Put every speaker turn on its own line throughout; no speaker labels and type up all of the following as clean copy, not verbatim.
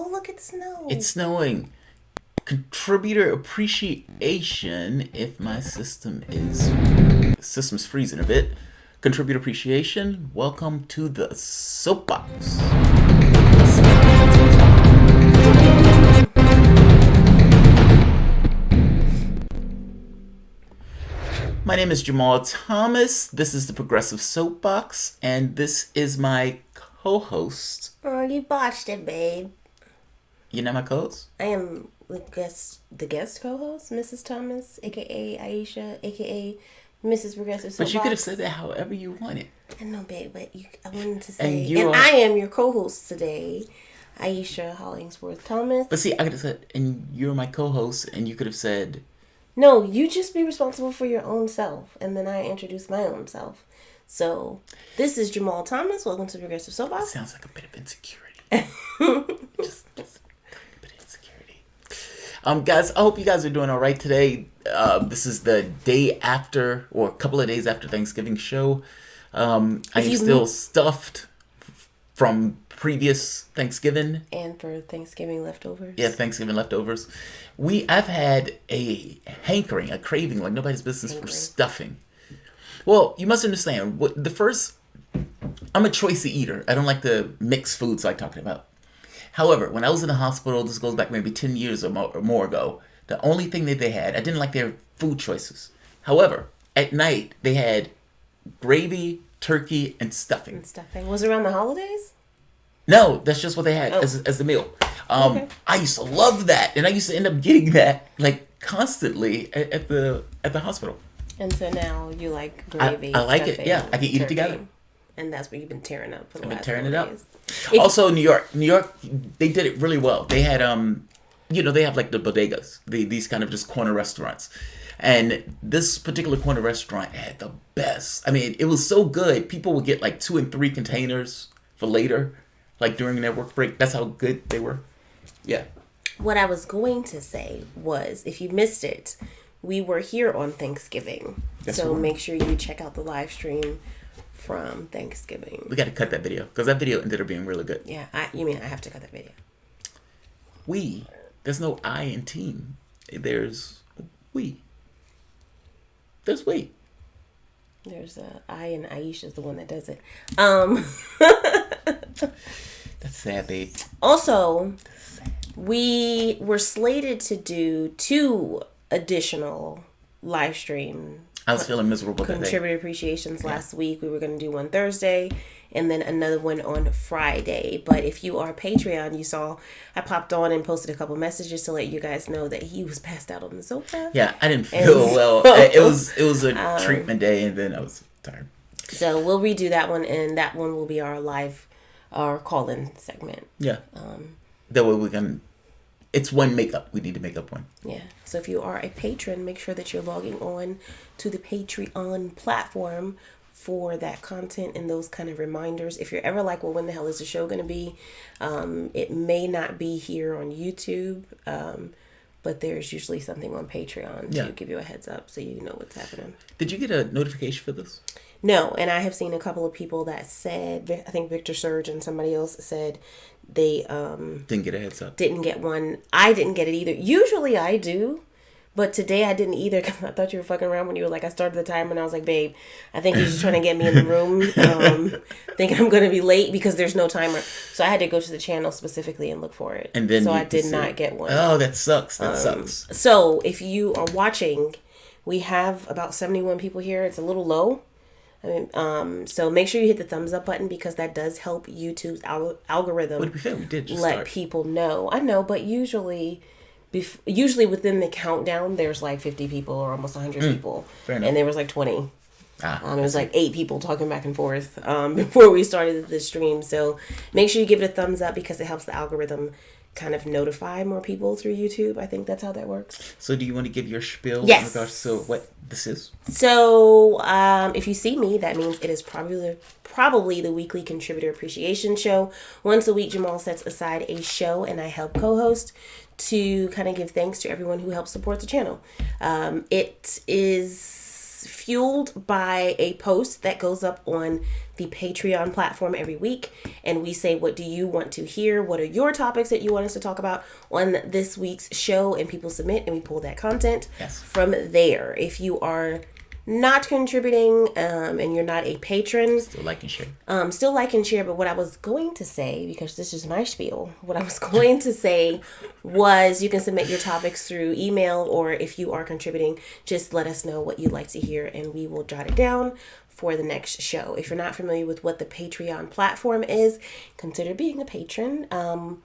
Oh, look, it's snow.
It's snowing. Contributor appreciation. If my system's freezing a bit. Contributor appreciation. Welcome to the soapbox. My name is Jamarl Thomas. This is the Progressive Soapbox, and this is my co-host.
Oh, you botched it, babe.
You're not my co-host?
I am the guest co-host, Mrs. Thomas, aka Aisha, aka Mrs. Progressive Soapbox.
But you could have said that however you wanted.
I know, babe, but I wanted to say,
and
I am your co-host today, Aisha Hollingsworth Thomas.
But see, I could have said, and you're my co-host, and you could have said...
No, you just be responsible for your own self, and then I introduce my own self. So, this is Jamarl Thomas. Welcome to Progressive Soapbox.
Sounds like a bit of insecurity. just a bit of insecurity. Guys, I hope you guys are doing all right today. This is the day after, or a couple of days after Thanksgiving show. I am still stuffed from previous Thanksgiving.
And for Thanksgiving leftovers.
Yeah, Thanksgiving leftovers. I've had a hankering, a craving like nobody's business for stuffing. Well, you must understand, I'm a choicy eater. I don't like to mix foods like talking about. However, when I was in the hospital, this goes back maybe 10 years or more ago, the only thing that they had, I didn't like their food choices. However, at night, they had gravy, turkey, and stuffing.
Was it around the holidays?
No, that's just what they had as the meal. Okay. I used to love that, and I used to end up getting that like constantly at the hospital.
And so now you like gravy.
I like it. Yeah, I can eat it together.
And that's what you've been tearing up for the last
4
days.
Also, New York, they did it really well. They had they have like the bodegas, these kind of just corner restaurants. And this particular corner restaurant had the best. I mean, it was so good. People would get like 2 and 3 containers for later, like during their work break. That's how good they were. Yeah.
What I was going to say was, if you missed it, we were here on Thanksgiving. So make sure you check out the live stream from Thanksgiving.
We got to cut that video because that video ended up being really good.
Yeah, you mean I have to cut that video?
There's no I in team. There's we. There's we.
There's I, and Aisha's the one that does it.
That's sad, babe.
Also, we were slated to do 2 additional live stream.
I was feeling miserable that day.
Contributor appreciations last week. We were going to do one Thursday and then another one on Friday. But if you are Patreon, you saw I popped on and posted a couple messages to let you guys know that he was passed out on the sofa.
Yeah, I didn't feel well. It was a treatment day, and then I was tired.
So we'll redo that one, and that one will be our call-in segment.
Yeah. That way we can. It's one makeup. We need to make up one.
Yeah. So if you are a patron, make sure that you're logging on to the Patreon platform for that content and those kind of reminders. If you're ever like, well, when the hell is the show going to be? It may not be here on YouTube, but there's usually something on Patreon to give you a heads up so you know what's happening.
Did you get a notification for this?
No, and I have seen a couple of people that said, I think Victor Surge and somebody else said they
didn't get a heads up.
Didn't get one. I didn't get it either. Usually I do, but today I didn't either because I thought you were fucking around when you were like, I started the timer and I was like, babe, I think he's just trying to get me in the room, thinking I'm going to be late because there's no timer. So I had to go to the channel specifically and look for it.
And then
so I did not get one.
Oh, that sucks. That sucks.
So if you are watching, we have about 71 people here. It's a little low. So make sure you hit the thumbs up button because that does help YouTube's algorithm.
Would it be fair? We did just
let
start. People
know. I know, but usually within the countdown, there's like 50 people or almost 100 people, and there was like 20. It was like 8 people talking back and forth before we started the stream. So make sure you give it a thumbs up because it helps the algorithm kind of notify more people through YouTube. I think that's how that works.
So do you want to give your spiel?
Yes.
In regards to what this is?
So if you see me, that means it is probably the weekly contributor appreciation show. Once a week, Jamarl sets aside a show and I help co-host to kind of give thanks to everyone who helps support the channel. It is It's fueled by a post that goes up on the Patreon platform every week. And we say, what do you want to hear? What are your topics that you want us to talk about on this week's show? And people submit and we pull that content from there. If you are not contributing and you're not a patron,
still like and share.
But what I was going to say, because this is my spiel, what I was going to say was you can submit your topics through email, or if you are contributing, just let us know what you'd like to hear and we will jot it down for the next show. If you're not familiar with what the Patreon platform is, consider being a patron.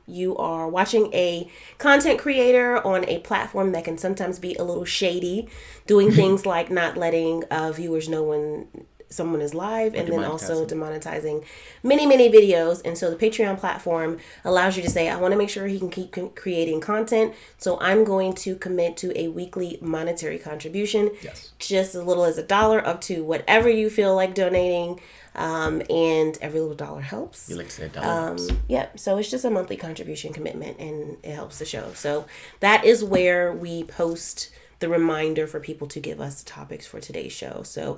You are watching a content creator on a platform that can sometimes be a little shady, doing things like not letting viewers know when someone is live, and then also demonetizing many videos. And so the Patreon platform allows you to say, I want to make sure he can keep creating content, so I'm going to commit to a weekly monetary contribution, just as little as $1 up to whatever you feel like donating, and every little dollar helps.
You like to say $1
helps. So it's just a monthly contribution commitment, and it helps the show. So that is where we post the reminder for people to give us topics for today's show. So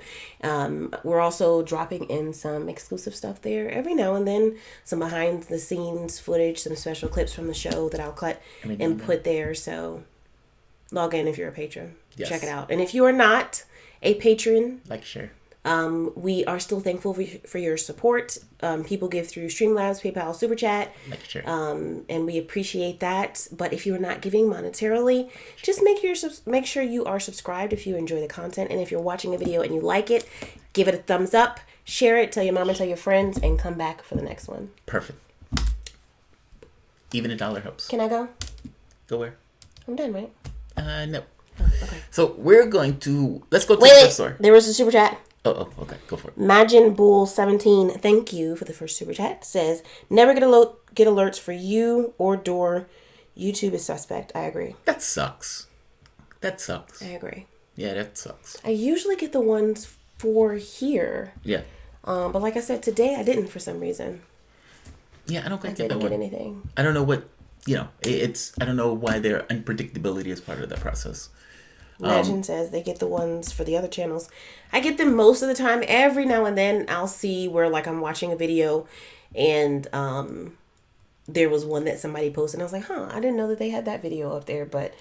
we're also dropping in some exclusive stuff there every now and then, some behind the scenes footage, some special clips from the show that I'll cut and put there. So log in if you're a patron. Check it out. And if you are not a patron,
like, share.
We are still thankful for your support. People give through Streamlabs, PayPal, Super Chat, and we appreciate that. But if you're not giving monetarily, just make sure you are subscribed if you enjoy the content. And if you're watching a video and you like it, give it a thumbs up, share it, tell your mama, tell your friends, and come back for the next one.
Perfect. Even $1 helps.
Can I go?
Go where?
I'm done, right?
No.
Oh, okay.
So let's go to the first story.
There was a Super Chat.
Oh, okay. Go for it.
Majin Bull 17, thank you for the first super chat. Says, never get alerts for you or door. YouTube is suspect. I agree.
That sucks.
I agree.
Yeah, that sucks.
I usually get the ones for here.
Yeah.
But like I said, today I didn't for some reason.
Yeah, I don't
I didn't get anything.
I don't know what, I don't know why their unpredictability is part of that process.
Legend says they get the ones for the other channels. I get them most of the time. Every now and then I'll see where like I'm watching a video and there was one that somebody posted and I was like, I didn't know that they had that video up there. But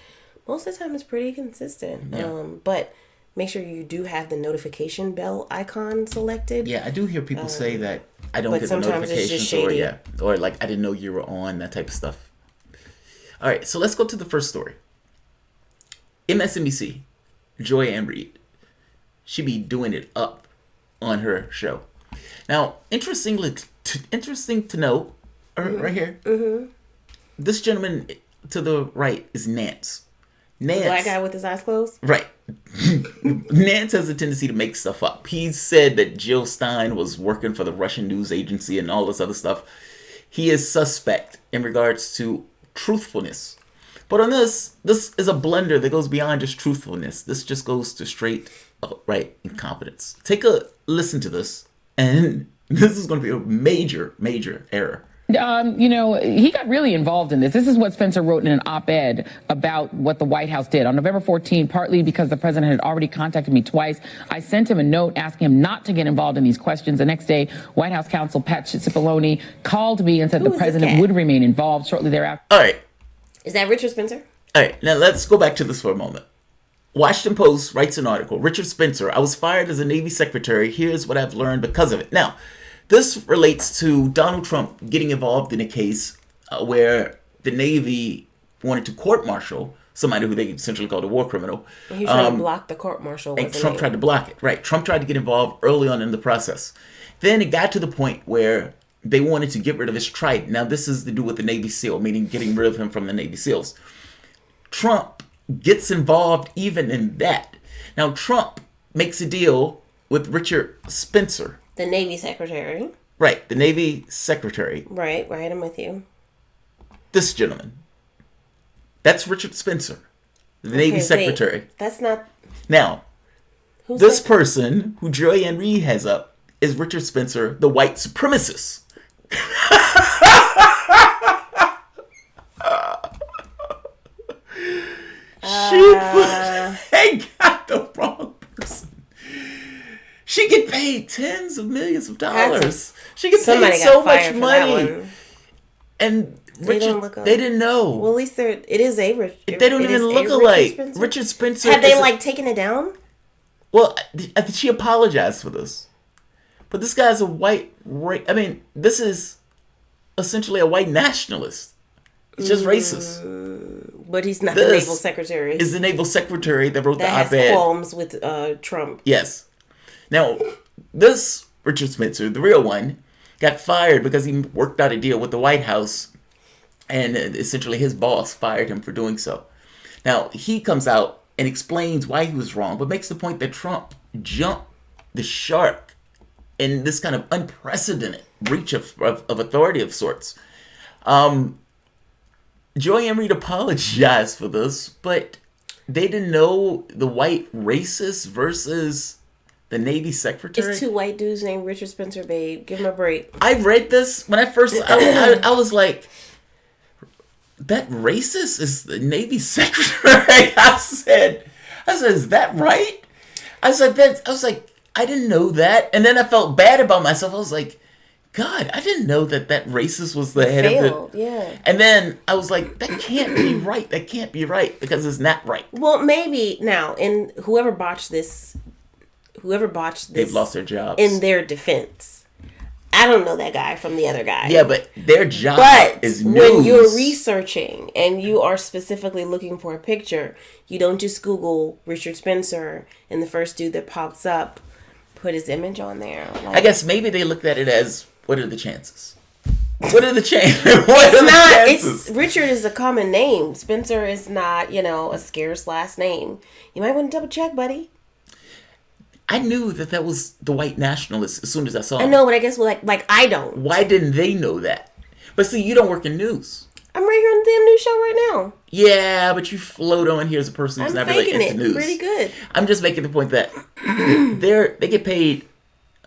most of the time it's pretty consistent.
Yeah.
But make sure you do have the notification bell icon selected.
Yeah, I do hear people say that I don't get the notifications or like I didn't know you were on, that type of stuff. All right, so let's go to the first story. MSNBC, Joy Ann Reid, she be doing it up on her show. Now, interesting to note, right here, this gentleman to the right is Nance.
The black guy with his eyes closed?
Right. Nance has a tendency to make stuff up. He said that Jill Stein was working for the Russian news agency and all this other stuff. He is suspect in regards to truthfulness. But on this is a blender that goes beyond just truthfulness. This just goes to straight outright incompetence. Take a listen to this, and this is going to be a major, major error.
He got really involved in this. This is what Spencer wrote in an op-ed about what the White House did. On November 14, partly because the president had already contacted me twice, I sent him a note asking him not to get involved in these questions. The next day, White House counsel Pat Cipollone called me and said the president would remain involved shortly thereafter.
All right.
Is that Richard Spencer?
All right, now let's go back to this for a moment. Washington Post writes an article. Richard Spencer, I was fired as a Navy secretary. Here's what I've learned because of it. Now, this relates to Donald Trump getting involved in a case where the Navy wanted to court-martial somebody who they essentially called a war criminal.
And he tried to block the court-martial.
And Trump tried to block it. Right. Trump tried to get involved early on in the process. Then it got to the point where they wanted to get rid of his trident. Now, this is to do with the Navy SEAL, meaning getting rid of him from the Navy SEALs. Trump gets involved even in that. Now, Trump makes a deal with Richard Spencer.
The Navy secretary.
Right, the Navy secretary.
Right, I'm with you.
This gentleman. That's Richard Spencer, the Navy secretary.
Wait, that's not...
Now, this person who Joy Ann Reid has up is Richard Spencer, the white supremacist. They got the wrong person. tens of millions of dollars. She gets
Somebody
paid
got
so much
fired for
money.
that one.
And
They don't
Richard,
look
they didn't know.
Well, at least it is a rich.
They don't
it
even
is a
look alike.
Spencer?
Richard Spencer.
Have they like taken it down?
Well, I think she apologized for this. But this guy's a white. I mean, this is essentially a white nationalist. It's just racist.
But he's not the naval secretary.
Is the naval secretary that wrote
that
the op-ed.
has qualms with Trump.
Yes. Now, this Richard Spencer, the real one, got fired because he worked out a deal with the White House, and essentially his boss fired him for doing so. Now, he comes out and explains why he was wrong, but makes the point that Trump jumped the shark in this kind of unprecedented breach of authority of sorts. Joy Reid apologized for this, but they didn't know the white racist versus the Navy secretary.
It's two white dudes named Richard Spencer, babe. Give him a break.
I read this when I first. I was like, that racist is the Navy secretary. I said, is that right? I was like, I didn't know that, and then I felt bad about myself. I was like, God, I didn't know that racist was the head of the...
Yeah.
And then I was like, that can't be right. That can't be right because it's not right.
Well, maybe now, and whoever botched this,
they've lost their jobs.
In their defense, I don't know that guy from the other guy.
Yeah, but their job is news.
When you're researching and you are specifically looking for a picture, you don't just Google Richard Spencer and the first dude that pops up, put his image on there. Like,
I guess maybe they looked at it as, what are the chances? What are the chances?
It's Richard is a common name. Spencer is not, a scarce last name. You might want to double check, buddy.
I knew that was the white nationalist as soon as I saw him.
I know, but I guess like I don't.
Why didn't they know that? But see, you don't work in news.
I'm right here on the damn news show right now.
Yeah, but you float on here as a person who's not really into news.
Pretty good.
I'm just making the point that they get paid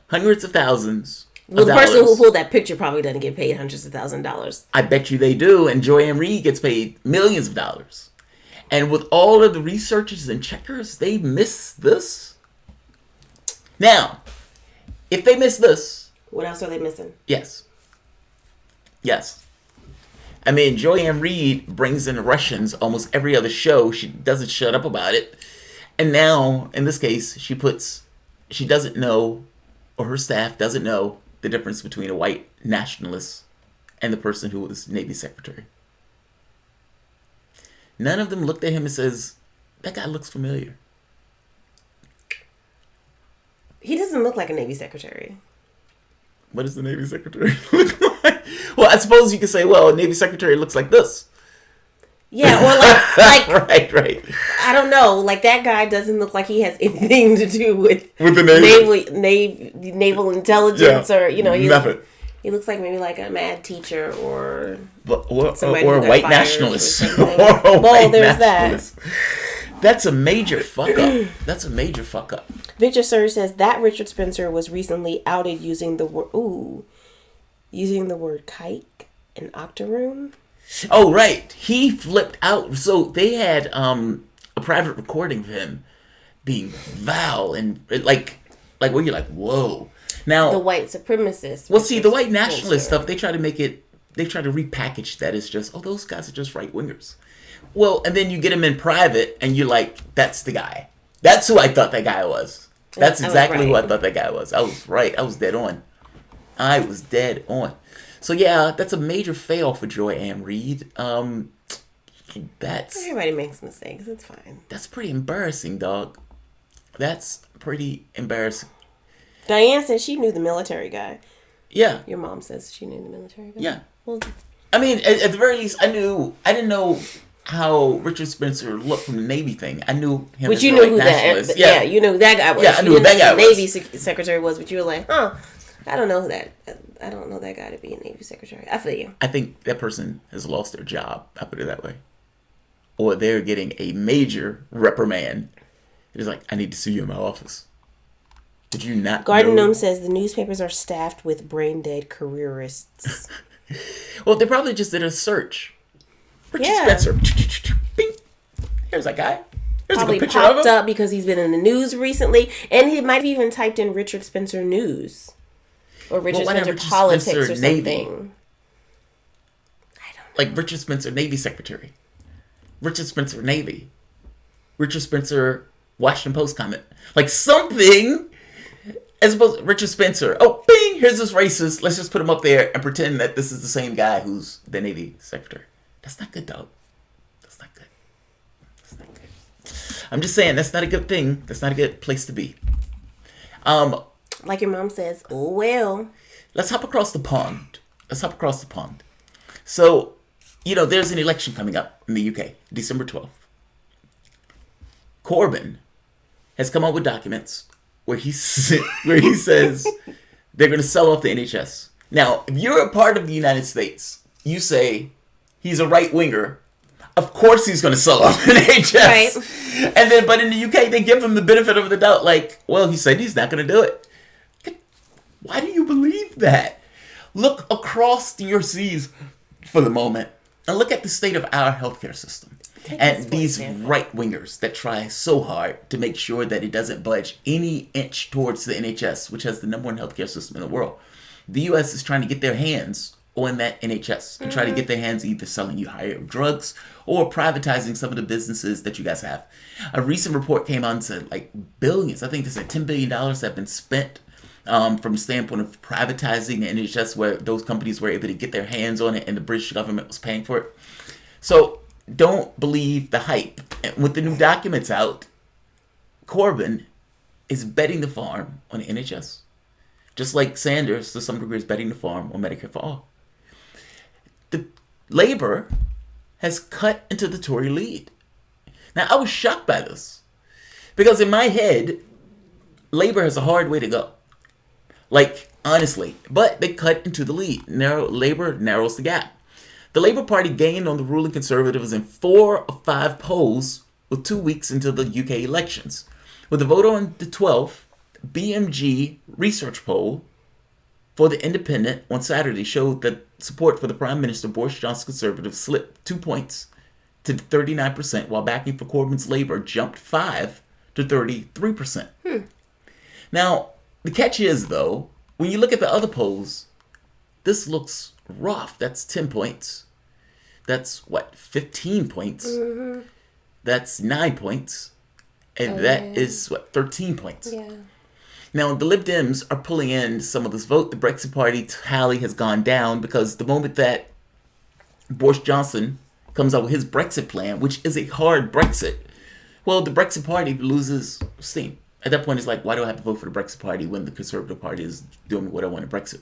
hundreds of thousands.
Well, the person who pulled that picture probably doesn't get paid hundreds of $1,000s.
I bet you they do, and Joy Reid gets paid millions of dollars. And with all of the researchers and checkers, they miss this. Now, if they miss this...
What else are they missing?
Yes. I mean, Joy Reid brings in Russians almost every other show. She doesn't shut up about it. And now, in this case, she doesn't know, or her staff doesn't know, the difference between a white nationalist and the person who was Navy secretary. None of them looked at him and says, that guy looks familiar.
He doesn't look like a Navy secretary.
What does the Navy secretary look like? Well, I suppose you could say, well, a Navy secretary looks like this.
Yeah, or like
right.
I don't know. Like, that guy doesn't look like he has anything to do with
the
naval intelligence, or
nothing.
He looks like maybe like a mad teacher or
a white nationalist.
There's that.
That's a major fuck up.
Victor Surge says that Richard Spencer was recently outed using the word kike in Octoroom.
Oh, right. He flipped out. So they had a private recording of him being vile and like where you're like, whoa. Now
the white supremacist.
Well, see, the white nationalist stuff, they try to repackage that as just, oh, those guys are just right wingers. Well, and then you get him in private and you're like, that's the guy. That's who I thought that guy was. That's exactly who I thought that guy was. I was right. I was dead on. So yeah, that's a major fail for Joy Reid.
Everybody makes mistakes. It's fine.
That's pretty embarrassing, dog. That's pretty embarrassing.
Diane says she knew the military guy.
Yeah.
Your mom says she knew the military guy.
Yeah.
Well,
I mean, at the very least, I didn't know how Richard Spencer looked from the Navy thing. I knew him.
But you knew who that. Yeah, you knew who that guy was.
Yeah, I knew who that guy was.
Navy secretary was, but you were like, I don't know who that. I don't know that guy to be a Navy secretary. I feel you.
I think that person has lost their job. I put it that way, or they're getting a major reprimand. It's like, I need to see you in my office. Did you not?
Garden Gnome says the newspapers are staffed with brain dead careerists.
Well, they probably just did a search. Richard Spencer. Bing. Here's that guy. There's a
probably
good picture of
popped
him.
up because he's been in the news recently, and he might have even typed in Richard Spencer News or Richard
why not
Spencer
Richard
Politics
Spencer
or
Navy?
something. I don't know.
Like Richard Spencer, Navy Secretary. Richard Spencer, Navy. Richard Spencer, Washington Post comment. Like something, as opposed to Richard Spencer. Oh, bing, here's this racist. Let's just put him up there and pretend that this is the same guy who's the Navy Secretary. That's not good, dog. That's not good. That's not good. I'm just saying, that's not a good thing. That's not a good place to be.
Like your mom says, oh well.
Let's hop across the pond. So, there's an election coming up in the UK, December 12th. Corbyn has come up with documents where he says they're going to sell off the NHS. Now, if you're a part of the United States, you say he's a right-winger. Of course he's going to sell off the NHS. Right. But in the UK, they give him the benefit of the doubt. Like, well, he said he's not going to do it. Why do you believe that? Look across your seas for the moment and look at the state of our healthcare system. And these right-wingers that try so hard to make sure that it doesn't budge any inch towards the NHS, which has the number one healthcare system in the world. The U.S. is trying to get their hands on that NHS and try to get their hands either selling you higher drugs or privatizing some of the businesses that you guys have. A recent report came out and said like billions, I think they said $10 billion have been spent from the standpoint of privatizing the NHS, where those companies were able to get their hands on it and the British government was paying for it. So don't believe the hype. And with the new documents out, Corbyn is betting the farm on the NHS. Just like Sanders, to some degree, is betting the farm on Medicare for all. The Labour has cut into the Tory lead. Now, I was shocked by this. Because in my head, Labour has a hard way to go. Like, honestly. But they cut into the lead. Labour narrows the gap. The Labour Party gained on the ruling Conservatives in 4 of 5 polls with 2 weeks until the UK elections. With a vote on the 12th, BMG research poll for The Independent on Saturday showed that support for the Prime Minister Boris Johnson's Conservatives slipped 2 points to 39%, while backing for Corbyn's Labour jumped 5 to 33%. Now, the catch is, though, when you look at the other polls, this looks rough. That's 10 points. That's, 15 points? Mm-hmm. That's 9 points. And that is 13 points.
Yeah.
Now, the Lib Dems are pulling in some of this vote. The Brexit Party tally has gone down because the moment that Boris Johnson comes out with his Brexit plan, which is a hard Brexit, well, the Brexit Party loses steam. At that point, it's like, why do I have to vote for the Brexit Party when the Conservative Party is doing what I want in Brexit?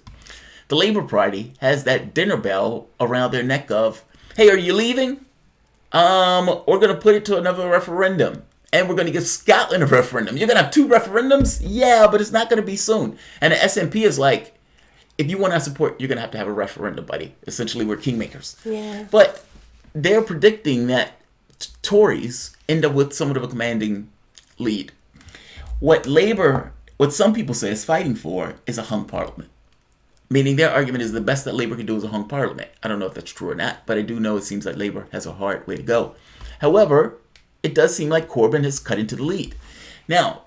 The Labour Party has that dinner bell around their neck of, hey, are you leaving? We're going to put it to another referendum. And we're going to give Scotland a referendum. You're going to have 2 referendums? Yeah, but it's not going to be soon. And the SNP is like, if you want our support, you're going to have a referendum, buddy. Essentially, we're kingmakers.
Yeah.
But they're predicting that Tories end up with somewhat of a commanding lead. What some people say is fighting for is a hung parliament. Meaning their argument is the best that Labour can do is a hung parliament. I don't know if that's true or not, but I do know it seems like Labour has a hard way to go. However, it does seem like Corbyn has cut into the lead. Now,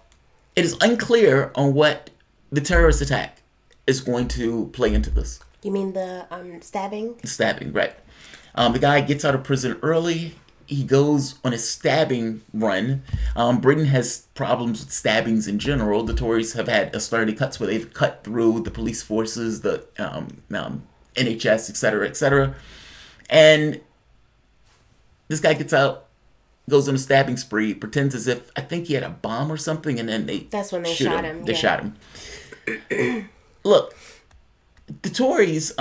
it is unclear on what the terrorist attack is going to play into this.
You mean the stabbing?
The stabbing, right. The guy gets out of prison early. He goes on a stabbing run. Britain has problems with stabbings in general. The Tories have had austerity cuts where they've cut through the police forces, the NHS, etc., etc. And this guy gets out, goes on a stabbing spree, pretends as if, I think he had a bomb or something, and then
that's when they shot him.
They shot him. Look, the Tories,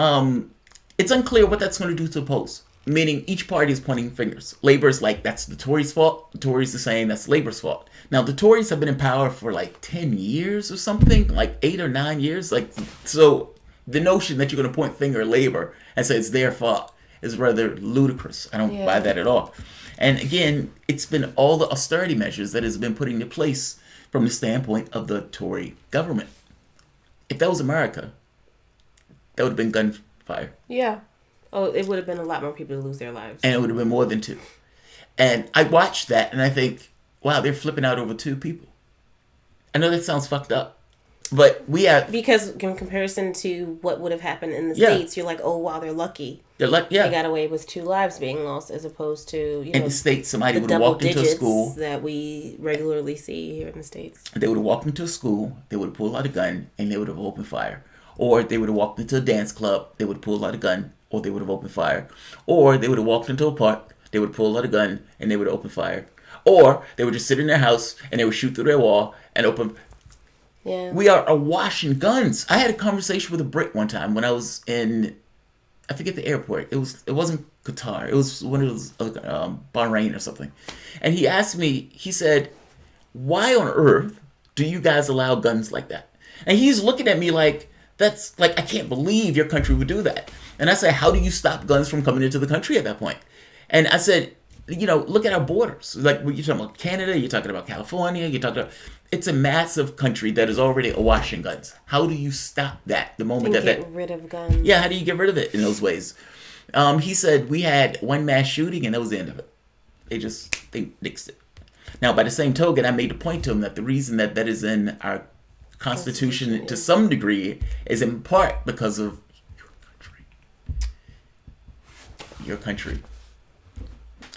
it's unclear what that's going to do to the polls. Meaning each party is pointing fingers. Labour's like, that's the Tories' fault. The Tories are saying that's Labour's fault. Now, the Tories have been in power for like 10 years or something, like 8 or 9 years. So the notion that you're going to point finger at Labour and say it's their fault is rather ludicrous. I don't buy that at all. And again, it's been all the austerity measures that has been put into place from the standpoint of the Tory government. If that was America, that would have been gunfire.
Yeah. Oh, it would have been a lot more people to lose their lives.
And it would have been more than 2. And I watched that and I think, wow, they're flipping out over 2 people. I know that sounds fucked up. But we have...
Because in comparison to what would have happened in the
Yeah.
States, you're like, oh, wow, they're lucky.
They're like, yeah.
They got away with 2 lives being lost as opposed to,
in the States, somebody
the
would have
double
walked into a
digits
school.
that we regularly see here in the States.
They would have walked into a school, they would have pulled out a gun, and they would have opened fire. Or they would have walked into a dance club, they would have pulled out a gun, or they would have opened fire. Or they would have walked into a park, they would have pulled out a gun, and they would have opened fire. Or they would just sit in their house, and they would shoot through their wall, and open...
Yeah.
We are awash in guns. I had a conversation with a Brit one time when I was in, I forget the airport. It wasn't Qatar. It was one of those, Bahrain or something. And he asked me, he said, why on earth do you guys allow guns like that? And he's looking at me like, that's like, I can't believe your country would do that. And I said, how do you stop guns from coming into the country at that point? And I said, look at our borders. Like, you're talking about Canada, you're talking about California, you're talking about... It's a massive country that is already awash in guns. How do you stop that the moment
and get rid of guns?
Yeah, how do you get rid of it in those ways? He said we had one mass shooting and that was the end of it. They nixed it. Now, by the same token, I made the point to him that the reason that is in our Constitution to some degree is in part because of your country.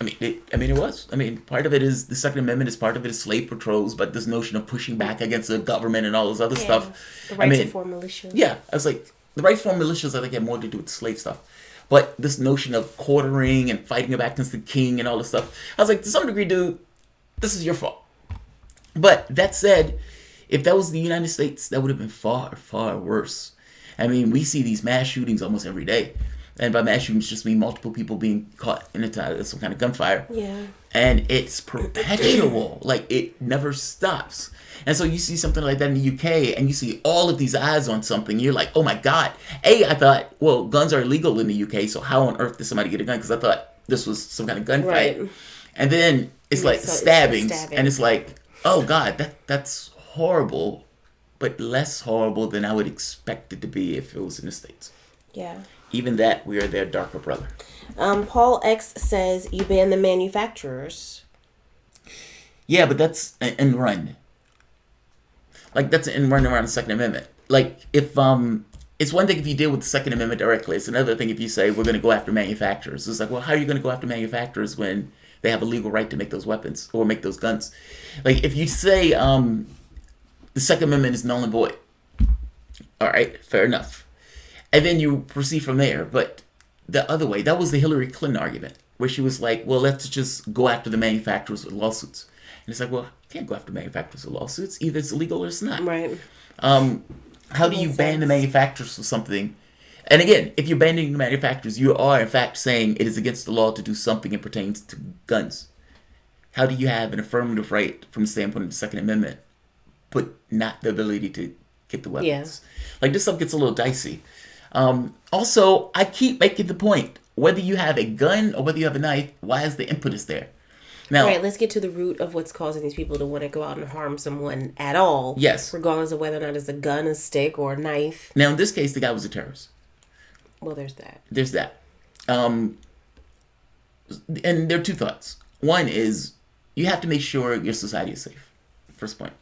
It was. Part of it is the Second Amendment. Is part of it is slave patrols, but this notion of pushing back against the government and all this other stuff.
The right to form militias.
Yeah, I was like, the right to form militias, I think, had more to do with slave stuff. But this notion of quartering and fighting back against the king and all this stuff, I was like, to some degree, dude, this is your fault. But that said, if that was the United States, that would have been far, far worse. We see these mass shootings almost every day. And by mass shootings, just mean multiple people being caught in some kind of gunfire.
Yeah.
And it's perpetual. Like, it never stops. And so you see something like that in the UK, and you see all of these eyes on something. You're like, oh my God. I thought, well, guns are illegal in the UK, so how on earth did somebody get a gun? Because I thought this was some kind of gunfight. Right. And then it's like stabbings. And it's like, oh God, that's horrible, but less horrible than I would expect it to be if it was in the States.
Yeah.
Even that, we are their darker brother.
Paul X says you ban the manufacturers.
Yeah, but that's an end run. Like, that's an end run around the Second Amendment. Like, if it's one thing if you deal with the Second Amendment directly. It's another thing if you say we're going to go after manufacturers. It's like, well, how are you going to go after manufacturers when they have a legal right to make those weapons or make those guns? Like, if you say the Second Amendment is null and void, all right, fair enough. And then you proceed from there. But the other way, that was the Hillary Clinton argument, where she was like, well, let's just go after the manufacturers with lawsuits. And it's like, well, you can't go after manufacturers with lawsuits. Either it's illegal or it's not.
Right.
How do you ban the manufacturers for something? And again, if you're banning the manufacturers, you are in fact saying it is against the law to do something that pertains to guns. How do you have an affirmative right from the standpoint of the Second Amendment, but not the ability to get the weapons?
Yeah.
Like, this stuff gets a little dicey. Also, I keep making the point, whether you have a gun or whether you have a knife, why is the impetus there? Now,
right, let's get to the root of what's causing these people to want to go out and harm someone at all.
Yes.
Regardless of whether or not it's a gun, a stick, or a knife.
Now, in this case, the guy was a terrorist.
Well, there's that.
There's that. And there are two thoughts. One is, you have to make sure your society is safe. First point.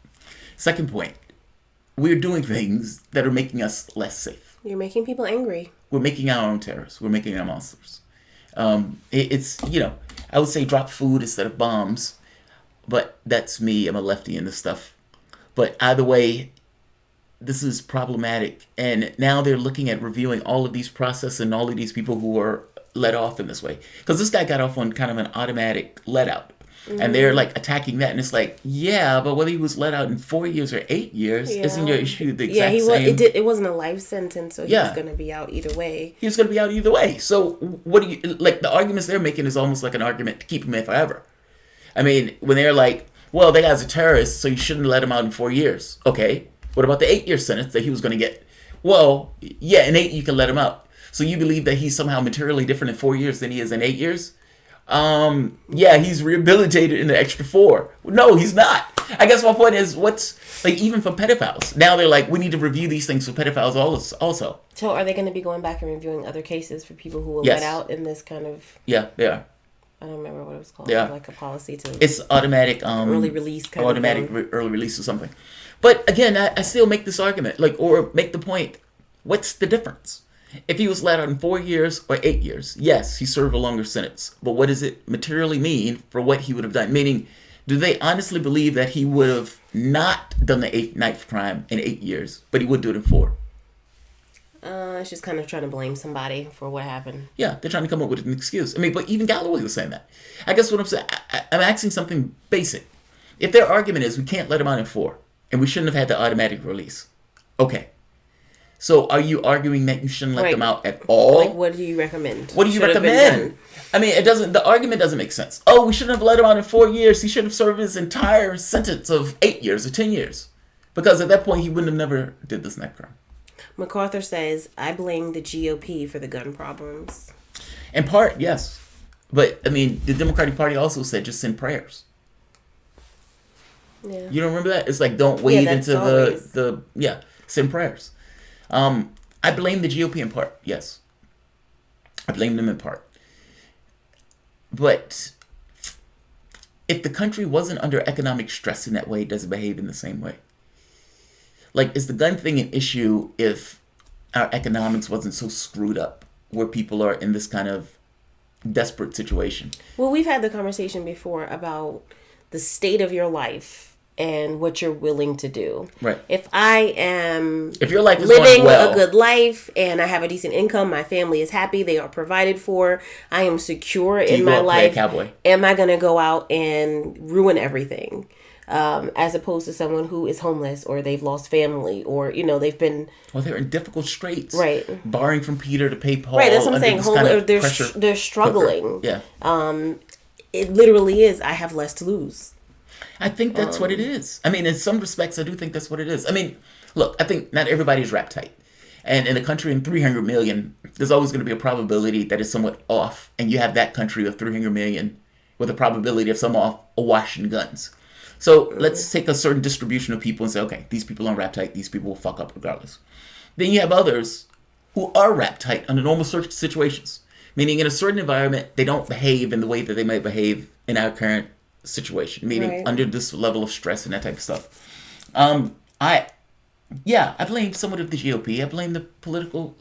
Second point, we're doing things that are making us less safe.
You're making people angry.
We're making our own terrorists. We're making our monsters. It's, I would say drop food instead of bombs. But that's me. I'm a lefty in this stuff. But either way, this is problematic. And now they're looking at reviewing all of these processes and all of these people who were let off in this way. Because this guy got off on kind of an automatic let out. Mm-hmm. And they're like attacking that. And it's like, yeah, but whether he was let out in 4 years or 8 years, isn't your issue the exact same?
It wasn't a life sentence, so he was going to be out either way.
He was going to be out either way. So what do you, like, the arguments they're making is almost like an argument to keep him in forever. I mean, when they're like, well, that guy's a terrorist, so you shouldn't let him out in 4 years. Okay, what about the 8-year sentence that he was going to get? Well, yeah, in 8 you can let him out. So you believe that he's somehow materially different in 4 years than he is in 8 years? Yeah, he's rehabilitated in the extra 4. No, he's not. I guess my point is, what's, like, even for pedophiles, now they're like, we need to review these things for pedophiles also.
So are they going to be going back and reviewing other cases for people who were let out in this kind of...
Yeah, they are.
I don't remember what it was called.
Yeah.
Like a policy to
It's automatic
early release kind
automatic
of thing.
early release or something. But again, I still make this argument, like, or make the point, what's the difference? If he was let out in 4 years or 8 years, yes, he served a longer sentence. But what does it materially mean for what he would have done? Meaning, do they honestly believe that he would have not done the ninth crime in 8 years, but he would do it in 4?
It's just kind of trying to blame somebody for what happened.
Yeah, they're trying to come up with an excuse. I mean, but even Galloway was saying that. I guess what I'm saying, I'm asking something basic. If their argument is we can't let him out in 4, and we shouldn't have had the automatic release, okay. So are you arguing that you shouldn't let them out at all?
Like, what do you recommend?
What do you
Should have been
recommend?
done.
I mean, the argument doesn't make sense. Oh, we shouldn't have let him out in 4 years. He should have served his entire sentence of 8 years or 10 years. Because at that point, he wouldn't have never did this next crime.
MacArthur says, I blame the GOP for the gun problems.
In part, yes. But, I mean, the Democratic Party also said just send prayers.
Yeah.
You don't remember that? It's like, don't wade into
always.
send prayers. I blame the GOP in part, yes. I blame them in part. But if the country wasn't under economic stress in that way, does it behave in the same way? Like, is the gun thing an issue if our economics wasn't so screwed up where people are in this kind of desperate situation?
Well, we've had the conversation before about the state of your life and what you're willing to do.
Right.
If I am
If your life is
living
going well,
a good life and I have a decent income, my family is happy, they are provided for, I am secure in my life, am I going to go out and ruin everything? As opposed to someone who is homeless or they've lost family or, they've been...
Well, they're in difficult straits.
Right.
Borrowing from Peter to pay Paul.
Right, that's what I'm saying. They're struggling.
Cooker. Yeah.
It literally is, I have less to lose.
I think that's what it is. I mean, in some respects, I do think that's what it is. I mean, look, I think not everybody's wrapped tight. And in a country in 300 million, there's always going to be a probability that is somewhat off. And you have that country of 300 million with a probability of some off awash in guns. So let's take a certain distribution of people and say, okay, these people aren't wrapped tight. These people will fuck up regardless. Then you have others who are wrapped tight under normal situations. Meaning in a certain environment, they don't behave in the way that they might behave in our current situation. Meaning under this level of stress and that type of stuff. I blame somewhat of the GOP. I blame the political,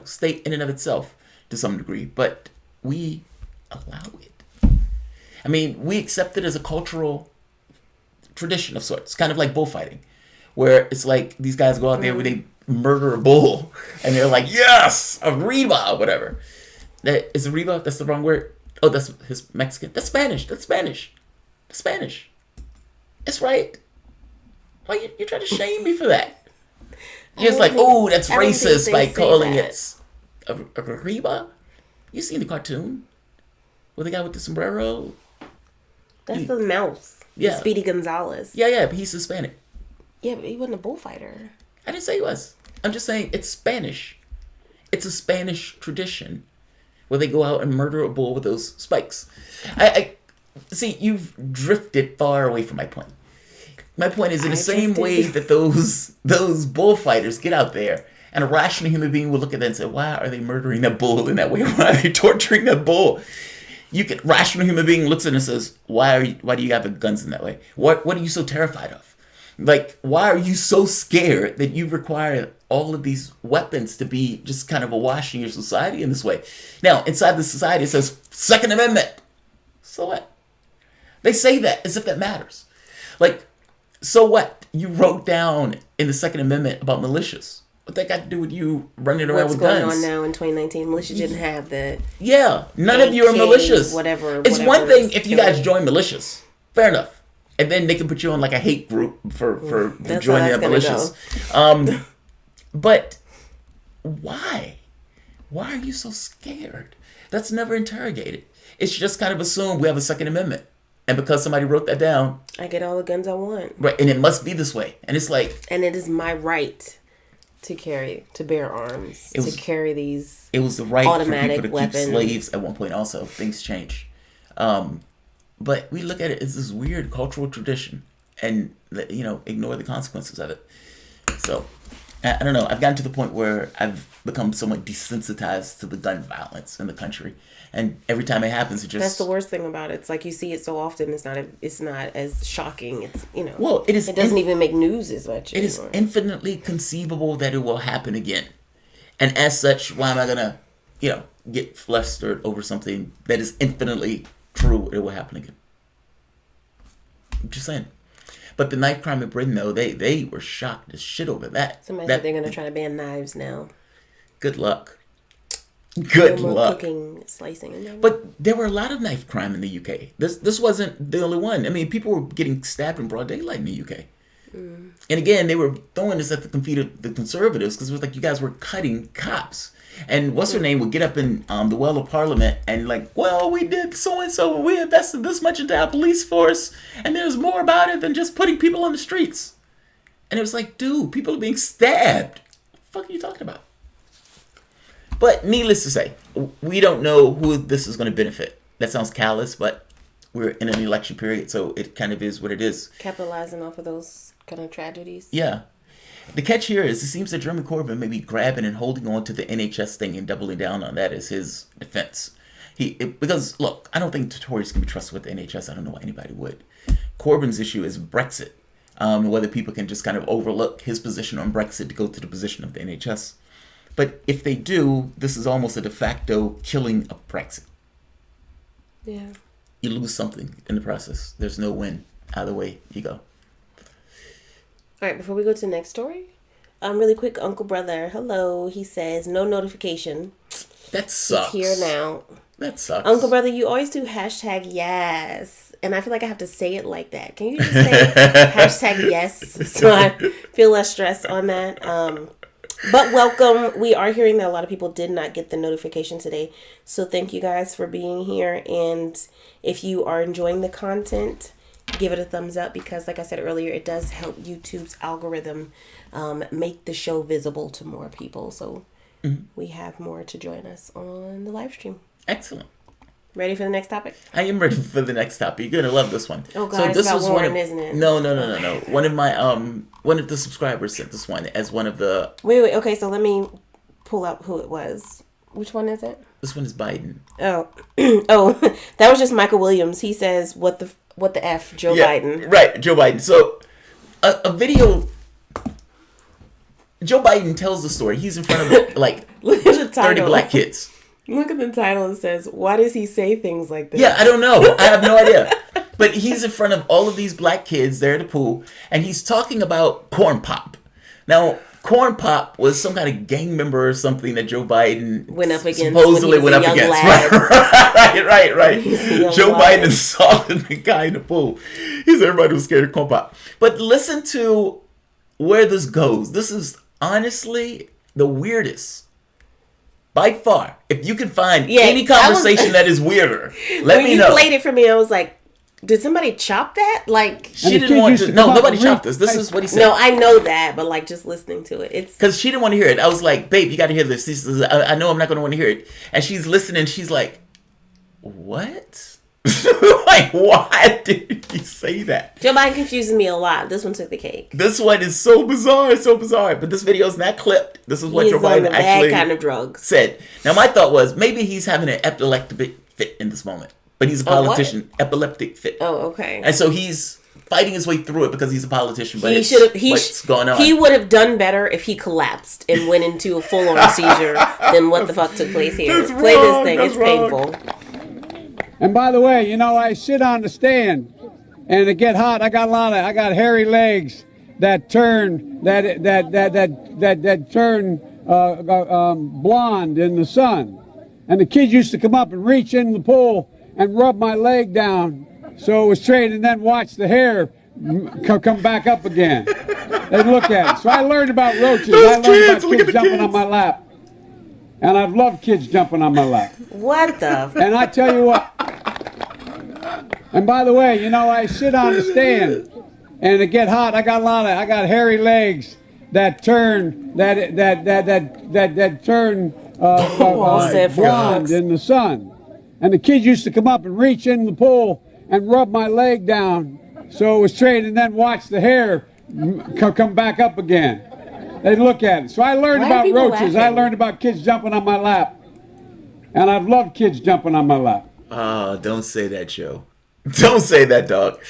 state in and of itself to some degree. But we allow it. I mean, we accept it as a cultural tradition of sorts, kind of like bullfighting, where it's like these guys go out there where they murder a bull and they're like, yes, a Reba, whatever. Is a Reba? That's the wrong word. Oh, that's his Mexican. That's Spanish. That's Spanish. That's Spanish. It's right. Why you try to shame me for that? You're just like, oh, that's racist by calling it a Reba. You seen the cartoon with the guy with the sombrero?
That's the mouse.
Yeah.
Speedy Gonzalez.
Yeah, but he's Hispanic.
Yeah, but he wasn't a bullfighter.
I didn't say he was. I'm just saying it's Spanish. It's a Spanish tradition where they go out and murder a bull with those spikes. I see, you've drifted far away from my point. My point is in the same way that those bullfighters get out there and a rational human being will look at that and say, why are they murdering that bull in that way? Why are they torturing that bull? Rational human being looks at it and says, why do you have the guns in that way? What are you so terrified of? Like, why are you so scared that you require all of these weapons to be just kind of awash in your society in this way? Now, inside the society, it says, Second Amendment. So what? They say that as if that matters. Like, so what? You wrote down in the Second Amendment about militias. What that got to do with you running around with guns?
What's going on now in 2019? Militia didn't have the...
Yeah, none of you are militias.
Whatever.
It's one thing if you guys join militias. Fair enough. And then they can put you on like a hate group for joining the militias. But why? Why are you so scared? That's never interrogated. It's just kind of assumed we have a Second Amendment. And because somebody wrote that down...
I get all the guns I want.
Right, and it must be this way. And it's like...
And it is my right to bear arms, to carry these
It was the right
automatic
for people to keep slaves at one point also. Things change. But we look at it as this weird cultural tradition and, ignore the consequences of it. So, I don't know. I've gotten to the point where I've become somewhat desensitized to the gun violence in the country, and every time it happens, it just
that's the worst thing about it. It's like you see it so often. It's not as shocking. It's
well, it is.
It doesn't even make news as much.
It is infinitely conceivable that it will happen again, and as such, why am I gonna get flustered over something that is infinitely true? It will happen again. I'm just saying. But the knife crime in Britain, though, they were shocked as shit over that.
Somebody said they're going to try to ban knives now.
Good luck. Good luck.
Cooking, slicing. And
but there were a lot of knife crime in the UK. This wasn't the only one. I mean, people were getting stabbed in broad daylight in the UK. And again, they were throwing this at the feet of the conservatives because it was like you guys were cutting cops. And what's her name would get up in the well of Parliament and like, well, we did so and so, we invested this much into our police force, and there's more about it than just putting people on the streets. And it was like, dude, people are being stabbed. What the fuck are you talking about? But needless to say, we don't know who this is going to benefit. That sounds callous, but we're in an election period, so it kind of is what it is.
Capitalizing off of those kind of tragedies.
Yeah. The catch here is it seems that Jeremy Corbyn may be grabbing and holding on to the NHS thing and doubling down on that as his defense. Because, look, I don't think the Tories can be trusted with the NHS. I don't know why anybody would. Corbyn's issue is Brexit. Whether people can just kind of overlook his position on Brexit to go to the position of the NHS. But if they do, this is almost a de facto killing of Brexit.
Yeah.
You lose something in the process. There's no win. Either way you go.
All right, before we go to the next story, really quick, Uncle Brother, hello. He says, no notification.
That sucks.
He's here now.
That sucks.
Uncle Brother, you always do hashtag yes. And I feel like I have to say it like that. Can you just say hashtag yes so I feel less stress on that? But welcome. We are hearing that a lot of people did not get the notification today. So thank you guys for being here. And if you are enjoying the content, give it a thumbs up because, like I said earlier, it does help YouTube's algorithm make the show visible to more people. So we have more to join us on the live stream.
Excellent.
Ready for the next topic?
I am ready for the next topic. You're gonna love this one.
Oh God, it's about Warren, isn't it?
No. One of my one of the subscribers sent this one as one of the.
Wait. Okay, so let me pull up who it was. Which one is it?
This one is Biden.
Oh, that was just Michael Williams. He says, "What the f, Joe Biden?"
Right, Joe Biden. So, a video. Joe Biden tells the story. He's in front of like 30 black kids.
Look at the title. It says, "Why does he say things like this?"
Yeah, I don't know. I have no idea. But he's in front of all of these black kids there at the pool, and he's talking about corn pop. Now, corn pop was some kind of gang member or something that Joe Biden
went up against.
Supposedly went up against. Right. Joe Biden assaulted the guy in the pool. He's everybody was scared of corn pop. But listen to where this goes. This is honestly the weirdest. By far, if you can find any conversation that is weirder, let me know. When
you played it for me, I was like, did somebody chop that? Like,
she didn't want to. No, nobody chopped this. This is what he said.
No, I know that, but like just listening to it, it's
because she didn't want to hear it. I was like, babe, you got to hear this. I know I'm not going to want to hear it. And she's listening. She's like, what? Like, why did he say that?
Joe Biden confuses me a lot. This one took the cake.
This one is so bizarre. But this video is not clipped. This is what Joe Biden actually
bad kind of drugs
said. Now, my thought was maybe he's having an epileptic fit in this moment. But he's a politician. Epileptic fit.
Oh, okay.
And so he's fighting his way through it because he's a politician. But what's going on?
He would have done better if he collapsed and went into a full-on seizure than what the fuck took place here. Play this thing. It's painful.
And by the way, I sit on the stand, and it get hot. I got hairy legs that turn blonde in the sun. And the kids used to come up and reach in the pool and rub my leg down so it was straight, and then watch the hair come back up again. They'd look at it. So I learned about roaches. I learned about kids jumping on my lap. And I've loved kids jumping on my lap.
What the?
And I tell you what. And by the way, I sit on the stand, and it get hot. I got hairy legs that turn blonde in the sun. And the kids used to come up and reach in the pool and rub my leg down so it was straight, and then watch the hair come back up again. They'd look at it. So I learned
Why are
about
people
roaches. I
laughing?
learned about kids jumping on my lap. And I've loved kids jumping on my lap.
Don't say that, Joe. Don't say that, dog.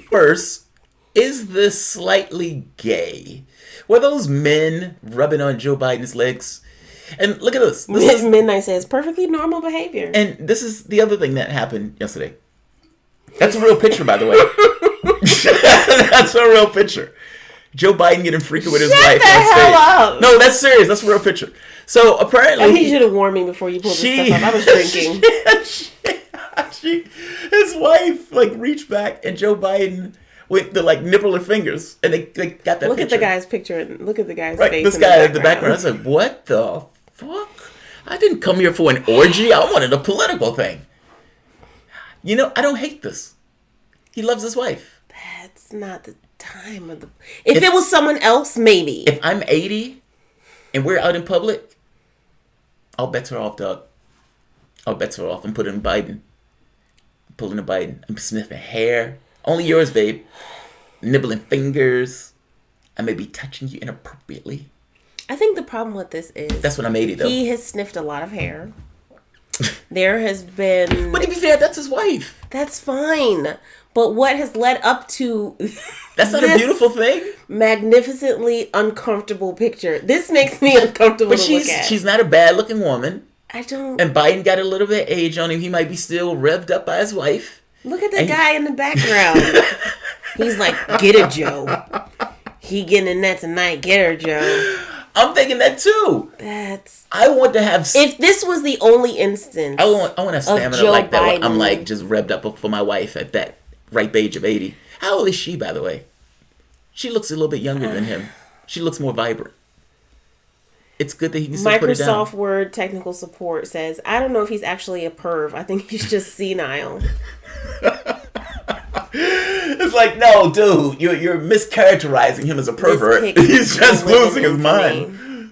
First, is this slightly gay? Were those men rubbing on Joe Biden's legs? And look at this. This is,
Midnight says perfectly normal behavior.
and this is the other thing that happened yesterday. That's a real picture, by the way. That's a real picture. Joe Biden getting freaky with his wife on stage.
hell up.
No, that's serious. That's a real picture. So apparently,
I need you to warn me before you pull this stuff up. I was drinking.
His wife reached back, and Joe Biden with the nipple her fingers, and they got that.
Look
picture.
at the guy's picture and look at the guy's
Right,
face.
this guy in the background. I was like, what the fuck? I didn't come here for an orgy. I wanted a political thing. I don't hate this. He loves his wife.
That's not the time of the. If it was someone else, maybe.
If I'm 80 and we're out in public, I'll bet her off, dog. I'll bet her off and put in Biden. Pulling a Biden. I'm sniffing hair. Only yours, babe. Nibbling fingers. I may be touching you inappropriately.
I think the problem with this is
That's when I'm 80, though.
he has sniffed a lot of hair. There has been.
But to be fair, that's his wife.
That's fine. But what has led up to
That's not a beautiful thing.
magnificently uncomfortable picture. This makes me uncomfortable
But
to look at.
she's not a bad looking woman.
I don't.
And Biden got a little bit of age on him. He might be still revved up by his wife.
Look at the guy in the background. He's like, get her, Joe. He getting in that tonight. Get her, Joe.
I'm thinking that too. I want to have.
If this was the only instance,
I want to have stamina
Joe
like that. Where
Biden.
I'm just revved up for my wife at that ripe age of 80. How old is she, by the way? She looks a little bit younger than him. She looks more vibrant. It's good that he can still put it down.
Microsoft Word technical support says, I don't know if he's actually a perv. I think he's just senile.
It's like, no, dude, you're mischaracterizing him as a pervert. He's just losing his mind.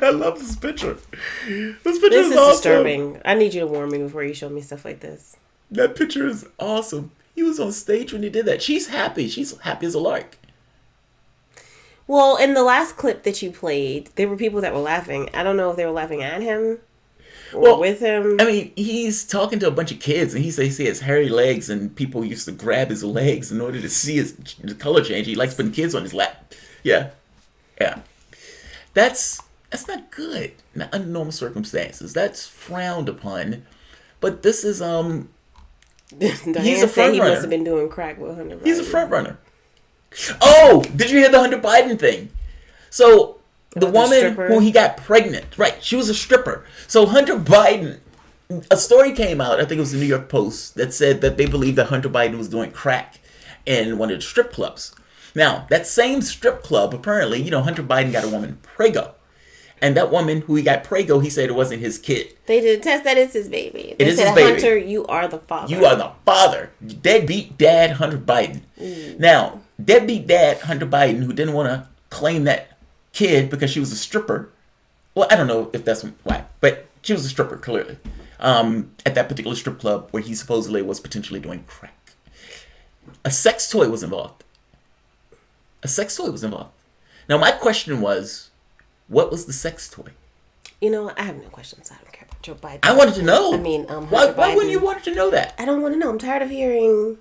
I love this picture. This picture
This
is
is
awesome.
disturbing. I need you to warn me before you show me stuff like this.
That picture is awesome. He was on stage when he did that. She's happy. She's happy as a lark.
Well, in the last clip that you played, there were people that were laughing. I don't know if they were laughing at him or with him.
I mean, he's talking to a bunch of kids, and he says he has hairy legs, and people used to grab his legs in order to see his color change. He likes putting kids on his lap. Yeah. That's not good. Not under normal circumstances. That's frowned upon. But this is he's a front
He
runner.
must have been doing crack with Hunter Biden.
He's a front runner. Oh, did you hear the Hunter Biden thing? So the woman who he got pregnant, right? She was a stripper. So Hunter Biden, a story came out, I think it was the New York Post, that said that they believed that Hunter Biden was doing crack in one of the strip clubs. Now, that same strip club, apparently, Hunter Biden got a woman prego. And that woman who he got prego, he said it wasn't his kid.
They did a test that it's his baby. They
It is
said,
his baby.
Hunter, you are the father.
You are the father. Deadbeat dad, Hunter Biden. Now, deadbeat dad, Hunter Biden, who didn't want to claim that kid because she was a stripper. Well, I don't know if that's why, but she was a stripper, clearly. At that particular strip club where he supposedly was potentially doing crack. A sex toy was involved. Now, my question was, what was the sex toy?
I have no questions. I don't care about Joe Biden.
I wanted to know.
I mean,
why wouldn't you want to know that?
I don't want to know. I'm tired of hearing.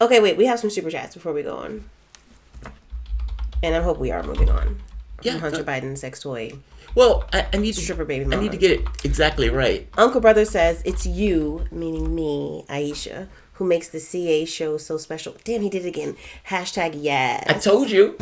Okay, wait. We have some super chats before we go on, and I hope we are moving on.
Yeah,
Hunter Biden sex toy.
Well, I need
Stripper baby
I
mama.
need to get it exactly right.
Uncle Brother says it's you, meaning me, Aisha, who makes the CA show so special. Damn, he did it again. #, yes.
I told you.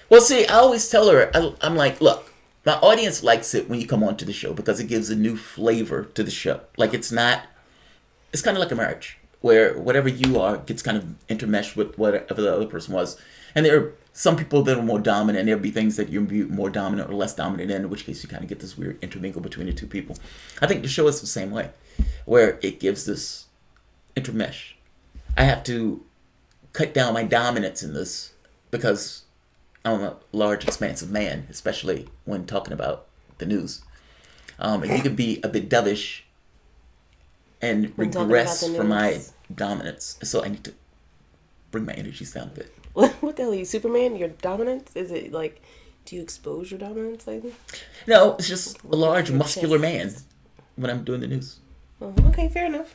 Well, see, I always tell her, I'm like, look, my audience likes it when you come onto the show because it gives a new flavor to the show. It's kind of like a marriage where whatever you are gets kind of intermeshed with whatever the other person was. And there are some people that are more dominant, and there'll be things that you'll be more dominant or less dominant in which case you kind of get this weird intermingle between the two people. I think the show is the same way, where it gives this intermesh. I have to cut down my dominance in this because I'm a large, expansive man, especially when talking about the news. And you can be a bit dovish and
When talking
regress
about the
from my
news.
dominance. So I need to bring my energies down a bit.
What the hell are you, Superman? Your dominance? Is it like, do you expose your dominance, like?
No, it's just a large, muscular man when I'm doing the news.
Oh, okay, fair enough.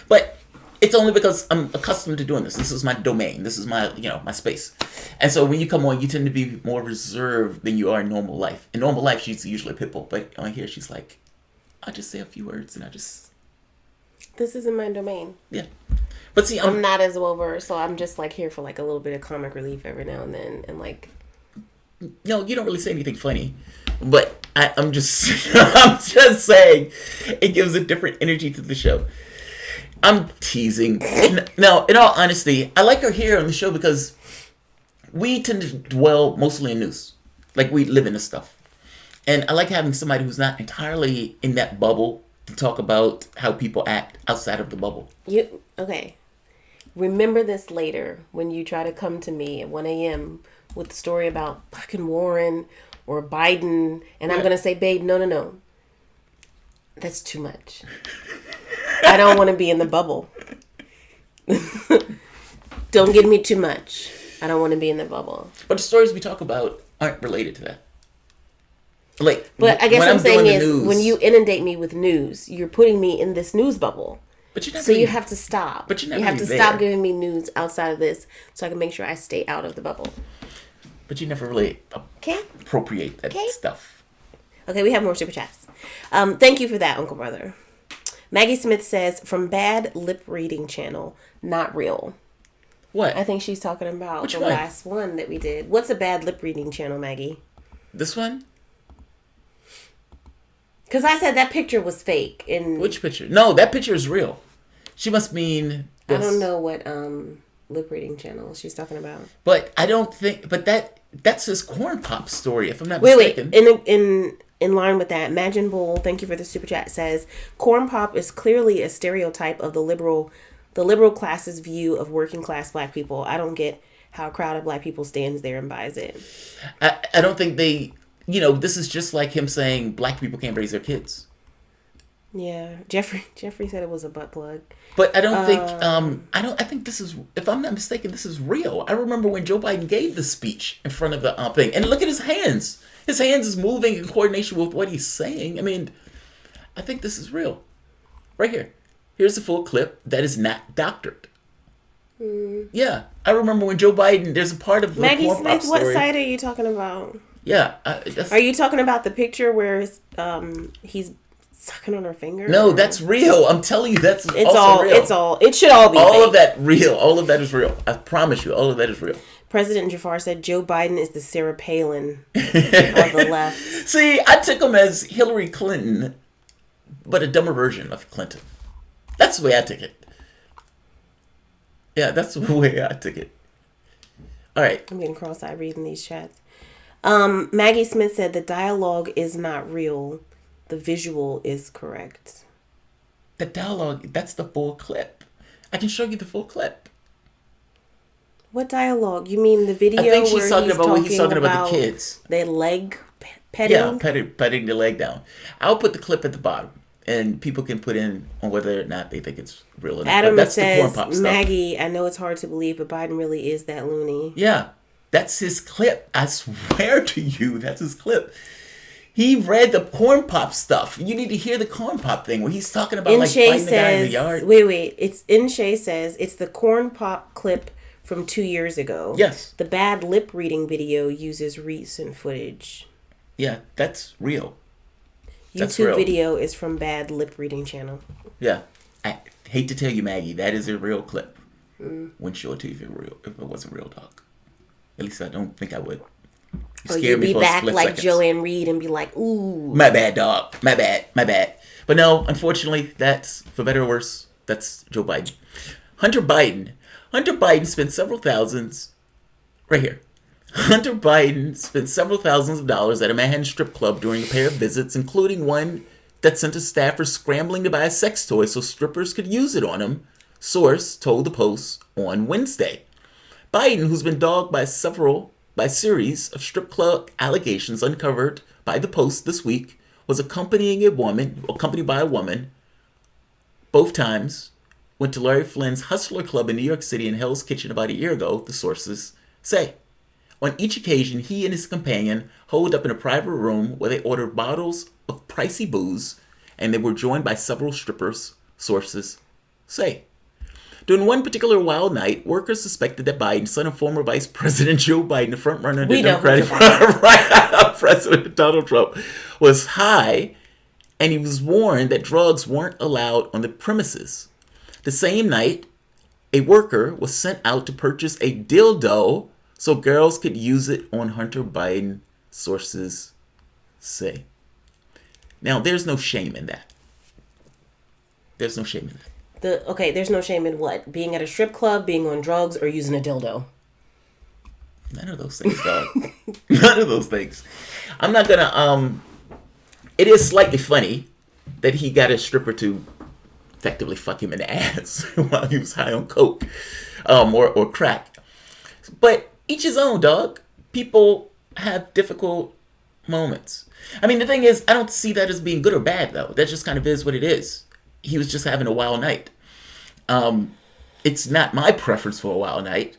But it's only because I'm accustomed to doing this. This is my domain. This is my, my space. And so when you come on, you tend to be more reserved than you are in normal life. In normal life, she's usually a pit bull. But on here, she's like, I'll just say a few words and
This isn't my domain.
Yeah. But see,
I'm not as well versed, so I'm just like here for like a little bit of comic relief every now and then. And like...
No, you don't really say anything funny. But I'm just I'm just saying it gives a different energy to the show. I'm teasing. Now, in all honesty, I like her here on the show because we tend to dwell mostly in news. Like, we live in this stuff. And I like having somebody who's not entirely in that bubble to talk about how people act outside of the bubble.
Okay. Remember this later when you try to come to me at 1 a.m. with the story about fucking Warren or Biden. And I'm going to say, babe, no. That's too much. I don't want to be in the bubble. Don't give me too much. I don't want to be in the bubble.
But the stories we talk about aren't related to that. Like,
but I guess what I'm saying is,
news,
when you inundate me with news, you're putting me in this news bubble.
But you
you have to stop.
But you
have to stop giving me news outside of this, so I can make sure I stay out of the bubble.
But you never really appropriate that stuff.
Okay, we have more super chats. Thank you for that, Uncle Brother. Maggie Smith says, from bad lip reading channel, not real.
What?
I think she's talking about
Which
the
one?
last one that we did. What's a bad lip reading channel, Maggie?
This one?
Because I said that picture was fake.
Which picture? No, that picture is real. She must mean this.
I don't know what lip reading channel she's talking about.
But I don't think... But that's his corn pop story, if I'm not mistaken.
Wait. In line with that, Imagine Bull, thank you for the super chat, says, corn pop is clearly a stereotype of the liberal class's view of working class black people. I don't get how a crowd of black people stands there and buys it.
I don't think they... this is just like him saying black people can't raise their kids.
Yeah, Jeffrey said it was a butt plug.
But I don't think I think this is, if I'm not mistaken, this is real. I remember when Joe Biden gave the speech in front of the thing, and look at his hands. His hands is moving in coordination with what he's saying. I mean, I think this is real. Right here. Here's the full clip that is not doctored. Yeah, I remember when Joe Biden. There's a part of the
Maggie
corn pop
Smith. What
story.
site are you talking about?
Yeah,
are you talking about the picture where he's sucking on her finger?
No, that's real. I'm telling you, that's
real. It should all be
all
fake.
of that real. All of that is real. I promise you, all of that is real.
President Jafar said Joe Biden is the Sarah Palin of the left.
See, I took him as Hillary Clinton, but a dumber version of Clinton. That's the way I took it. Yeah, that's the way I took it. All right.
I'm getting cross-eyed reading these chats. Maggie Smith said the dialogue is not real. The visual is correct.
The dialogue, that's the full clip. I can show you the full clip.
What dialogue? You mean the video?
I think she's
where
talking about when he's talking about the kids.
Their leg petting?
Yeah, petting the leg down. I'll put the clip at the bottom, and people can put in on whether or not they think it's real or not.
Adam
that's
says,
the corn pop stuff.
Maggie, I know it's hard to believe, but Biden really is that loony.
Yeah, that's his clip. I swear to you, that's his clip. He read the corn pop stuff. You need to hear the corn pop thing where he's talking about fighting the guy in the yard.
Wait. Inshay says it's the corn pop clip from 2 years ago.
Yes.
The bad lip reading video uses recent footage.
Yeah, that's real. That's
YouTube
real.
video is from bad lip reading channel.
Yeah. I hate to tell you, Maggie, that is a real clip. Wouldn't show it to you if it wasn't real, dog. At least I don't think I would.
You'd be back like Joanne Reed and be like, ooh.
My bad, dog. My bad. But no, unfortunately, that's, for better or worse, that's Joe Biden. Hunter Biden spent several thousands, right here. Hunter Biden spent several thousands of dollars at a Manhattan strip club during a pair of visits, including one that sent a staffer scrambling to buy a sex toy so strippers could use it on him, source told the Post on Wednesday. Biden, who's been dogged by a series of strip club allegations uncovered by the Post this week, was accompanied by a woman both times went to Larry Flynn's Hustler Club in New York City and Hell's Kitchen about a year ago, the sources say. On each occasion, he and his companion holed up in a private room where they ordered bottles of pricey booze, and they were joined by several strippers, sources say. During one particular wild night, workers suspected that Biden, son of former Vice President Joe Biden, the frontrunner of the Democratic President Donald Trump, was high, and he was warned that drugs weren't allowed on the premises. The same night, a worker was sent out to purchase a dildo so girls could use it on Hunter Biden, sources say. Now, there's no shame in that. There's no shame in that.
Okay, there's no shame in what? Being at a strip club, being on drugs, or using a dildo?
None of those things, dog. None of those things. I'm not gonna, it is slightly funny that he got a stripper to effectively fuck him in the ass while he was high on coke, or crack. But each his own, dog. People have difficult moments. I mean, the thing is, I don't see that as being good or bad, though. That just kind of is what it is. He was just having a wild night. It's not my preference for a wild night,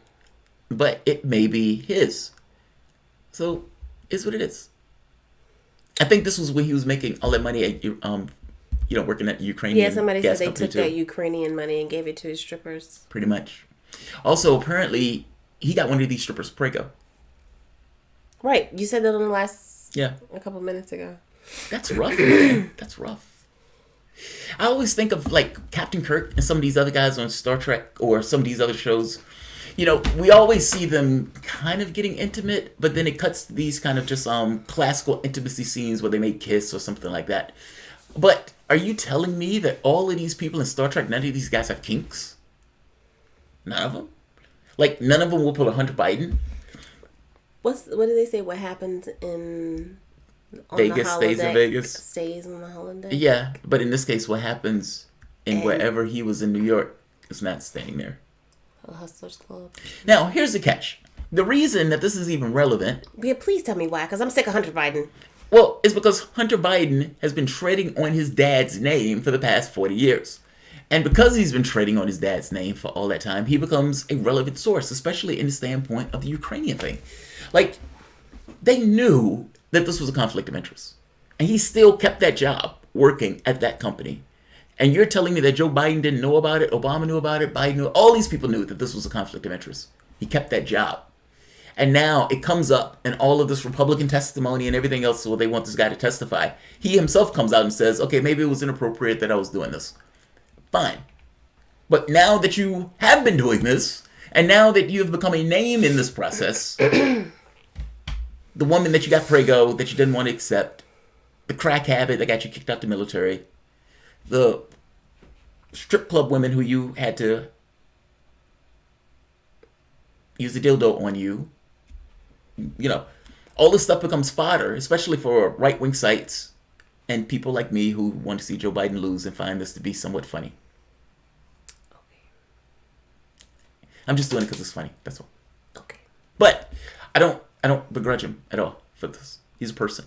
but it may be his. So, it's what it is. I think this was when he was making all that money at, working at the Ukrainian gas company.
Yeah, somebody said they took that Ukrainian money and gave it to his strippers.
Pretty much. Also, apparently, he got one of these strippers prego.
Right. You said that on the last...
Yeah.
A couple minutes ago.
That's rough, man. That's rough. I always think of, like, Captain Kirk and some of these other guys on Star Trek or some of these other shows. You know, we always see them kind of getting intimate, but then it cuts to these kind of just classical intimacy scenes where they may kiss or something like that. But are you telling me that all of these people in Star Trek, none of these guys have kinks? None of them? Like, none of them will pull a Hunter Biden?
What did they say? What happens in...
Vegas stays in Vegas.
Stays on the holiday.
Yeah, but in this case, what happens in wherever he was in New York is not staying there.
A Hustlers Club.
Now, here's the catch. The reason that this is even relevant...
Yeah, please tell me why, because I'm sick of Hunter Biden.
Well, it's because Hunter Biden has been treading on his dad's name for the past 40 years. And because he's been treading on his dad's name for all that time, he becomes a relevant source, especially in the standpoint of the Ukrainian thing. Like, they knew that this was a conflict of interest. And he still kept that job working at that company. And you're telling me that Joe Biden didn't know about it, Obama knew about it, Biden knew, all these people knew that this was a conflict of interest. He kept that job. And now it comes up in all of this Republican testimony and everything else where they want this guy to testify. He himself comes out and says, okay, maybe it was inappropriate that I was doing this. Fine. But now that you have been doing this, and now that you have become a name in this process, the woman that you got prego that you didn't want to accept, the crack habit that got you kicked out the military, the strip club women who you had to use a dildo on you, you know, all this stuff becomes fodder, especially for right-wing sites and people like me who want to see Joe Biden lose and find this to be somewhat funny.
Okay.
I'm just doing it because it's funny. That's all.
Okay.
But I don't begrudge him at all for this. He's a person.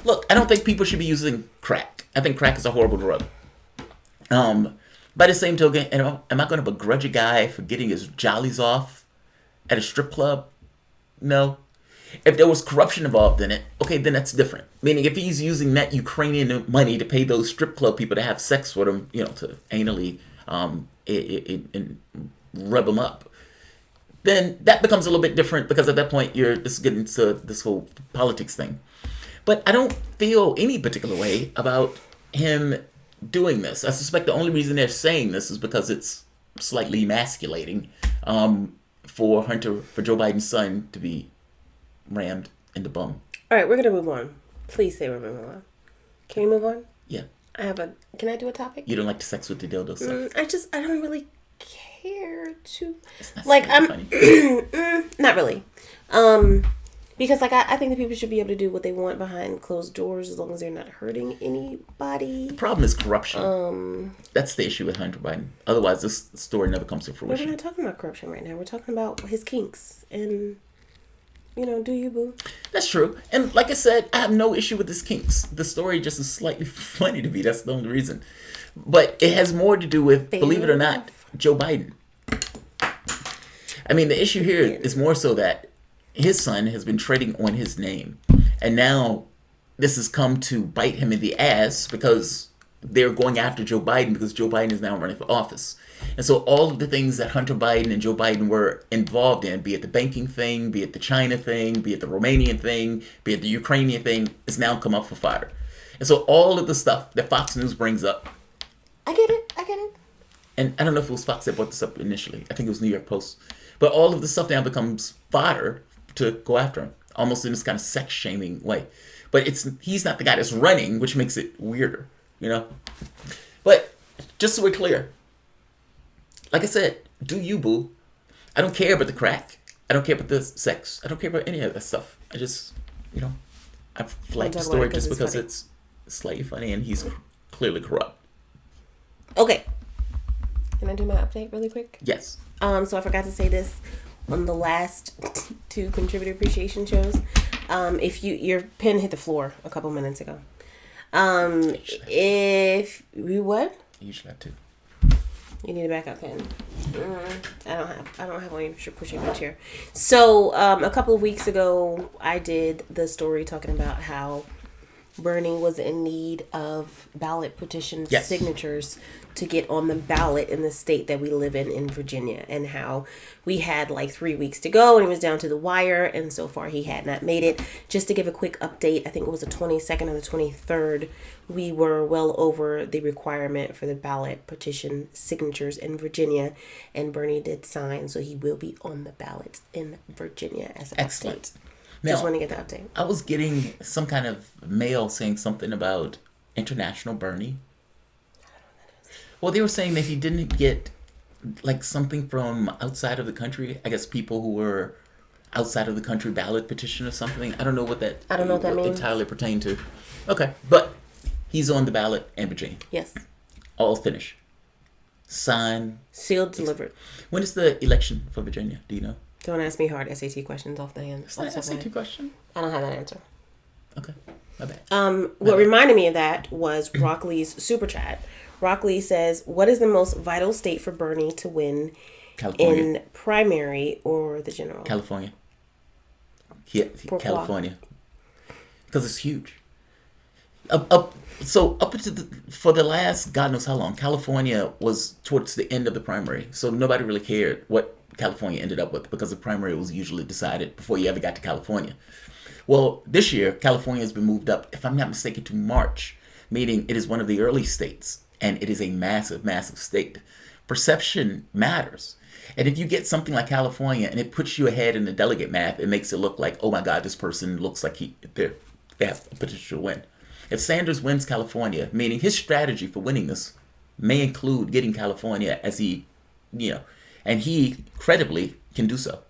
Look, I don't think people should be using crack. I think crack is a horrible drug. By the same token, am I going to begrudge a guy for getting his jollies off at a strip club? No. If there was corruption involved in it, okay, then that's different. Meaning, if he's using that Ukrainian money to pay those strip club people to have sex with him, you know, to anally and rub him up, then that becomes a little bit different because at that point, this is getting into this whole politics thing. But I don't feel any particular way about him doing this. I suspect the only reason they're saying this is because it's slightly emasculating for Joe Biden's son to be rammed in the bum.
All right, we're going to move on. Please say we're moving on. Can we move on?
Yeah.
Can I do a topic?
You don't like the sex with the dildo stuff?
I don't really care to.
It's
like, I'm.
funny.
Not really. Because, like, I think that people should be able to do what they want behind closed doors as long as they're not hurting anybody.
The problem is corruption. That's the issue with Hunter Biden. Otherwise, this story never comes to fruition.
We're not talking about corruption right now. We're talking about his kinks and do you, boo?
That's true. And like I said, I have no issue with this kinks. The story just is slightly funny to me. That's the only reason. But it has more to do with, believe it or not, Joe Biden. I mean, the issue here is more so that his son has been treading on his name. And now this has come to bite him in the ass because they're going after Joe Biden because Joe Biden is now running for office. And so all of the things that Hunter Biden and Joe Biden were involved in, be it the banking thing, be it the China thing, be it the Romanian thing, be it the Ukrainian thing, is now come up for fire. And so all of the stuff that Fox News brings up.
I get it.
And I don't know if it was Fox that brought this up initially. I think it was New York Post. But all of the stuff now becomes fodder to go after him, almost in this kind of sex-shaming way. But he's not the guy that's running, which makes it weirder, But just so we're clear, like I said, do you, boo? I don't care about the crack. I don't care about the sex. I don't care about any of that stuff. I just, I flagged the story just because it's slightly funny and he's clearly corrupt.
Okay. Can I do my update really quick?
Yes.
So I forgot to say this on the last 2 contributor appreciation shows. If your pen hit the floor a couple minutes ago. If you what?
You usually have to.
You need a backup pen. I don't have one. You should push it in my chair. So a couple of weeks ago, I did the story talking about how Bernie was in need of ballot petition signatures to get on the ballot in the state that we live in Virginia, and how we had like 3 weeks to go and it was down to the wire, and so far he had not made it. Just to give a quick update, I think it was the 22nd or the 23rd, we were well over the requirement for the ballot petition signatures in Virginia, and Bernie did sign, so he will be on the ballot in Virginia as an
Excellent.
update.
Now,
just want to get the update.
I was getting some kind of mail saying something about International Bernie. Well, they were saying that he didn't get like something from outside of the country. I guess people who were outside of the country ballot petition or something. I don't know what that.
I don't know what that means.
Entirely pertained to. Okay, but he's on the ballot in Virginia.
Yes.
All finished. Signed.
Sealed, delivered.
When is the election for Virginia? Do you know?
Don't ask me hard SAT questions off the hand.
It's not an SAT question.
I don't have that answer.
Okay, my bad.
What reminded me of that was Rockley's super chat. Rockley says, "What is the most vital state for Bernie to win in primary or the general?"
California. Yeah, California. Because it's huge. So up into for the last God knows how long, California was towards the end of the primary. So nobody really cared what California ended up with because the primary was usually decided before you ever got to California. Well, this year, California has been moved up, if I'm not mistaken, to March, meaning it is one of the early states, and it is a massive, massive state. Perception matters. And if you get something like California and it puts you ahead in the delegate map, it makes it look like, oh my God, this person looks like they have a potential win. If Sanders wins California, meaning his strategy for winning this may include getting California as he, and he credibly can do so.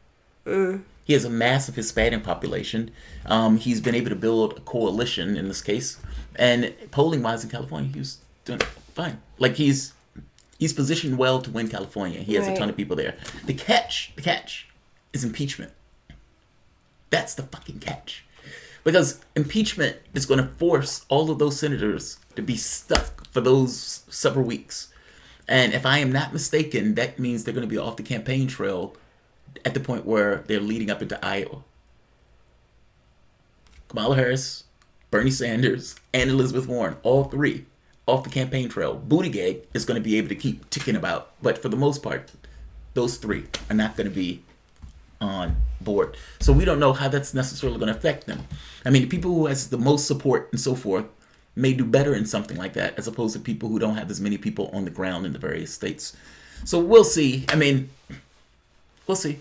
He has a massive Hispanic population. He's been able to build a coalition in this case. And polling-wise in California, he's doing fine. Like, he's positioned well to win California. He has a ton of people there. The catch is impeachment. That's the fucking catch. Because impeachment is going to force all of those senators to be stuck for those several weeks. And if I am not mistaken, that means they're going to be off the campaign trail at the point where they're leading up into Iowa. Kamala Harris, Bernie Sanders, and Elizabeth Warren, all three off the campaign trail. Buttigieg is going to be able to keep ticking about. But for the most part, those three are not going to be on board. So we don't know how that's necessarily going to affect them. I mean, the people who has the most support and so forth may do better in something like that as opposed to people who don't have as many people on the ground in the various states. So we'll see. I mean, we'll see.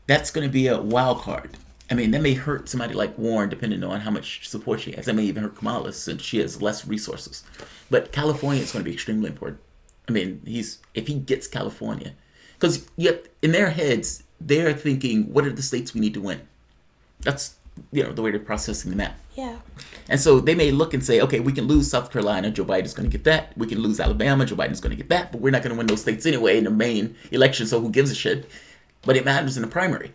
That's going to be a wild card. I mean, that may hurt somebody like Warren depending on how much support she has. That may even hurt Kamala since she has less resources. But California is going to be extremely important. I mean, if he gets California, because in their heads, they're thinking, what are the states we need to win? That's, the way they're processing the map.
Yeah.
And so they may look and say, okay, we can lose South Carolina, Joe Biden's going to get that. We can lose Alabama, Joe Biden's going to get that. But we're not going to win those states anyway in the main election, so who gives a shit? but it matters in the primary.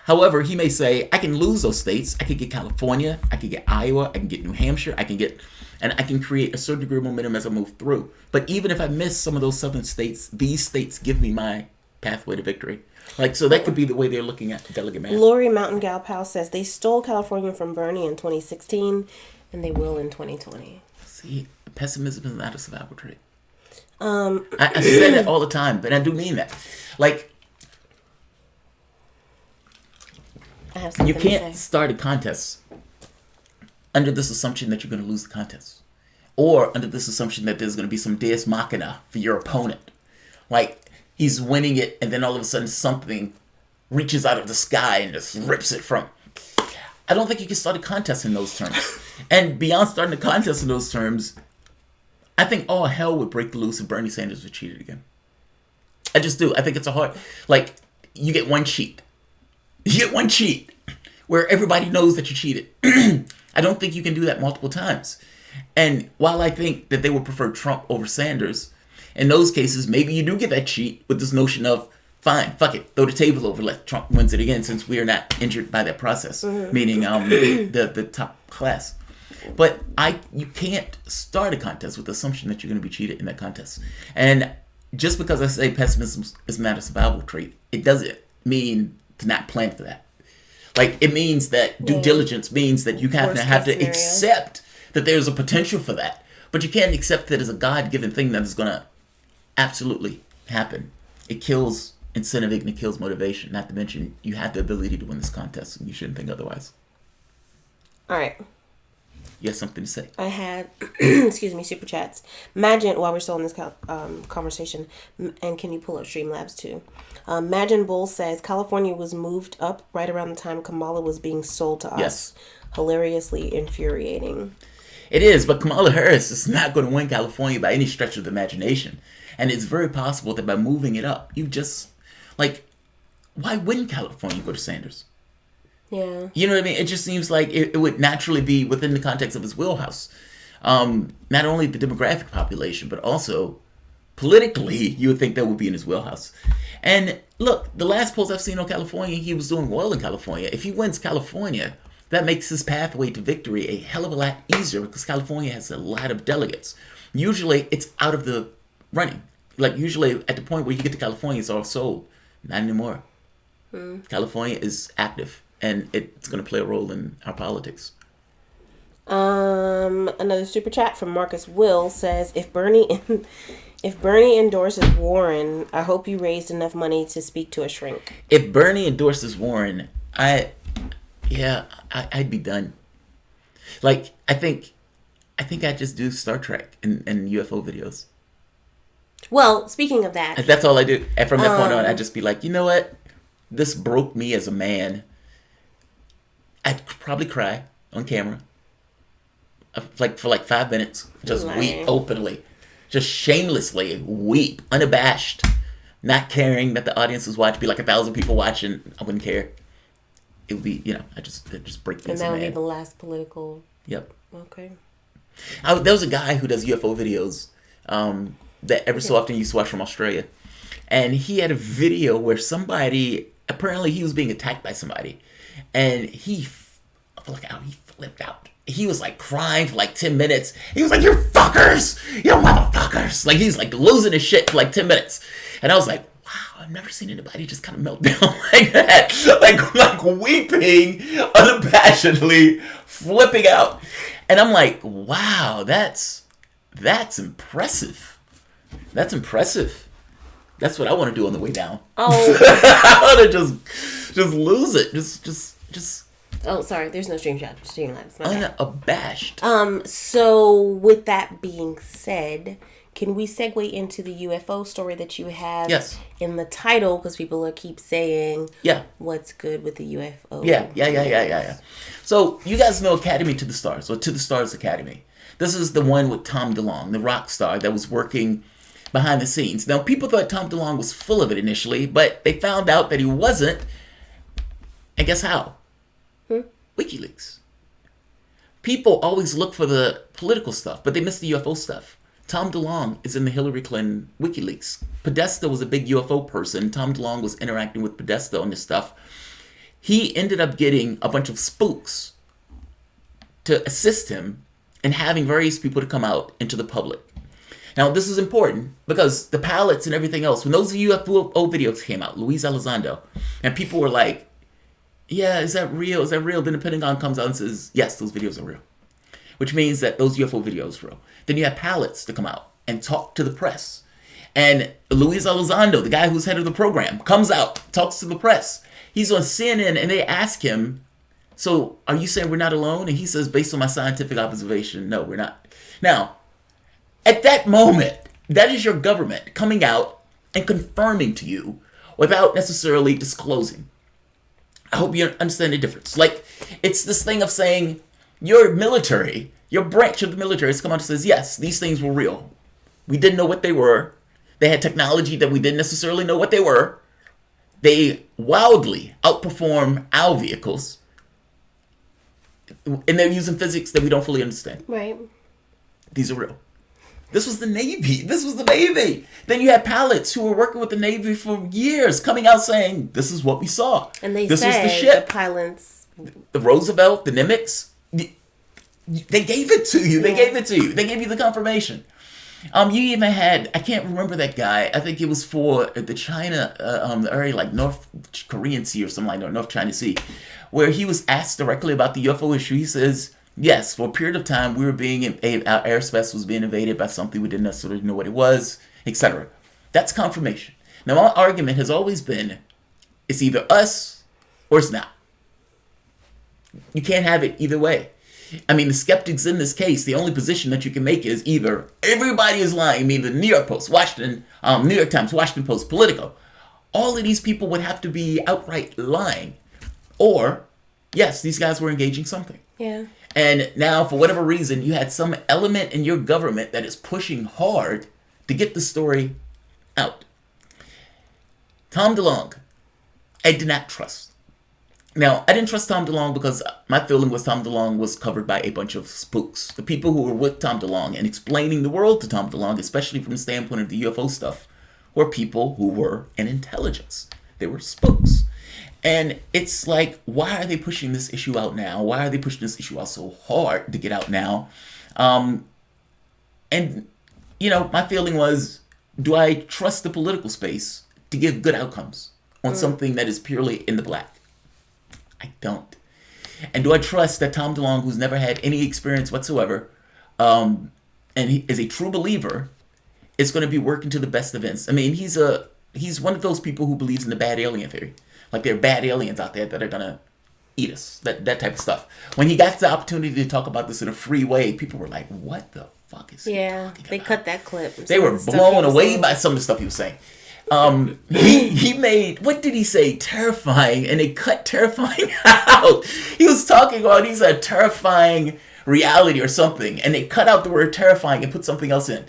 However, he may say, I can lose those states. I could get California. I could get Iowa. I can get New Hampshire. And I can create a certain degree of momentum as I move through. But even if I miss some of those southern states, these states give me my pathway to victory. Like, so that could be the way they're looking at delegate math. Lori
Mountain Gal Powell says they stole California from Bernie in 2016, and they will in 2020.
See, pessimism is not a survival trait. I say that all the time, but I do mean that. Like, you can't start a contest under this assumption that you're going to lose the contest, or under this assumption that there's going to be some deus machina for your opponent. Like, he's winning it, and then all of a sudden something reaches out of the sky and just rips it from. I don't think you can start a contest in those terms. And beyond starting a contest in those terms, I think all hell would break loose if Bernie Sanders were cheated again. I just do. I think it's a hard... Like, you get one cheat. You get one cheat where everybody knows that you cheated. I don't think you can do that multiple times. And while I think that they would prefer Trump over Sanders, in those cases, maybe you do get that cheat with this notion of, fine, fuck it, throw the table over, let Trump wins it again, since we are not injured by that process, meaning the top class. But you can't start a contest with the assumption that you're going to be cheated in that contest. And just because I say pessimism is not a survival trait, it doesn't mean to not plan for that. Like, it means that due diligence means that you have to accept that there's a potential for that. But you can't accept that as a God-given thing that is going to absolutely happen. It kills incentive and it kills motivation. Not to mention, you have the ability to win this contest, and you shouldn't think otherwise.
All right.
You have something to say?
I had, super chats. Imagine, while we're still in this conversation, and can you pull up Streamlabs too? Imagine Bull says, California was moved up right around the time Kamala was being sold to us.
Yes.
Hilariously infuriating.
It is, but Kamala Harris is not going to win California by any stretch of the imagination. And it's very possible that by moving it up, you just, like, why wouldn't California go to Sanders?
Yeah.
You know what I mean? It just seems like it would naturally be within the context of his wheelhouse. Not only the demographic population, but also politically, you would think that would be in his wheelhouse. And look, the last polls I've seen on California, he was doing well in California. If he wins California, that makes his pathway to victory a hell of a lot easier because California has a lot of delegates. Usually, it's out of the running. Like, usually, at the point where you get to California, it's all sold. Not anymore. California is active. And it's going to play a role in our politics.
Another super chat from Marcus Will says, if Bernie endorses Warren, I hope you raised enough money to speak to a shrink.
If Bernie endorses Warren, I'd be done. Like, I think I'd just do Star Trek and UFO videos.
Well, speaking of that,
that's all I do. And from that point on, I'd just be like, you know what? This broke me as a man. I'd probably cry on camera, for 5 minutes, just weep openly, just shamelessly weep, unabashed, not caring that the audience is watching. Be like 1,000 people watching, I wouldn't care. It would be, it'd just break me.
And that would be the last political.
Yep.
Okay.
There was a guy who does UFO videos that every so often you used to watch from Australia, and he had a video where apparently he was being attacked by somebody. And he flipped out. He was like crying for 10 minutes. He was like, "You fuckers! You motherfuckers!" Like, he's like losing his shit for 10 minutes. And I was like, wow, I've never seen anybody just kind of melt down like that. Like weeping unabashedly, flipping out. And I'm like, wow, that's impressive. That's impressive. That's what I want to do on the way down. Oh. I want to just lose it. Just.
Oh, sorry. There's no Streamlabs.
Unabashed.
So with that being said, can we segue into the UFO story that you have in the title? Because people keep saying, what's good with the UFO?
Yeah. So you guys know Academy to the Stars, or To the Stars Academy. This is the one with Tom DeLonge, the rock star that was working behind the scenes. Now, people thought Tom DeLonge was full of it initially, but they found out that he wasn't. And guess how? WikiLeaks. People always look for the political stuff, but they miss the UFO stuff. Tom DeLonge is in the Hillary Clinton WikiLeaks. Podesta was a big UFO person. Tom DeLonge was interacting with Podesta on this stuff. He ended up getting a bunch of spooks to assist him in having various people to come out into the public. Now, this is important because the pallets and everything else, when those UFO videos came out, Luis Elizondo, and people were like, yeah, is that real? Is that real? Then the Pentagon comes out and says, yes, those videos are real. Which means that those UFO videos are real. Then you have pallets to come out and talk to the press. And Luis Elizondo, the guy who's head of the program, comes out, talks to the press. He's on CNN and they ask him, so are you saying we're not alone? And he says, based on my scientific observation, no, we're not. Now, at that moment, that is your government coming out and confirming to you without necessarily disclosing. I hope you understand the difference. Like, it's this thing of saying your military, your branch of the military has come out and says, yes, these things were real. We didn't know what they were. They had technology that we didn't necessarily know what they were. They wildly outperform our vehicles. And they're using physics that we don't fully understand.
Right.
These are real. This was the Navy. This was the Navy. Then you had pilots who were working with the Navy for years coming out saying, this is what we saw.
And they
this
said
was the ship.
The pilots...
The Roosevelt, the Nimitz, they gave it to you. They gave it to you. They gave you the confirmation. You even had, I can't remember that guy. I think it was for the China, the area like North Korean Sea or something like that, North China Sea, where he was asked directly about the UFO issue. He says, yes, for a period of time, we were our airspace was being invaded by something we didn't necessarily know what it was, etc. That's confirmation. Now, my argument has always been, it's either us or it's not. You can't have it either way. I mean, the skeptics in this case, the only position that you can make is either everybody is lying. I mean, the New York Post, New York Times, Washington Post, Politico. All of these people would have to be outright lying. Or, yes, these guys were engaging something.
Yeah.
And now, for whatever reason, you had some element in your government that is pushing hard to get the story out. Tom DeLonge, I did not trust. Now, I didn't trust Tom DeLonge because my feeling was Tom DeLonge was covered by a bunch of spooks. The people who were with Tom DeLonge and explaining the world to Tom DeLonge, especially from the standpoint of the UFO stuff, were people who were in intelligence. They were spooks. And it's like, why are they pushing this issue out now? Why are they pushing this issue out so hard to get out now? And, you know, my feeling was, do I trust the political space to give good outcomes on something that is purely in the black? I don't. And do I trust that Tom DeLonge, who's never had any experience whatsoever, and he is a true believer, is going to be working to the best events? I mean, he's one of those people who believes in the bad alien theory. Like there are bad aliens out there that are going to eat us. That type of stuff. When he got the opportunity to talk about this in a free way, people were like, what the fuck is he talking about?
They cut that clip.
They were blown away by some of the stuff he was saying. He made, what did he say? Terrifying, and they cut terrifying out. He was talking about he's a terrifying reality or something, and they cut out the word terrifying and put something else in.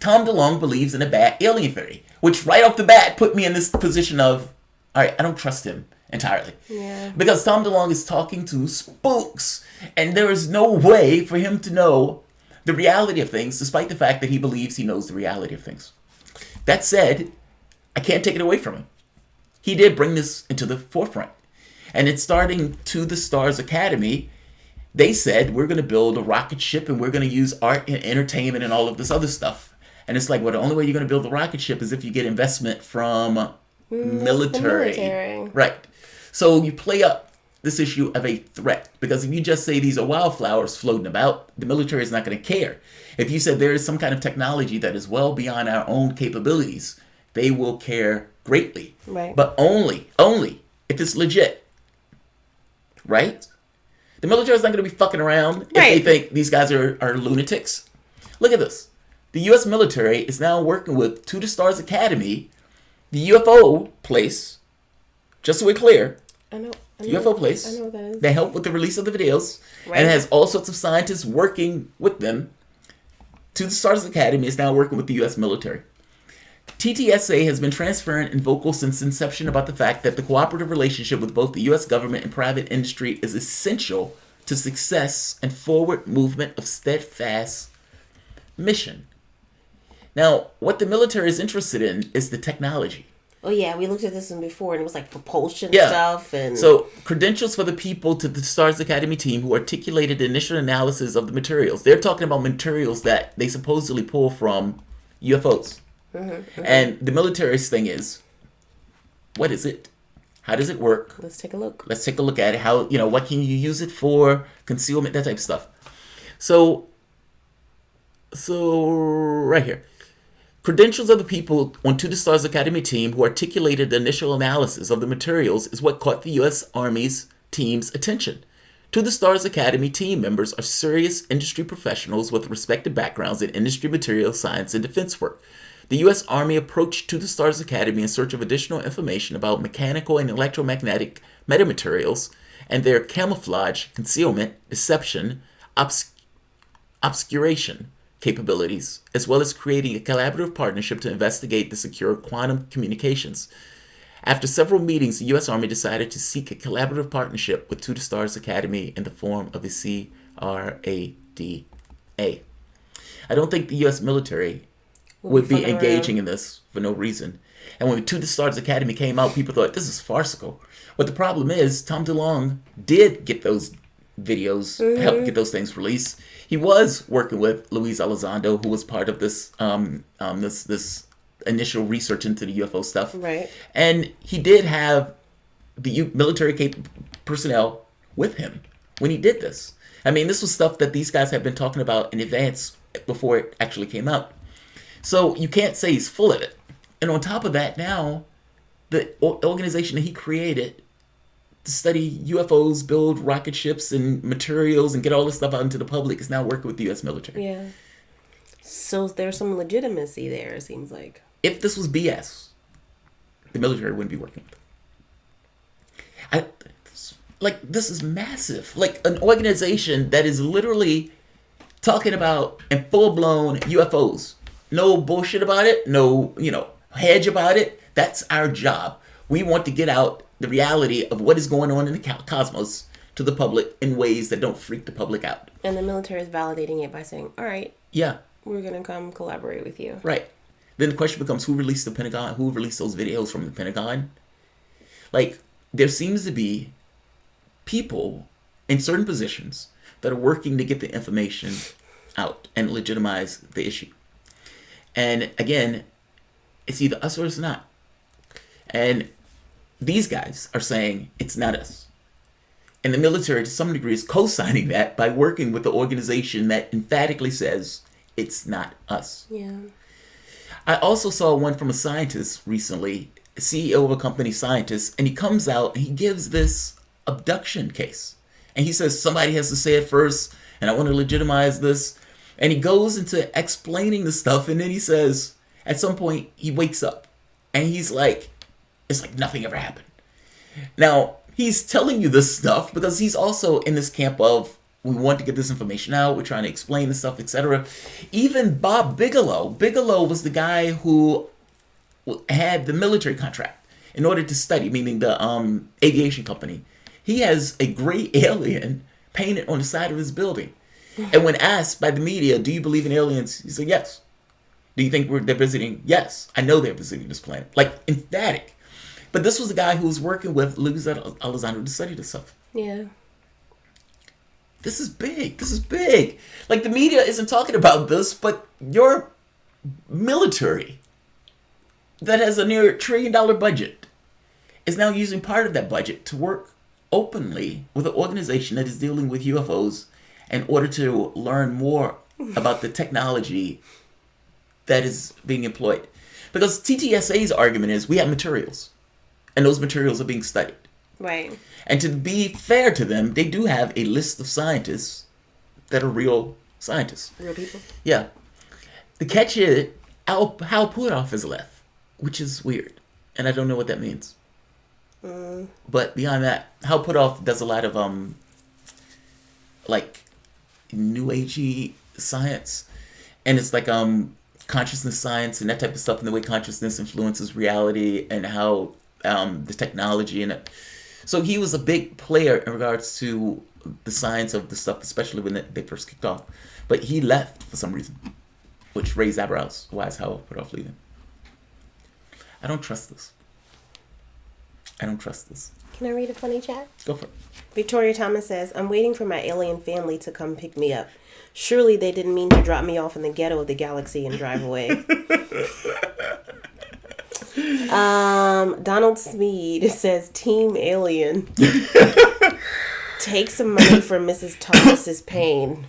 Tom DeLonge believes in a bad alien theory, which right off the bat put me in this position of, all right, I don't trust him entirely.
Yeah.
Because Tom DeLonge is talking to spooks, and there is no way for him to know the reality of things, despite the fact that he believes he knows the reality of things. That said, I can't take it away from him. He did bring this into the forefront. And it's starting to the Stars Academy. They said, we're going to build a rocket ship and we're going to use art and entertainment and all of this other stuff. And it's like, well, the only way you're going to build a rocket ship is if you get investment from military. Right. So you play up this issue of a threat. Because if you just say these are wildflowers floating about, the military is not going to care. If you said there is some kind of technology that is well beyond our own capabilities, they will care greatly.
Right.
But only if it's legit. Right? The military is not going to be fucking around if they think these guys are lunatics. Look at this. The U.S. military is now working with To the Stars Academy, the UFO place, just so we're clear.
I know
UFO place.
I know what that is.
They help with the release of the videos.
Right.
And it has all sorts of scientists working with them. To the Stars Academy is now working with the U.S. military. TTSA has been transparent and vocal since inception about the fact that the cooperative relationship with both the U.S. government and private industry is essential to success and forward movement of steadfast mission. Now, what the military is interested in is the technology.
Oh yeah, we looked at this one before, and it was like propulsion
Yeah.
stuff, and
So, credentials for the people to the Stars Academy team who articulated the initial analysis of the materials. They're talking about materials that they supposedly pull from UFOs. And the military's thing is, what is it? How does it work?
let's take a look.
Let's take a look at it. How, what can you use it for? Concealment, that type of stuff. So right here. Credentials of the people on To the Stars Academy team who articulated the initial analysis of the materials is what caught the U.S. Army's team's attention. To the Stars Academy team members are serious industry professionals with respective backgrounds in industry, materials, science, and defense work. The U.S. Army approached To the Stars Academy in search of additional information about mechanical and electromagnetic metamaterials and their camouflage, concealment, deception, obscuration capabilities, as well as creating a collaborative partnership to investigate the secure quantum communications. After several meetings, the U.S. Army decided to seek a collaborative partnership with To the Stars Academy in the form of a CRADA. I don't think the U.S. military would be engaging in this for no reason. And when To the Stars Academy came out, people thought, this is farcical. But the problem is, Tom DeLonge did get those videos, helped get those things released. He was working with Luis Elizondo, who was part of this this initial research into the UFO stuff.
Right.
And he did have the military personnel with him when he did this. I mean, this was stuff that these guys had been talking about in advance before it actually came out. So you can't say he's full of it. And on top of that, now, the organization that he created to study UFOs, build rocket ships and materials and get all this stuff out into the public is now working with the U.S. military.
Yeah. So there's some legitimacy there, it seems like.
If this was BS, the military wouldn't be working with it. This is massive. Like, an organization that is literally talking about and full-blown UFOs. No bullshit about it. No, hedge about it. That's our job. We want to get out the reality of what is going on in the cosmos to the public in ways that don't freak the public out.
And the military is validating it by saying, all right,
yeah,
we're going to come collaborate with you.
Right. Then the question becomes, who released the Pentagon? Who released those videos from the Pentagon? Like, there seems to be people in certain positions that are working to get the information out and legitimize the issue. And again, it's either us or it's not. And these guys are saying it's not us. And the military, to some degree, is co-signing that by working with the organization that emphatically says it's not us.
Yeah.
I also saw one from a scientist recently, a CEO of a company, scientist, and he comes out and he gives this abduction case. And he says, somebody has to say it first, and I want to legitimize this. And he goes into explaining the stuff, and then he says, at some point, he wakes up, and he's like, it's like nothing ever happened. Now, he's telling you this stuff because he's also in this camp of, we want to get this information out, we're trying to explain this stuff, etc. Even Bob Bigelow was the guy who had the military contract in order to study, meaning the aviation company. He has a gray alien painted on the side of his building. And when asked by the media, do you believe in aliens? He said, yes. Do you think they're visiting? Yes. I know they're visiting this planet. Like, emphatic. But this was the guy who was working with Luis Elizondo to study this stuff.
Yeah.
This is big. This is big. Like, the media isn't talking about this, but your military that has a near $1 trillion budget is now using part of that budget to work openly with an organization that is dealing with UFOs in order to learn more about the technology that is being employed. Because TTSA's argument is we have materials, and those materials are being studied.
Right.
And to be fair to them, they do have a list of scientists that are real scientists.
Real people?
Yeah. The catch is, Hal Puthoff is left, which is weird. And I don't know what that means. But beyond that, Hal Puthoff does a lot of, like, new agey science. And it's like, consciousness science and that type of stuff, and the way consciousness influences reality and how the technology and it. So he was a big player in regards to the science of the stuff, especially when they first kicked off. But he left for some reason, which raised eyebrows. Why is how put off leaving? I don't trust this. I don't trust this.
Can I read a funny chat?
Go for it.
Victoria Thomas says, I'm waiting for my alien family to come pick me up. Surely they didn't mean to drop me off in the ghetto of the galaxy and drive away. Donald Smead says, Team Alien. Take some money for Mrs. Thomas's pain.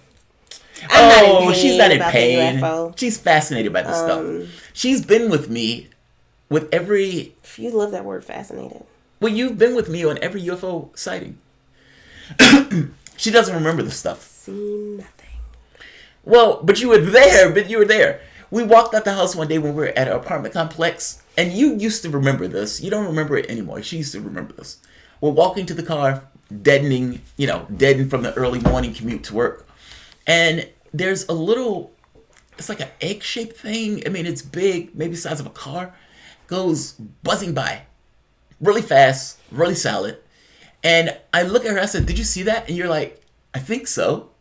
She's not in pain. She's fascinated by this stuff. She's been with me with every...
You love that word, fascinated.
Well, you've been with me on every UFO sighting. She doesn't remember the stuff.
Seen nothing.
Well, but you were there. We walked out the house one day when we were at our apartment complex, and you used to remember this. You don't remember it anymore. She used to remember this. We're walking to the car, deadened from the early morning commute to work. And there's a little, it's like an egg-shaped thing. I mean, it's big, maybe the size of a car. Goes buzzing by really fast, really solid. And I look at her, I said, did you see that? And you're like, I think so.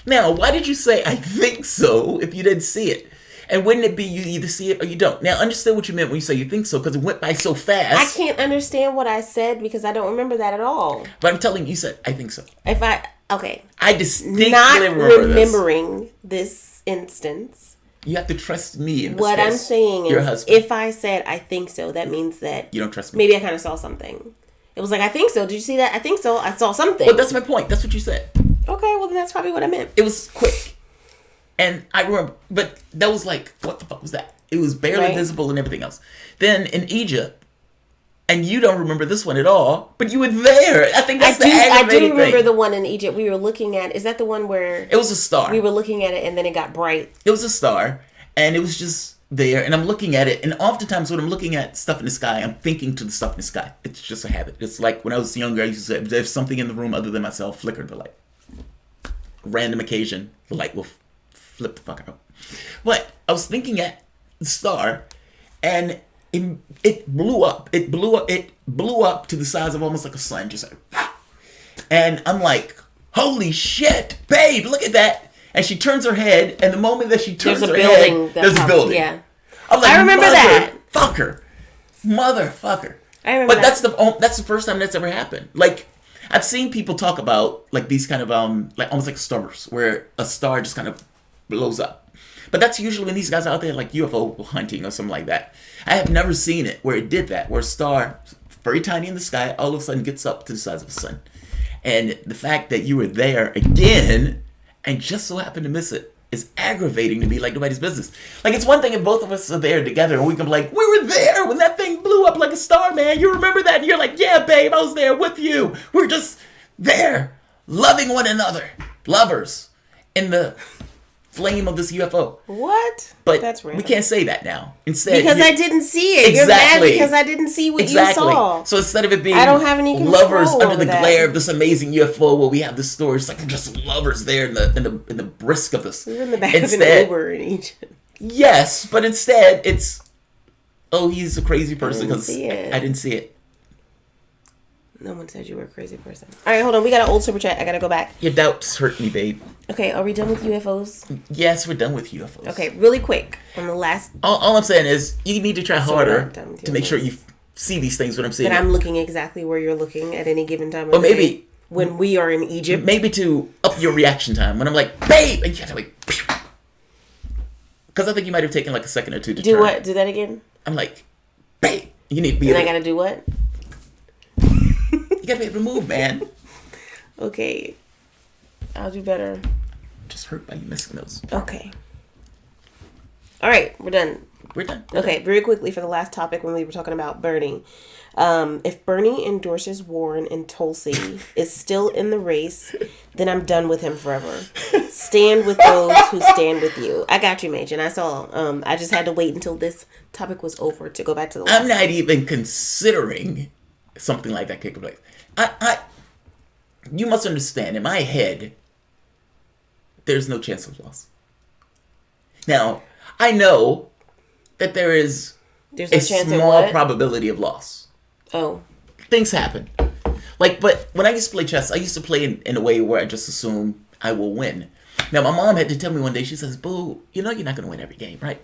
Now, why did you say, I think so, if you didn't see it? And wouldn't it be you either see it or you don't? Now, understand what you meant when you say you think so, because it went by so fast.
I can't understand what I said because I don't remember that at all.
But I'm telling you said, I think so.
I
distinctly
not
remembering
this instance.
You have to trust me in this
What
case.
I'm saying
Your
is,
husband.
if I said I think so, that means that
You don't trust me.
maybe I kind of saw something. It was like, I think so. Did you see that? I think so. I saw something.
Well, that's my point. That's what you said.
Okay, well, then that's probably what I meant.
It was quick. And I remember, but that was like, what the fuck was that? It was barely visible and everything else. Then in Egypt, and you don't remember this one at all, but you were there. I think that's the aggravating
I do remember
thing.
the one in Egypt we were looking at. Is that the one where...
It was a star.
We were looking at it and then it got bright.
It was a star, and it was just there, and I'm looking at it, and oftentimes when I'm looking at stuff in the sky, I'm thinking to the stuff in the sky. It's just a habit. It's like when I was younger, I used to say, if there's something in the room other than myself, flicker the light. Random occasion, the light will flip the fuck out. But I was thinking at the star, and it blew up. It blew up to the size of almost like a sun, just like, and I'm like, holy shit, babe, look at that. And she turns her head, and the moment that she turns her head, there's a building.
Yeah,
I'm like,
I remember that.
Motherfucker.
I remember.
But that's the first time that's ever happened. Like, I've seen people talk about like these kind of like almost like stars, where a star just kind of blows up. But that's usually when these guys are out there like UFO hunting or something like that. I have never seen it where it did that, where a star, very tiny in the sky, all of a sudden gets up to the size of the sun. And the fact that you were there again and just so happened to miss it is aggravating to me like nobody's business. Like, it's one thing if both of us are there together and we can be like, we were there when that thing blew up like a star, man. You remember that? And you're like, yeah, babe, I was there with you. We're just there, loving one another. Lovers in the flame of this UFO.
What?
But
that's random.
We can't say that now. Instead,
because I didn't see it. You're mad because I didn't see what you saw.
So instead of it being
I don't have any
lovers under the
that.
glare of this amazing UFO, where we have this story, it's like we're just lovers there in the brisk of this.
We're in the back of an Uber in Egypt.
Yes, but instead it's, oh, he's a crazy person because I didn't see it.
No one said you were a crazy person. All right, hold on. We got an old super chat. I gotta go back.
Your doubts hurt me, babe.
Okay, are we done with UFOs?
Yes, we're done with UFOs.
Okay, really quick. On the last...
All I'm saying is you need to try harder to make sure you see these things when I'm seeing
that
them.
I'm looking exactly where you're looking at any given time of
Or
the
maybe...
day when we are in Egypt.
Maybe to up your reaction time. When I'm like, babe! And you have to like... Because I think you might have taken like a second or two to
do
turn.
What? Do that again?
I'm like, babe! You need to be
And
able
I gotta do what?
You gotta be able to move, man.
Okay. I'll do better.
I'm just hurt by you missing those.
Okay. All right, we're done.
We're done.
Okay, very quickly for the last topic when we were talking about Bernie. If Bernie endorses Warren and Tulsi is still in the race, then I'm done with him forever. Stand with those who stand with you. I got you, Major. I saw. I just had to wait until this topic was over to go back to the last
I'm not even considering something like that taking place. You must understand, in my head, there's no chance of loss. Now, I know that there's
no
a
chance
small probability of loss.
Oh.
Things happen. Like, but when I used to play chess, I used to play in a way where I just assume I will win. Now, my mom had to tell me one day, she says, Boo, you know you're not going to win every game, right?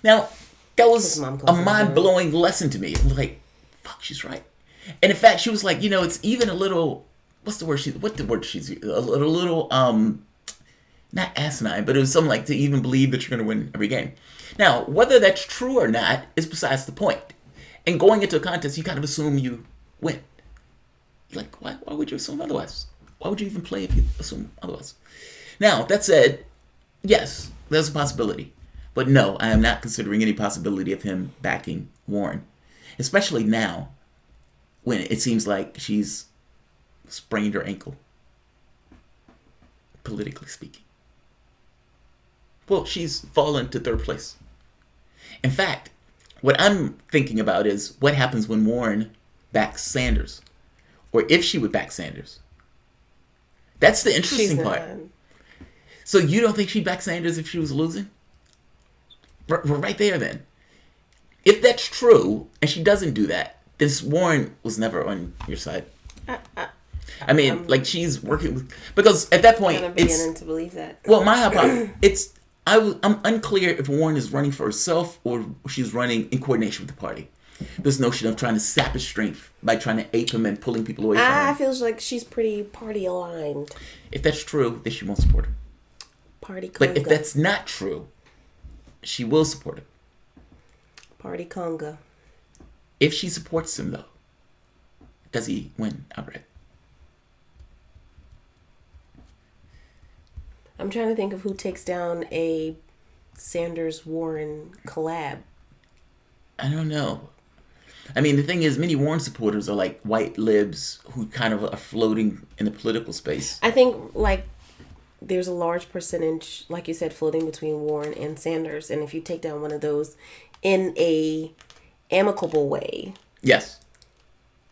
Now, that was a mind-blowing lesson to me. I was like, fuck, she's right. And in fact, she was like, it's even a little, what's the word she's, a little, not asinine, but it was something like to even believe that you're going to win every game. Now, whether that's true or not is besides the point. And going into a contest, you kind of assume you win. You're like, why would you assume otherwise? Why would you even play if you assume otherwise? Now, that said, yes, there's a possibility. But no, I am not considering any possibility of him backing Warren. Especially now, when it seems like she's sprained her ankle. Politically speaking. Well, she's fallen to third place. In fact, what I'm thinking about is what happens when Warren backs Sanders. Or if she would back Sanders. That's the interesting part. So you don't think she'd back Sanders if she was losing? We're right there then. If that's true, and she doesn't do that, then Warren was never on your side. I mean, like she's working with... Because at that point,
it's... to believe that.
Well, my hypothesis... I'm unclear if Warren is running for herself or she's running in coordination with the party. This notion of trying to sap his strength by trying to ape him and pulling people away from him.
I feel like she's pretty party aligned.
If that's true, then she won't support him.
Party conga.
But if that's not true, she will support him.
Party conga.
If she supports him, though, does he win outright?
I'm trying to think of who takes down a Sanders-Warren collab.
I don't know. I mean, the thing is, many Warren supporters are like white libs who kind of are floating in the political space.
I think, like, there's a large percentage, like you said, floating between Warren and Sanders. And if you take down one of those in a amicable way...
Yes.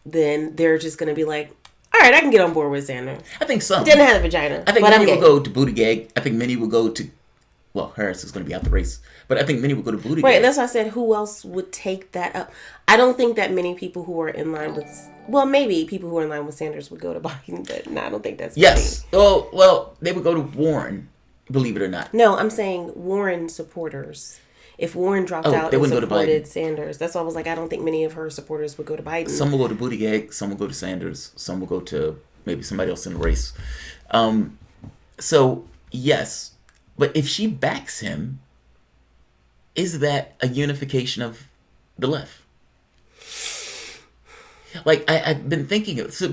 Then they're just going to be like, all right, I can get on board with Sanders.
I think some.
Didn't have a vagina.
I think many will go to Buttigieg. I think many will go to... Well, Harris is going to be out the race. But I think many will go to Buttigieg.
Right, that's why I said who else would take that up. I don't think that many people who are in line with... Well, maybe people who are in line with Sanders would go to Biden, but no, I don't think that's...
Yes. Oh, well, they would go to Warren, believe it or not.
No, I'm saying Warren supporters. If Warren dropped out and supported Sanders, that's why I was like, I don't think many of her supporters would go to Biden.
Some will go to Buttigieg, some will go to Sanders, some will go to maybe somebody else in the race. So, yes. But if she backs him, is that a unification of the left? Like, I've been thinking of... So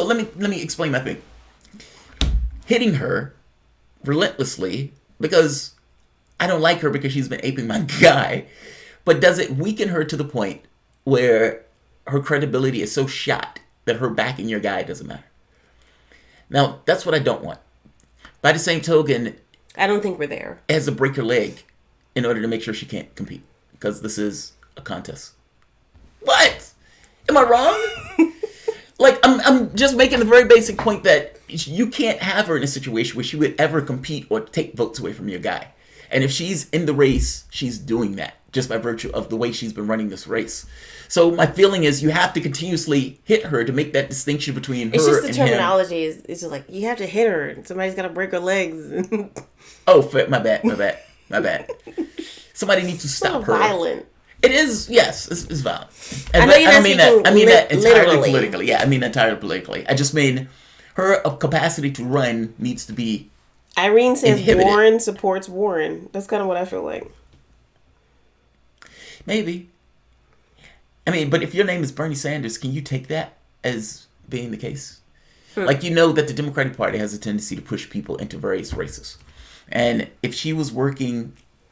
let me explain my thing. Hitting her relentlessly because... I don't like her because she's been aping my guy. But does it weaken her to the point where her credibility is so shot that her backing your guy doesn't matter? Now, that's what I don't want. By the same token...
I don't think we're there.
It has to break her leg in order to make sure she can't compete. Because this is a contest. What? Am I wrong? Like, I'm just making the very basic point that you can't have her in a situation where she would ever compete or take votes away from your guy. And if she's in the race, she's doing that just by virtue of the way she's been running this race. So my feeling is you have to continuously hit her to make that distinction between her and him.
It's just the terminology. It's just like, you have to hit her. Somebody's got to break her legs.
Oh, my bad. Somebody needs to stop her.
Violent.
It is, yes, it's violent.
And I mean
that entirely politically. Yeah, I mean entirely politically. I just mean her capacity to run needs to be
Irene says
inhibited.
Warren supports Warren. That's kind of what I feel like.
Maybe. I mean, but if your name is Bernie Sanders, can you take that as being the case? Like, you know that the Democratic Party has a tendency to push people into various races. And if she was working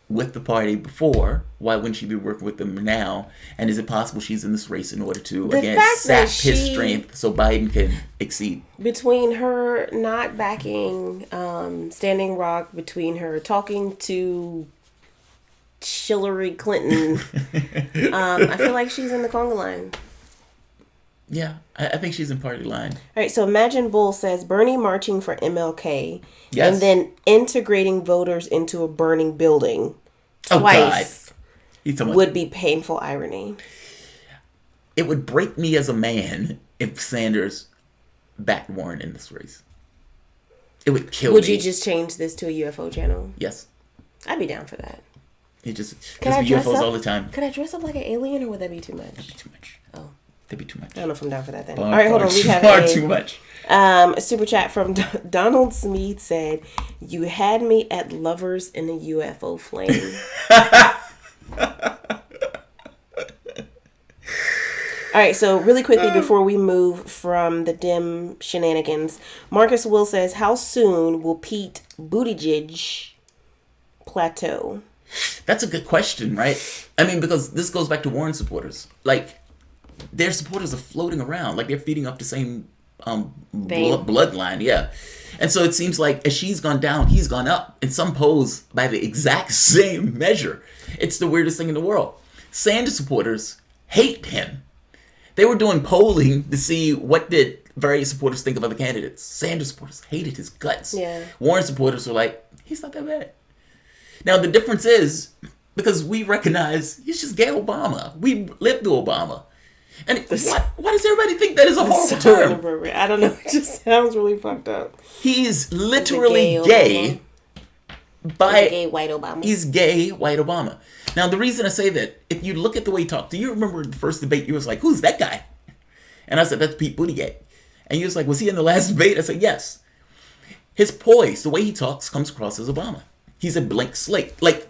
with the party before, why wouldn't she be working with them now? And is it possible she's in this race in order to, again, sap his strength so Biden can exceed? Between
her not backing Standing Rock, between her talking to Hillary Clinton, I feel like she's in the conga line.
Yeah, I think she's in party line.
All right, so Imagine Bull says Bernie marching for MLK
yes.
and then integrating voters into a burning building twice would be painful irony.
It would break me as a man if Sanders backed Warren in this race. It would kill
Would
me.
you just change this to a UFO channel?
Yes.
I'd be down for that.
It just
Could I
because
dress
UFOs
up
all the time.
Could I dress up like an alien, or would that be too much?
That'd be too much.
Oh,
That'd be too much.
I don't know if I'm down for that then.
Far,
All right, hold on. We have
far too much.
a super chat from Donald Smead said, "You had me at lovers in a UFO flame." All right, so really quickly before we move from the dim shenanigans, Marcus Will says, "How soon will Pete Buttigieg plateau?"
That's a good question, right? I mean, because this goes back to Warren supporters. Like, their supporters are floating around. Like, they're feeding off the same bloodline, yeah. And so it seems like as she's gone down, he's gone up in some polls by the exact same measure. It's the weirdest thing in the world. Sanders supporters hate him. They were doing polling to see what did various supporters think of other candidates. Sanders supporters hated his guts.
Yeah.
Warren supporters were like, he's not that bad. Now, the difference is, because we recognize he's just gay Obama. We lived through Obama. And why does everybody think that is a horrible term?
I don't know. It just sounds really fucked up.
He's literally
gay
by...
He's a gay white Obama.
He's gay white Obama. Now, the reason I say that, if you look at the way he talked, do you remember the first debate? You was like, who's that guy? And I said, that's Pete Buttigieg. And you was like, was he in the last debate? I said, yes. His poise, the way he talks, comes across as Obama. He's a blank slate. Like,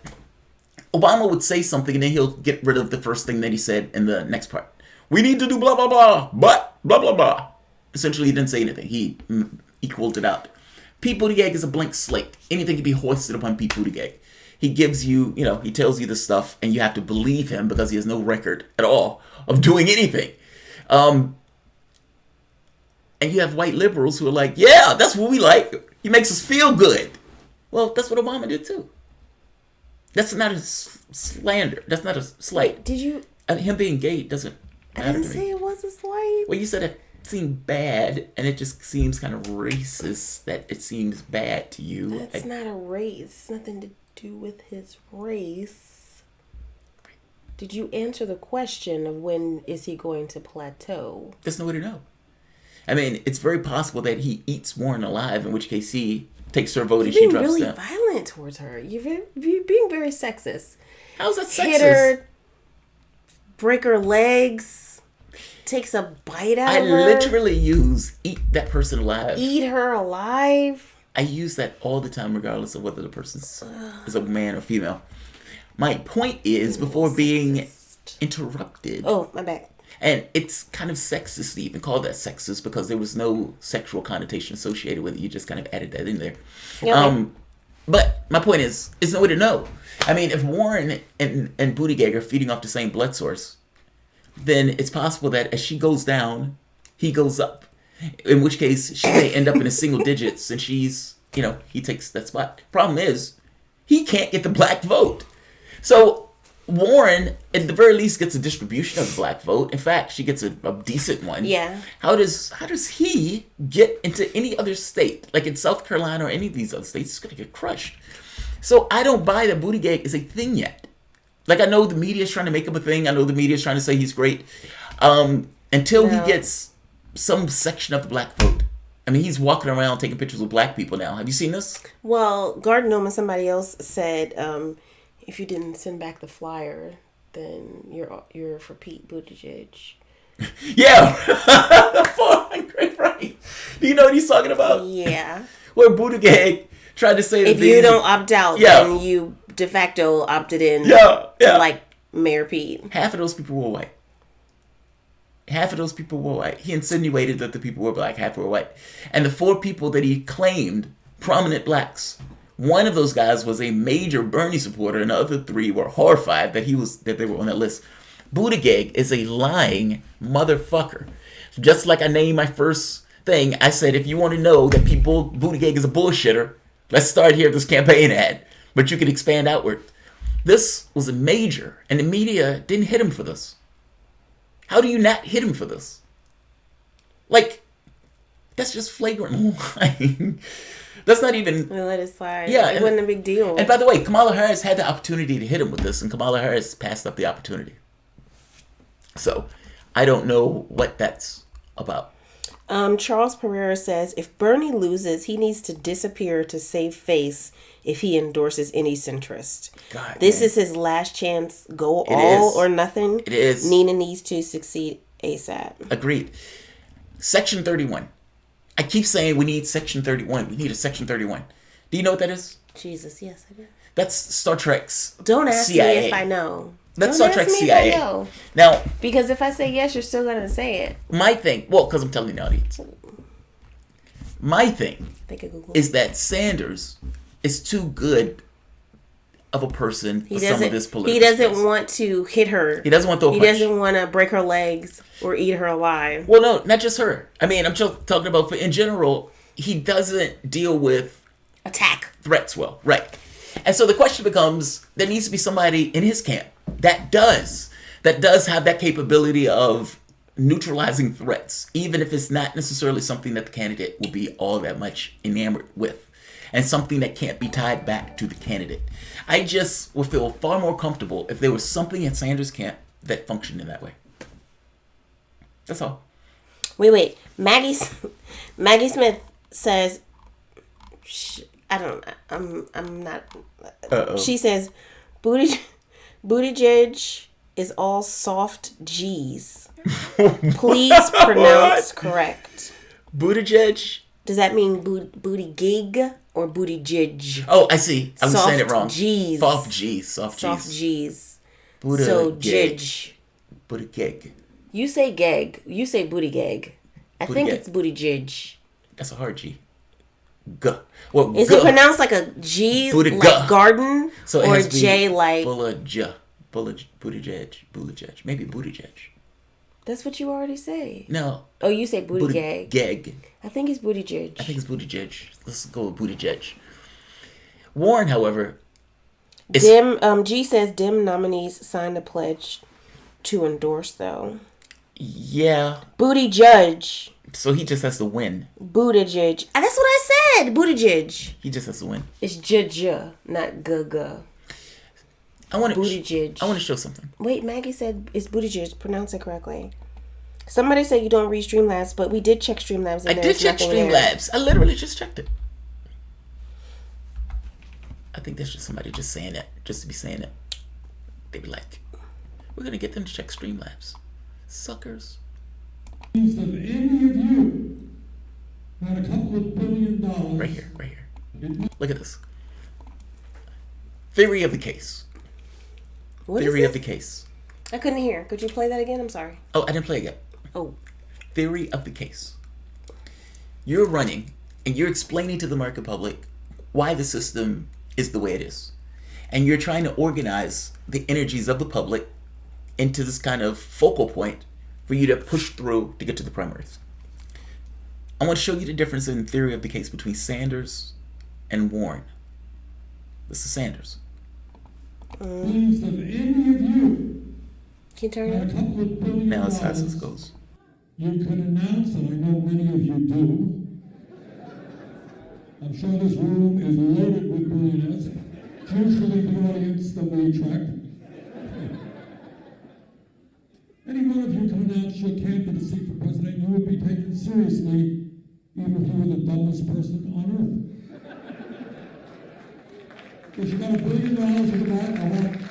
Obama would say something and then he'll get rid of the first thing that he said in the next part. We need to do blah, blah, blah, but blah, blah, blah. Essentially, he didn't say anything. He equaled it out. Pete Buttigieg is a blank slate. Anything can be hoisted upon Pete Buttigieg. He gives you, he tells you the stuff and you have to believe him because he has no record at all of doing anything. And you have white liberals who are like, yeah, that's what we like. He makes us feel good. Well, that's what Obama did too. That's not a slander. That's not a slight.
Did you?
Him being gay doesn't matter
I didn't
to
say
me.
it was a slight.
Well, you said it seemed bad, and it just seems kind of racist that it seems bad to you.
That's not a race. It's nothing to do with his race. Did you answer the question of when is he going to plateau?
There's no way to know. I mean, it's very possible that he eats Warren alive, in which case he takes her vote and she drops
really
down.
Violent towards her. You're being very sexist.
How's that sexist?
Hit her, break her legs, takes a bite out of her.
I literally use eat that person alive.
Eat her alive.
I use that all the time, regardless of whether the person is a man or female. My point is, before being interrupted.
Oh, my bad.
And it's kind of sexist to even call that sexist because there was no sexual connotation associated with it. You just kind of added that in there.
Okay.
But my point is, there's no way to know. I mean, if Warren and Buttigieg are feeding off the same blood source, then it's possible that as she goes down, he goes up. In which case, she may end up in a single digits and she's, he takes that spot. Problem is, he can't get the black vote. So Warren, at the very least, gets a distribution of the black vote. In fact, she gets a decent one.
Yeah.
How does he get into any other state? Like in South Carolina or any of these other states, he's going to get crushed. So I don't buy that Buttigieg is a thing yet. Like, I know the media is trying to make him a thing. I know the media is trying to say he's great. Until he gets some section of the black vote. I mean, he's walking around taking pictures with black people now. Have you seen this?
Well, Gardner and somebody else said, if you didn't send back the flyer, then you're for Pete Buttigieg.
Yeah. 400, right. Do you know what he's talking about?
Yeah.
Where Buttigieg tried to say that
if you don't opt out, then you de facto opted in to like Mayor Pete.
Half of those people were white. He insinuated that the people were black, half were white. And the 4 people that he claimed prominent blacks, one of those guys was a major Bernie supporter, and the other 3 were horrified that they were on that list. Buttigieg is a lying motherfucker. Just like I named my first thing, I said, if you want to know that Buttigieg is a bullshitter, let's start here with this campaign ad. But you can expand outward. This was a major, and the media didn't hit him for this. How do you not hit him for this? Like, that's just flagrant lying. That's not even...
We'll let it slide.
Yeah.
It wasn't a big deal.
And by the way, Kamala Harris had the opportunity to hit him with this, and Kamala Harris passed up the opportunity. So, I don't know what that's about.
Charles Pereira says, if Bernie loses, he needs to disappear to save face if he endorses any centrist.
God,
this
man.
is his last chance. Go
It
all
is.
or nothing.
It is.
Nina needs to succeed ASAP.
Agreed. Section 31. I keep saying we need Section 31. We need a Section 31. Do you know what that is?
Jesus, yes, I do.
That's Star Trek's
Don't ask
CIA.
me if I know.
That's
Don't
Star
ask
Trek
me if I
CIA.
know.
Now,
Because if I say yes, you're still going to say it.
my thing, well, because I'm telling the audience. My thing
They could Google
is that Sanders is too good of a person for some of this political
He doesn't
space.
want to hit her.
He doesn't want to throw a
He
punch.
doesn't want to break her legs or eat her alive.
Well, no, not just her. I mean, I'm just talking about, in general, he doesn't deal with
Attack.
threats well. Right. And so the question becomes, there needs to be somebody in his camp that does have that capability of neutralizing threats, even if it's not necessarily something that the candidate will be all that much enamored with, and something that can't be tied back to the candidate. I just would feel far more comfortable if there was something in Sanders' camp that functioned in that way. That's all.
Wait. Maggie Smith says, I'm not.
Uh-oh.
She says, Buttigieg is all soft G's. Please pronounce correct.
Buttigieg?
Does that mean booty gig or booty jidge?
Oh, I see. I was
Soft
saying it wrong.
G's.
Soft G's. Soft
Soft
G's.
G's.
Buddha
So
gig.
jidge.
Buddha gig.
You say gag. You say booty gag. I
Booty
think
gag.
it's booty jidge.
That's a hard G. G. Well,
Is
G.
it pronounced like a G
Booty
like
ga.
garden
So it
or
has
a
to be
J like?
Buttigieg. Buttigieg. Maybe Buttigieg.
That's what you already say.
No.
Oh, you say booty gag.
Gag.
I think it's booty jidge.
I think it's Buttigieg. Let's go with Buttigieg. Warren, however, is
G says Dim nominees signed a pledge to endorse though.
yeah.
Booty judge.
So he just has to win.
Buttigieg. That's what I said. Buttigieg.
He just has to win.
It's j not g.
I want to.
Buttigieg.
I want to show something.
Wait, Maggie said it's Buttigieg. Pronounce it correctly. Somebody said you don't read Streamlabs, but we did check Streamlabs. And
I did
there's
check
nothing there.
Streamlabs. I literally just checked it. I think that's just somebody just saying it, just to be saying it. They be like, we're gonna get them to check Streamlabs. Suckers.
If any of you had a couple of $1 billion
Right here. Look at this. Theory of the case.
What
Theory
is
of the
this?
case.
I couldn't hear. Could you play that again? I'm sorry.
Oh, I didn't play it yet.
Oh.
Theory of the case. You're running and you're explaining to the American public why the system is the way it is. And you're trying to organize the energies of the public into this kind of focal point for you to push through to get to the primaries. I want to show you the difference in theory of the case between Sanders and Warren. This is Sanders.
Please, if any of you
Can you turn
had a
it up?
couple of $1 billion,
Now let's see how this goes.
you could announce, and I know many of you do. I'm sure this room is loaded with billionaires. It's usually the audience that we attract. Any one of you can announce your candidacy for president, you would be taken seriously, even if you were the dumbest person on earth. Because you got $1 billion in the back,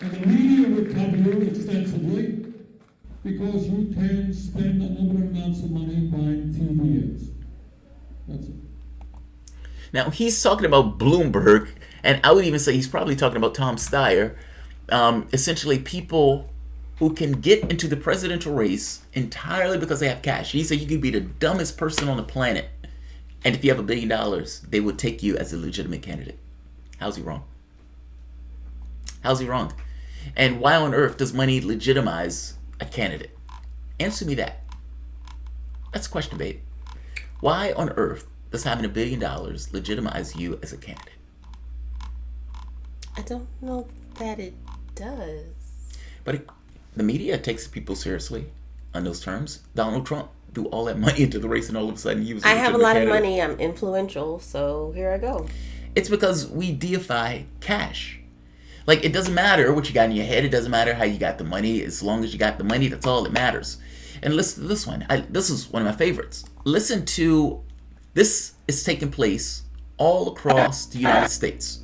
and the media would cover you extensively because you can spend unlimited amounts of money buying TV ads. That's it.
Now he's talking about Bloomberg, and I would even say he's probably talking about Tom Steyer. Essentially, people who can get into the presidential race entirely because they have cash. He said you could be the dumbest person on the planet, and if you have $1 billion, they would take you as a legitimate candidate. How's he wrong? How's he wrong? And why on earth does money legitimize a candidate? Answer me that. That's a question, babe. Why on earth does having $1 billion legitimize you as a candidate?
I don't know that it does.
But the media takes people seriously on those terms. Donald Trump threw all that money into the race, and all of a sudden he was.
I have a
legitimate
lot of
candidate.
money. I'm influential, so here I go.
It's because we deify cash. Like, it doesn't matter what you got in your head. It doesn't matter how you got the money. As long as you got the money, that's all that matters. And listen to this one. This is one of my favorites. Listen to, this is taking place all across the United States,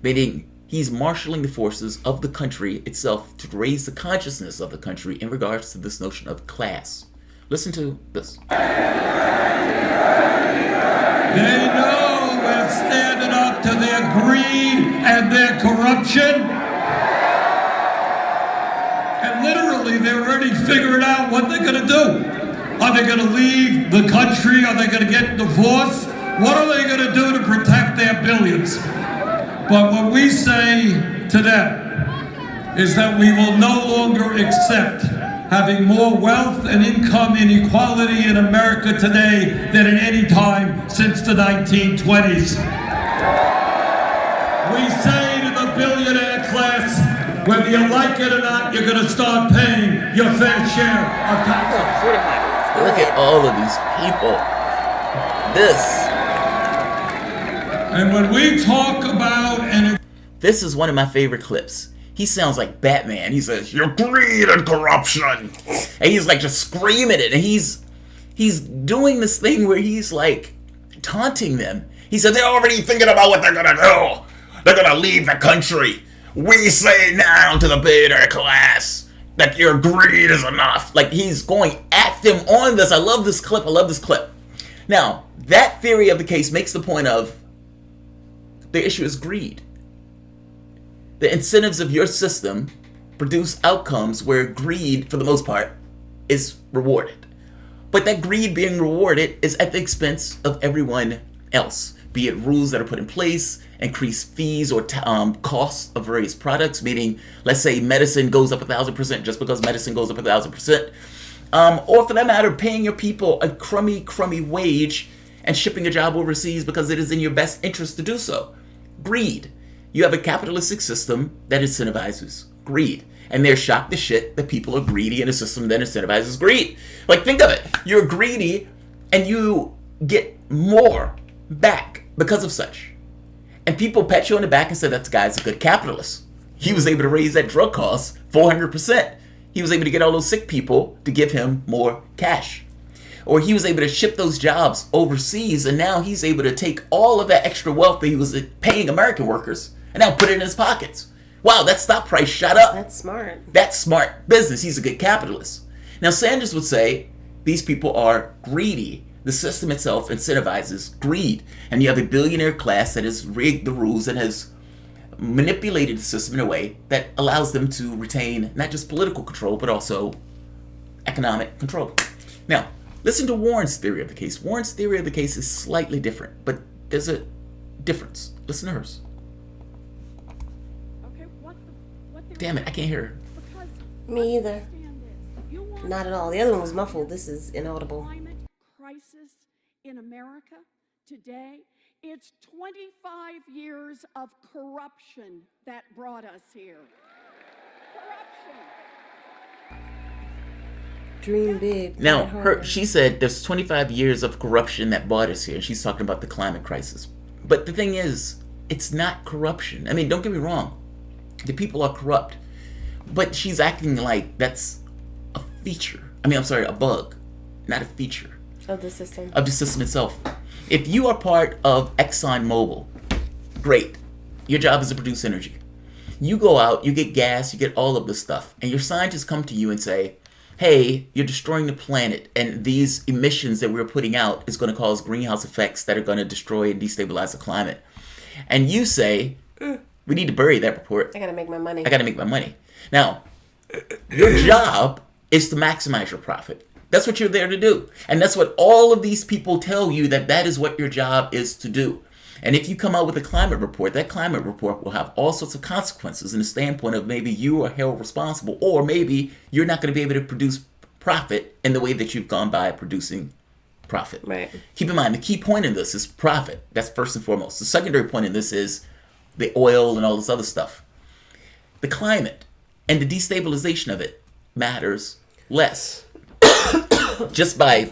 meaning he's marshaling the forces of the country itself to raise the consciousness of the country in regards to this notion of class. Listen to this.
They know we're standing up to their greed and their corruption. And literally, they're already figuring out what they're going to do. Are they going to leave the country? Are they going to get divorced? What are they going to do to protect their billions? But what we say to them is that we will no longer accept having more wealth and income inequality in America today than at any time since the 1920s. We say to the billionaire class, whether you like it or not, you're going to start paying your fair share of taxes.
Look at all of these people. This.
And when we talk about, and
this is one of my favorite clips. He sounds like Batman. He says, "Your greed and corruption," and he's like just screaming it. And he's doing this thing where he's like taunting them. He said they're already thinking about what they're gonna do. They're gonna leave the country. We say now to the billionaire class that your greed is enough. Like, he's going at them on this. I love this clip. I love this clip. Now, that theory of the case makes the point of the issue is greed. The incentives of your system produce outcomes where greed, for the most part, is rewarded. But that greed being rewarded is at the expense of everyone else, be it rules that are put in place, increased fees or costs of various products, meaning, let's say medicine goes up 1,000% just because medicine goes up 1,000%. Or for that matter, paying your people a crummy wage and shipping a job overseas because it is in your best interest to do so. Greed. You have a capitalistic system that incentivizes greed. And they're shocked to shit that people are greedy in a system that incentivizes greed. Like, think of it. You're greedy and you get more back because of such. And people pat you on the back and say, that guy's a good capitalist. He was able to raise that drug cost 400%. He was able to get all those sick people to give him more cash. Or he was able to ship those jobs overseas, and now he's able to take all of that extra wealth that he was paying American workers and now put it in his pockets. Wow, that stock price shot up.
That's smart.
That's smart business. He's a good capitalist. Now, Sanders would say these people are greedy. The system itself incentivizes greed. And you have a billionaire class that has rigged the rules and has manipulated the system in a way that allows them to retain not just political control, but also economic control. Now, listen to Warren's theory of the case. Warren's theory of the case is slightly different, but there's a difference. Listen to hers.
Okay,
Damn it, I can't hear her.
Me either. Not at all. The other one was muffled. This is inaudible.
Climate crisis in America today. It's 25 years of corruption that brought us here. Corruption.
Dream big.
Now, she said there's 25 years of corruption that brought us here. She's talking about the climate crisis. But the thing is, it's not corruption. I mean, don't get me wrong. The people are corrupt. But she's acting like that's a feature. A bug, not a feature.
Of the system.
Of the system itself. If you are part of ExxonMobil, great. Your job is to produce energy. You go out, you get gas, you get all of this stuff, and your scientists come to you and say, hey, you're destroying the planet, and these emissions that we're putting out is going to cause greenhouse effects that are going to destroy and destabilize the climate. And you say, we need to bury that report.
I got to make my money.
Now, your job is to maximize your profit. That's what you're there to do. And that's what all of these people tell you, that is what your job is to do. And if you come out with a climate report, that climate report will have all sorts of consequences in the standpoint of maybe you are held responsible, or maybe you're not going to be able to produce profit in the way that you've gone by producing profit.
Right.
Keep in mind, the key point in this is profit. That's first and foremost. The secondary point in this is the oil and all this other stuff. The climate and the destabilization of it matters less. just by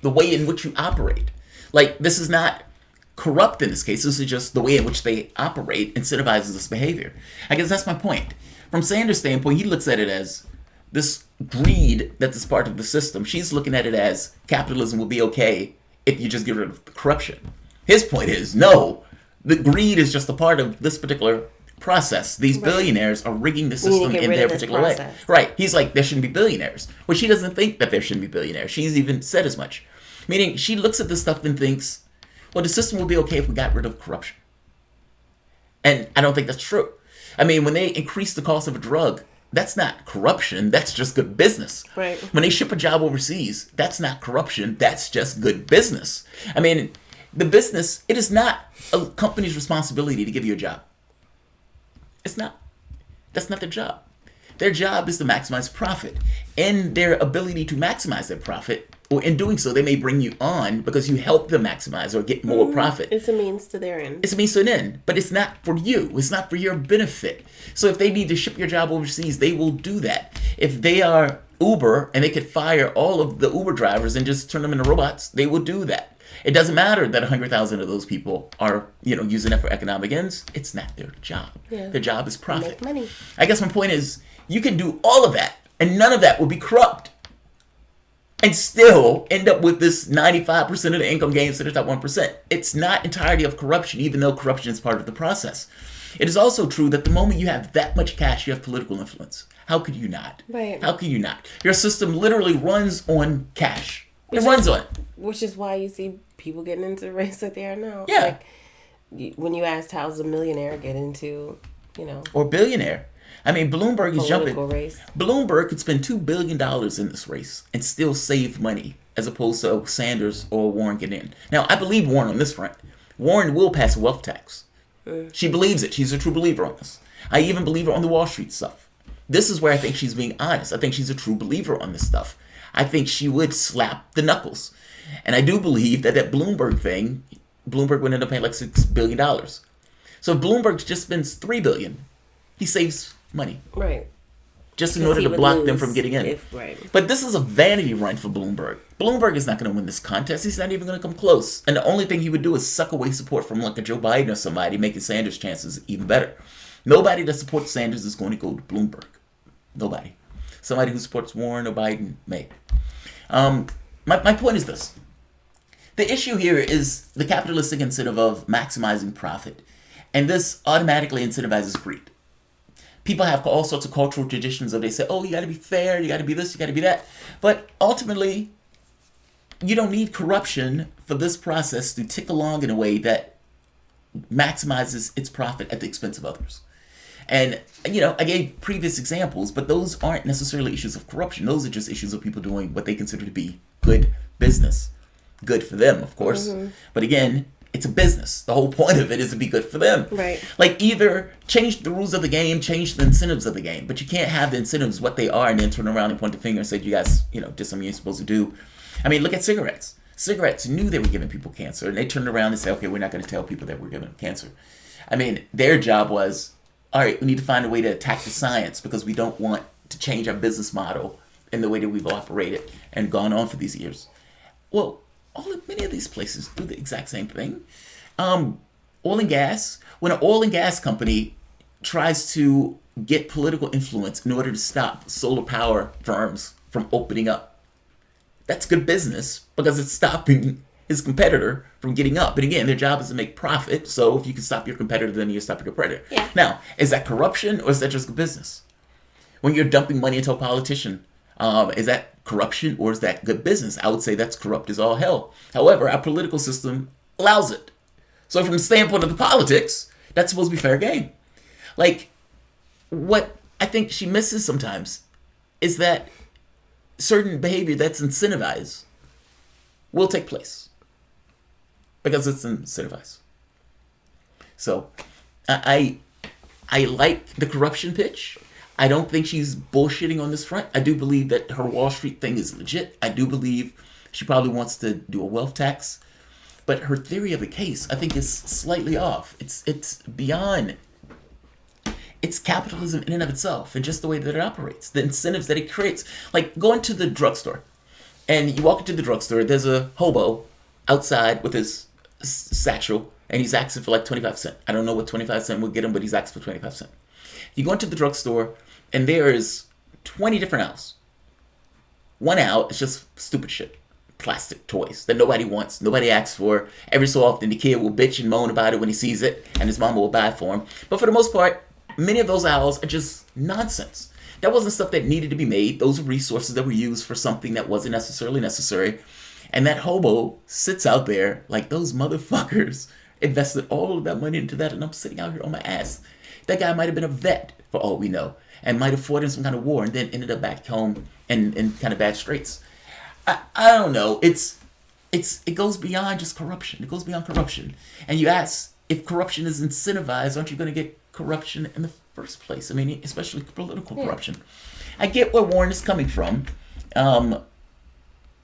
the way in which you operate. Like, this is not corrupt in this case. This is just the way in which they operate incentivizes this behavior. I guess that's my point. From Sanders' standpoint, he looks at it as this greed that is part of the system. She's looking at it as capitalism will be okay if you just get rid of corruption. His point is, no, the greed is just a part of this particular process. These billionaires are rigging the system in their particular way. Right. He's like, there shouldn't be billionaires. Well, she doesn't think that there shouldn't be billionaires. She's even said as much. Meaning, she looks at this stuff and thinks, well, the system will be okay if we got rid of corruption. And I don't think that's true. I mean, when they increase the cost of a drug, that's not corruption. That's just good business.
Right.
When they ship a job overseas, that's not corruption. That's just good business. I mean, the business, it is not a company's responsibility to give you a job. It's not. That's not their job. Their job is to maximize profit. And their ability to maximize their profit, or in doing so, they may bring you on because you help them maximize or get more profit.
It's a means to their end.
It's a means to an end, but it's not for you. It's not for your benefit. So if they need to ship your job overseas, they will do that. If they are Uber and they could fire all of the Uber drivers and just turn them into robots, they will do that. It doesn't matter that 100,000 of those people are, using it for economic ends. It's not their job. Yeah. Their job is profit.
Make money.
I guess my point is, you can do all of that, and none of that will be corrupt, and still end up with this 95% of the income gains to the top 1%. It's not entirety of corruption, even though corruption is part of the process. It is also true that the moment you have that much cash, you have political influence. How could you not?
Right.
How could you not? Your system literally runs on cash. It runs on it.
Which is why you see people getting into the race that they are now.
Yeah.
Like, when you asked how's a millionaire get into,
or billionaire. I mean, Bloomberg is jumping.
Race.
Bloomberg could spend $2 billion in this race and still save money, as opposed to Sanders or Warren getting in. Now, I believe Warren on this front. Warren will pass a wealth tax. She believes it. She's a true believer on this. I even believe her on the Wall Street stuff. This is where I think she's being honest. I think she's a true believer on this stuff. I think she would slap the knuckles. And I do believe that Bloomberg thing, Bloomberg would end up paying like $6 billion. So if Bloomberg just spends $3 billion, he saves money.
Right.
Just in order to block them from getting in.
Right.
But this is a vanity run for Bloomberg. Bloomberg is not going to win this contest. He's not even going to come close. And the only thing he would do is suck away support from like a Joe Biden or somebody, making Sanders' chances even better. Nobody that supports Sanders is going to go to Bloomberg. Nobody. Somebody who supports Warren or Biden may. My point is this. The issue here is the capitalistic incentive of maximizing profit. And this automatically incentivizes greed. People have all sorts of cultural traditions of they say, oh, you got to be fair, you got to be this, you got to be that. But ultimately, you don't need corruption for this process to tick along in a way that maximizes its profit at the expense of others. And, I gave previous examples, but those aren't necessarily issues of corruption. Those are just issues of people doing what they consider to be good business. Good for them, of course. Mm-hmm. But again, it's a business. The whole point of it is to be good for them.
Right.
Like either change the rules of the game, change the incentives of the game. But you can't have the incentives what they are and then turn around and point the finger and say, you guys, did something you're supposed to do. I mean, look at cigarettes. Cigarettes knew they were giving people cancer. And they turned around and said, okay, we're not going to tell people that we're giving them cancer. I mean, their job was, all right, we need to find a way to attack the science because we don't want to change our business model in the way that we've operated and gone on for these years. Well, many of these places do the exact same thing. Oil and gas. When an oil and gas company tries to get political influence in order to stop solar power firms from opening up, that's good business because it's stopping his competitor from getting up. But again, their job is to make profit. So if you can stop your competitor, then you stop your competitor.
Yeah.
Now, is that corruption or is that just good business? When you're dumping money into a politician, is that corruption or is that good business? I would say that's corrupt as all hell. However, our political system allows it. So from the standpoint of the politics, that's supposed to be fair game. Like, what I think she misses sometimes is that certain behavior that's incentivized will take place because it's incentivized. So I like the corruption pitch. I don't think she's bullshitting on this front. I do believe that her Wall Street thing is legit. I do believe she probably wants to do a wealth tax. But her theory of the case, I think, is slightly off. It's beyond. It's capitalism in and of itself and just the way that it operates. The incentives that it creates. Like going to the drugstore. And you walk into the drugstore, there's a hobo outside with his satchel. And he's asking for like 25 cents. I don't know what 25 cents will get him, but he's asking for 25 cents. You go into the drugstore, and there is 20 different aisles. One aisle is just stupid shit. Plastic toys that nobody wants, nobody asks for. Every so often the kid will bitch and moan about it when he sees it, and his mama will buy it for him. But for the most part, many of those aisles are just nonsense. That wasn't stuff that needed to be made. Those are resources that were used for something that wasn't necessarily necessary. And that hobo sits out there like those motherfuckers invested all of that money into that, and I'm sitting out here on my ass. That guy might have been a vet, for all we know, and might have fought in some kind of war and then ended up back home in kind of bad straits. I don't know. It goes beyond just corruption. It goes beyond corruption. And you ask, if corruption is incentivized, aren't you going to get corruption in the first place? I mean, especially political corruption. I get where Warren is coming from.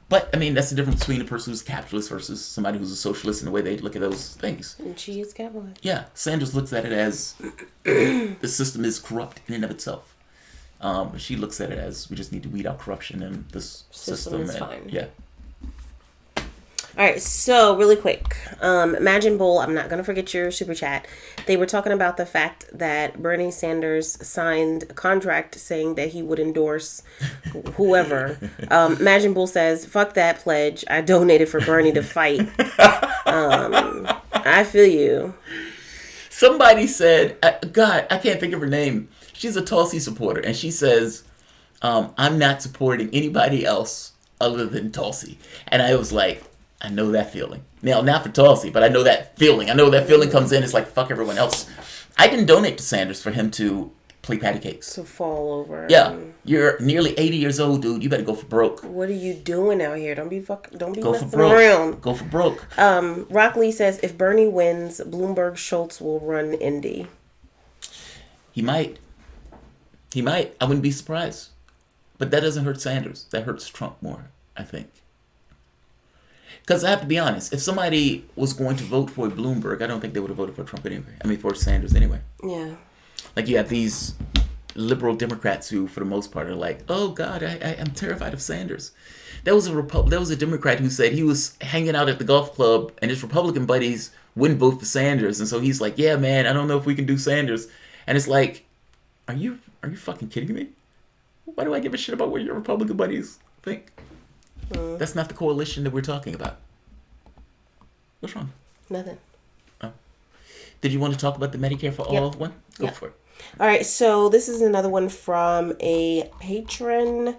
But, I mean, that's the difference between a person who's a capitalist versus somebody who's a socialist in the way they look at those things.
And she is capitalist.
Yeah. Sanders looks at it as the system is corrupt in and of itself. She looks at it as we just need to weed out corruption in this system.
Is fine.
Yeah.
All right, so really quick, Imagine Bull, I'm not going to forget your super chat. They were talking about the fact that Bernie Sanders signed a contract saying that he would endorse whoever. Imagine Bull says, fuck that pledge. I donated for Bernie to fight. I feel you.
Somebody said, God, I can't think of her name. She's a Tulsi supporter, and she says, I'm not supporting anybody else other than Tulsi. And I was like, I know that feeling. Now, not for Tulsi, but I know that feeling. I know that feeling comes in. It's like, fuck everyone else. I didn't donate to Sanders for him to play patty cakes.
To fall over.
Yeah. You're nearly 80 years old, dude. You better go for broke.
What are you doing out here? Don't be
Go
messing
for broke.
around.
Go for broke.
Rock Lee says, if Bernie wins, Bloomberg Schultz will run Indy.
He might. I wouldn't be surprised. But that doesn't hurt Sanders. That hurts Trump more, I think. Because I have to be honest, if somebody was going to vote for Bloomberg, I don't think they would have voted for Trump anyway. I mean, for Sanders anyway.
Yeah.
Like, you have these liberal Democrats who, for the most part, are like, oh, God, I'm terrified of Sanders. There was a Democrat who said he was hanging out at the golf club and his Republican buddies wouldn't vote for Sanders. And so he's like, yeah, man, I don't know if we can do Sanders. And it's like, are you fucking kidding me? Why do I give a shit about what your Republican buddies think? That's not the coalition that we're talking about. What's wrong?
Nothing.
Oh. Did you want to talk about the Medicare for All one? Go for it.
All right, so this is another one from a patron,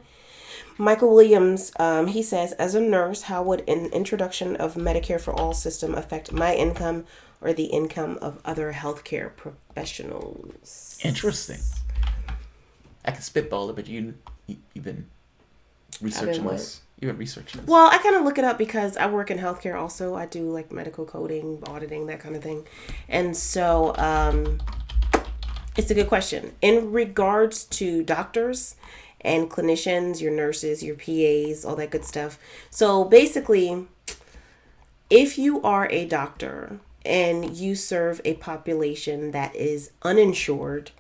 Michael Williams. He says, as a nurse, how would an introduction of Medicare for All system affect my income or the income of other healthcare professionals?
Interesting. I can spitball it, but you've been researching this. You've been researching this.
Well, I kind of look it up because I work in healthcare also. I do like medical coding, auditing, that kind of thing. And so it's a good question. In regards to doctors and clinicians, your nurses, your PAs, all that good stuff. So basically, if you are a doctor and you serve a population that is uninsured,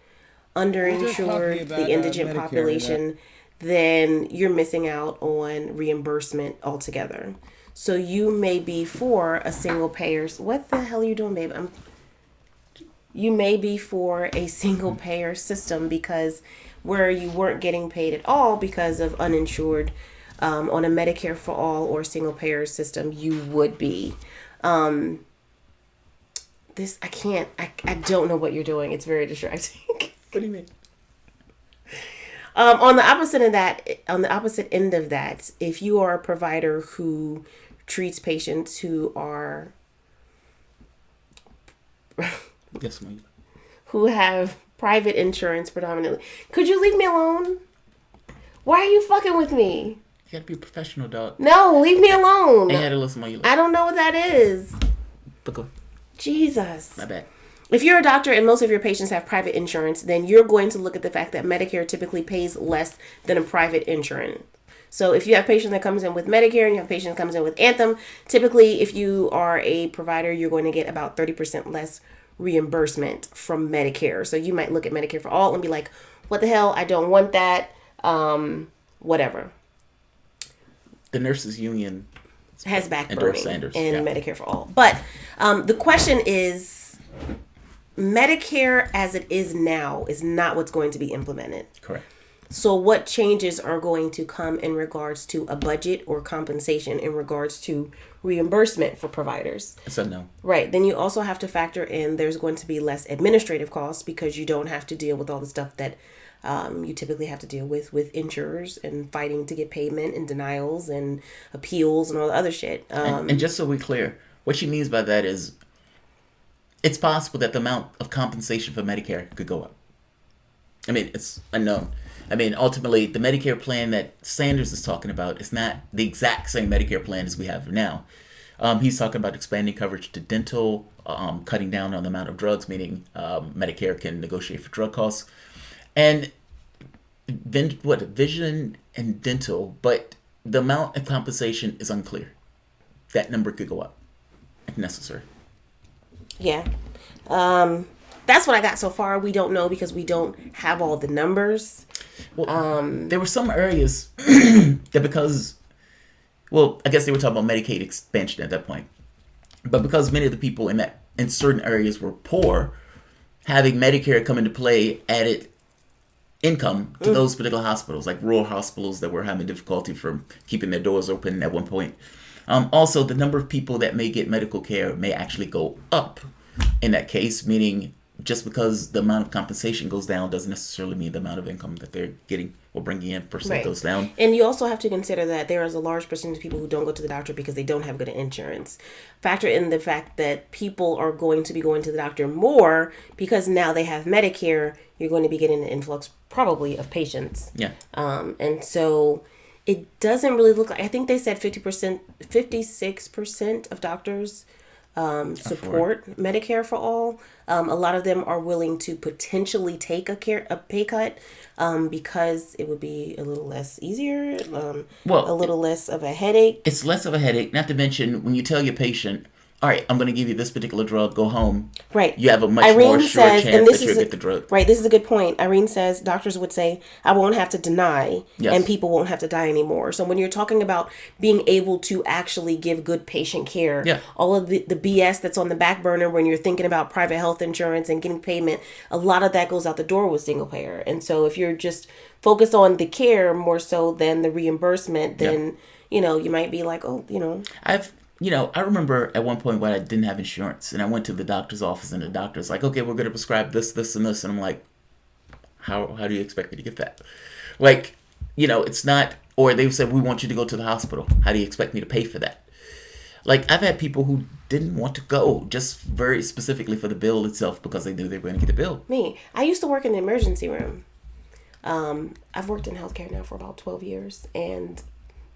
underinsured, the indigent
Medicare,
population, then you're missing out on reimbursement altogether. So you may be for a single payer's. What the hell are you doing, babe? You may be for a single payer system because where you weren't getting paid at all because of uninsured, on a Medicare for All or single payer system, you would be. I don't know what you're doing. It's very distracting.
What do you mean?
On the opposite end of that, if you are a provider who treats patients who are who have private insurance predominantly, could you leave me alone? Why are you fucking with me?
You gotta be a professional, dog.
No, leave me alone.
I had to listen while you.
I don't know what that is.
But go.
Jesus.
My bad.
If you're a doctor and most of your patients have private insurance, then you're going to look at the fact that Medicare typically pays less than a private insurance. So if you have a patient that comes in with Medicare and you have a patient that comes in with Anthem, typically if you are a provider, you're going to get about 30% less reimbursement from Medicare. So you might look at Medicare for All and be like, what the hell? I don't want that. Whatever.
The nurses union
has backburning in
yeah.
Medicare for All. But the question is, Medicare as it is now is not what's going to be implemented.
Correct.
So what changes are going to come in regards to a budget or compensation in regards to reimbursement for providers?
So no.
Right. Then you also have to factor in there's going to be less administrative costs because you don't have to deal with all the stuff that you typically have to deal with insurers and fighting to get payment and denials and appeals and all the other shit.
And just so we're clear, what she means by that is it's possible that the amount of compensation for Medicare could go up. I mean, it's unknown. I mean, ultimately, the Medicare plan that Sanders is talking about is not the exact same Medicare plan as we have now. He's talking about expanding coverage to dental, cutting down on the amount of drugs, meaning Medicare can negotiate for drug costs, and vision and dental. But the amount of compensation is unclear. That number could go up if necessary.
Yeah. That's what I got so far. We don't know because we don't have all the numbers.
Well, there were some areas that I guess they were talking about Medicaid expansion at that point. But because many of the people in certain areas were poor, having Medicare come into play added income to those particular hospitals, like rural hospitals that were having difficulty from keeping their doors open at one point. Also, the number of people that may get medical care may actually go up in that case, meaning just because the amount of compensation goes down doesn't necessarily mean the amount of income that they're getting or bringing in percent goes down.
And you also have to consider that there is a large percentage of people who don't go to the doctor because they don't have good insurance. Factor in the fact that people are going to be going to the doctor more because now they have Medicare. You're going to be getting an influx probably of patients.
Yeah.
And so it doesn't really look like, I think they said 56% of doctors support Medicare for all. A lot of them are willing to potentially take a pay cut because it would be a little less easier, a little less of a headache.
It's less of a headache, not to mention when you tell your patient, all right, I'm going to give you this particular drug, go home.
Right.
You have a much more sure chance that you'll get the drug.
Right, this is a good point. Irene says doctors would say, I won't have to deny, and people won't have to die anymore. So when you're talking about being able to actually give good patient care, all of the BS that's on the back burner when you're thinking about private health insurance and getting payment, a lot of that goes out the door with single payer. And so if you're just focused on the care more so than the reimbursement, then, you might be like,
I remember at one point when I didn't have insurance and I went to the doctor's office and the doctor's like, okay, we're going to prescribe this, this, and this. And I'm like, how do you expect me to get that? Like, it's not, or they said, we want you to go to the hospital. How do you expect me to pay for that? Like, I've had people who didn't want to go just very specifically for the bill itself because they knew they were going to get the bill.
Me, I used to work in the emergency room. I've worked in healthcare now for about 12 years, and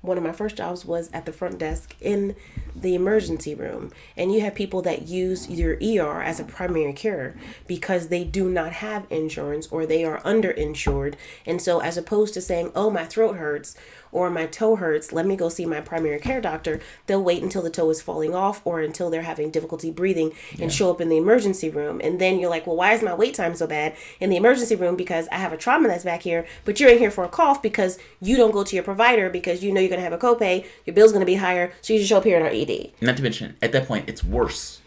one of my first jobs was at the front desk in the emergency room. And you have people that use your ER as a primary care because they do not have insurance or they are underinsured. And so as opposed to saying, oh, my throat hurts or my toe hurts, let me go see my primary care doctor, they'll wait until the toe is falling off or until they're having difficulty breathing and show up in the emergency room. And then you're like, well, why is my wait time so bad in the emergency room? Because I have a trauma that's back here, but you're in here for a cough because you don't go to your provider because you know you're going to have a copay, your bill's going to be higher, so you just show up here in our ED.
Not to mention, at that point, it's worse.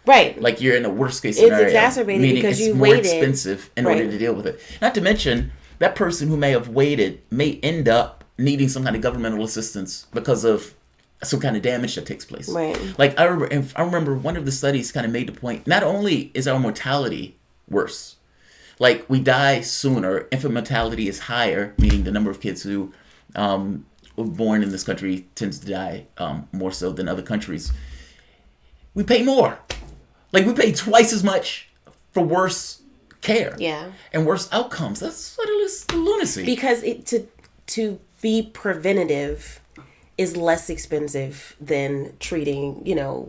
Right.
Like you're in a worst case scenario.
It's exacerbated because you waited.
It's more expensive in order to deal with it. Not to mention, that person who may have waited may end up needing some kind of governmental assistance because of some kind of damage that takes place.
Right.
Like I remember one of the studies kind of made the point, not only is our mortality worse, like we die sooner, infant mortality is higher, meaning the number of kids who were born in this country tends to die more so than other countries. We pay more. Like we pay twice as much for worse care.
Yeah.
And worse outcomes. That's lunacy.
Because to be preventative is less expensive than treating,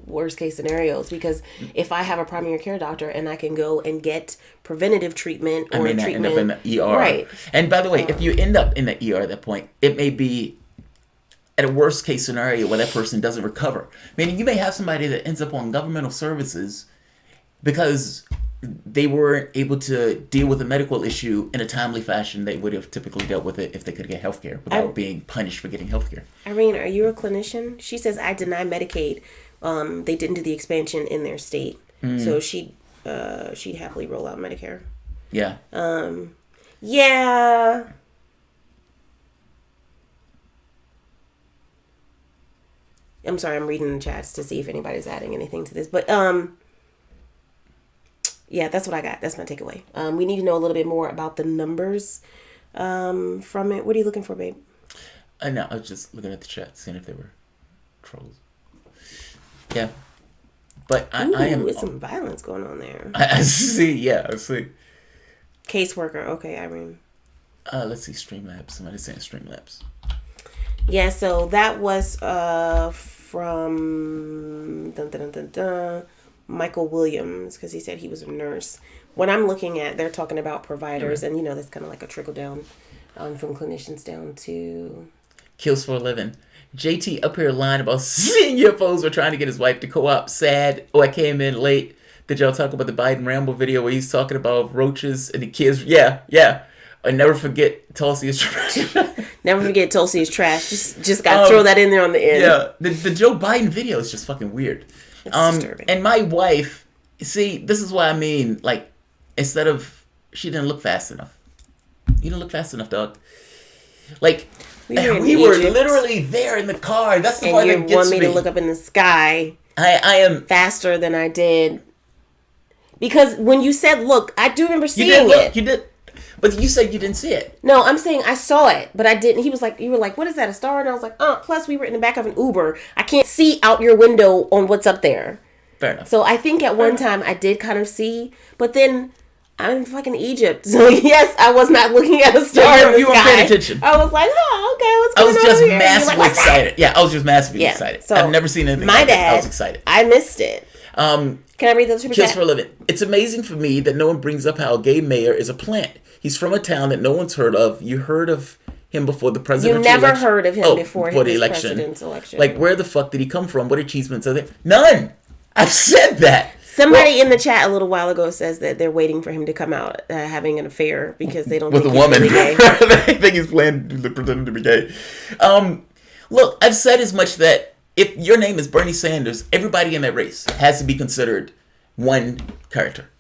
worst case scenarios. Because if I have a primary care doctor and I can go and get preventative treatment or treatment,
end up in the ER. Right. And by the way, if you end up in the ER at that point, it may be at a worst case scenario where that person doesn't recover. Meaning you may have somebody that ends up on governmental services because they weren't able to deal with a medical issue in a timely fashion. They would have typically dealt with it if they could get health care without being punished for getting health care.
Irene, are you a clinician? She says, I deny Medicaid. They didn't do the expansion in their state. So she'd happily roll out Medicare.
Yeah.
Yeah. I'm sorry, I'm reading the chats to see if anybody's adding anything to this. But yeah, that's what I got. That's my takeaway. We need to know a little bit more about the numbers from it. What are you looking for, babe?
I know. I was just looking at the chat, seeing if they were trolls. Yeah. But I am...
There's some violence going on there.
I see. Yeah, I see.
Caseworker. Okay, Irene.
Let's see. Streamlabs. Somebody's saying Streamlabs.
Yeah, so that was from Michael Williams, because he said he was a nurse. What I'm looking at, they're talking about providers, and that's kind of like a trickle down from clinicians down to...
Kills for a living. JT up here lying about seeing UFOs or trying to get his wife to co-op. Sad. Oh, I came in late. Did y'all talk about the Biden Rambo video where he's talking about roaches and the kids? Yeah. I never forget Tulsi is trash.
Never forget Tulsi is trash. Just gotta throw that in there on the end.
Yeah. The Joe Biden video is just fucking weird.
It's disturbing.
And my wife, see, this is what I mean. Like, instead of, she didn't look fast enough. You didn't look fast enough, dog. Like, we were literally there in the car. That's the part that gets me.
And you want me to look up in the sky.
I am
faster than I did. Because when you said look, I do remember seeing
You did. But you said you didn't see it.
No, I'm saying I saw it, but I didn't. He was like, you were like, what is that, a star? And I was like, plus we were in the back of an Uber. I can't see out your window on what's up there.
Fair enough.
So I think at one time I did kind of see, but then I'm in fucking Egypt. So yes, I was not looking at a star in the
you
sky.
weren't paying attention.
I was like, okay, what's going on?
I was just
here?
massively excited. Yeah, I was just massively excited.
So
I've never seen anything
my
like
dad,
that. I was excited.
I missed it. Can I read the super chat?
Just for a living. It's amazing for me that no one brings up how a gay mayor is a plant. He's from a town that no one's heard of. You heard of him before the presidential election.
You never heard of him before the president's election.
Like, where the fuck did he come from? What achievements are there? None. I've said that.
Somebody in the chat a little while ago says that they're waiting for him to come out having an affair because they don't
with
think
a woman.
He's really
gay. They think he's planning to pretend to be gay. Look, I've said as much that if your name is Bernie Sanders, everybody in that race has to be considered one character.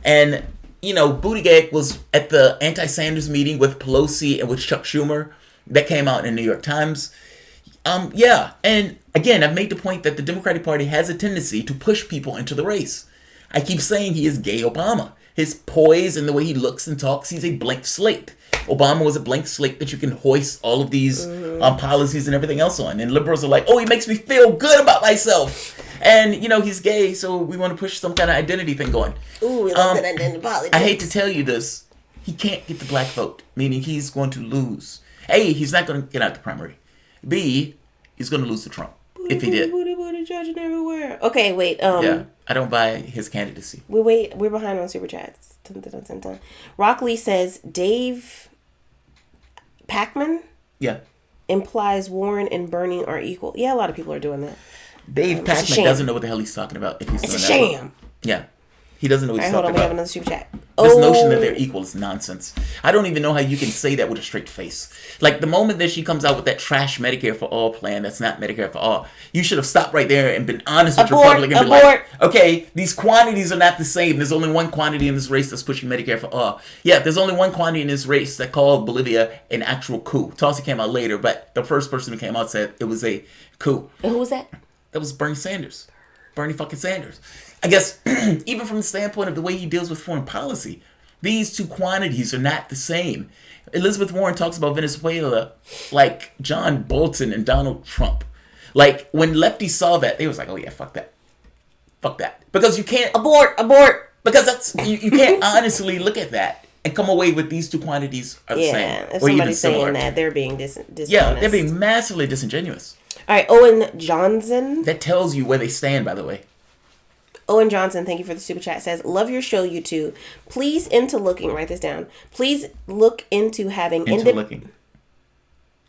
And, Buttigieg was at the anti-Sanders meeting with Pelosi and with Chuck Schumer. That came out in the New York Times. Yeah. And again, I've made the point that the Democratic Party has a tendency to push people into the race. I keep saying he is gay Obama. His poise and the way he looks and talks, he's a blank slate. Obama was a blank slate that you can hoist all of these policies and everything else on. And liberals are like, oh, he makes me feel good about myself. And, he's gay, so we want to push some kind of identity thing going.
Ooh, we love that identity politics.
I hate to tell you this. He can't get the black vote, meaning he's going to lose. A, he's not going to get out the primary. B, he's going to lose to Trump if he did.
Judging everywhere. Okay, wait.
Yeah, I don't buy his candidacy.
We're behind on super chats. Dun, dun, dun, dun. Rock Lee says Dave Pacman implies Warren and Bernie are equal. Yeah, a lot of people are doing that.
Dave Pacman doesn't know what the hell he's talking about. If he's
it's
doing
a
that
sham.
Yeah. He doesn't know what he's
hold
talking
on,
about.
We have another super chat.
This notion that they're equal is nonsense. I don't even know how you can say that with a straight face. Like, the moment that she comes out with that trash Medicare for All plan that's not Medicare for All, you should have stopped right there and been honest with your public and be like, okay, these quantities are not the same. There's only one quantity in this race that's pushing Medicare for All. Yeah, there's only one quantity in this race that called Bolivia an actual coup. Tulsi came out later, but the first person who came out said it was a coup.
And who was that?
That was Bernie Sanders. Bernie fucking Sanders. I guess, even from the standpoint of the way he deals with foreign policy, these two quantities are not the same. Elizabeth Warren talks about Venezuela like John Bolton and Donald Trump. Like, when lefties saw that, they was like, oh yeah, fuck that. Fuck that. Because you can't...
Abort!
Because that's... You can't honestly look at that and come away with these two quantities are the same.
Yeah, if somebody's saying that, they're being dishonest.
Yeah, they're being massively disingenuous.
All right, Owen Johnson.
That tells you where they stand, by the way.
Owen Johnson, thank you for the super chat, says, love your show, you two. Please write this down. Please look into having...
That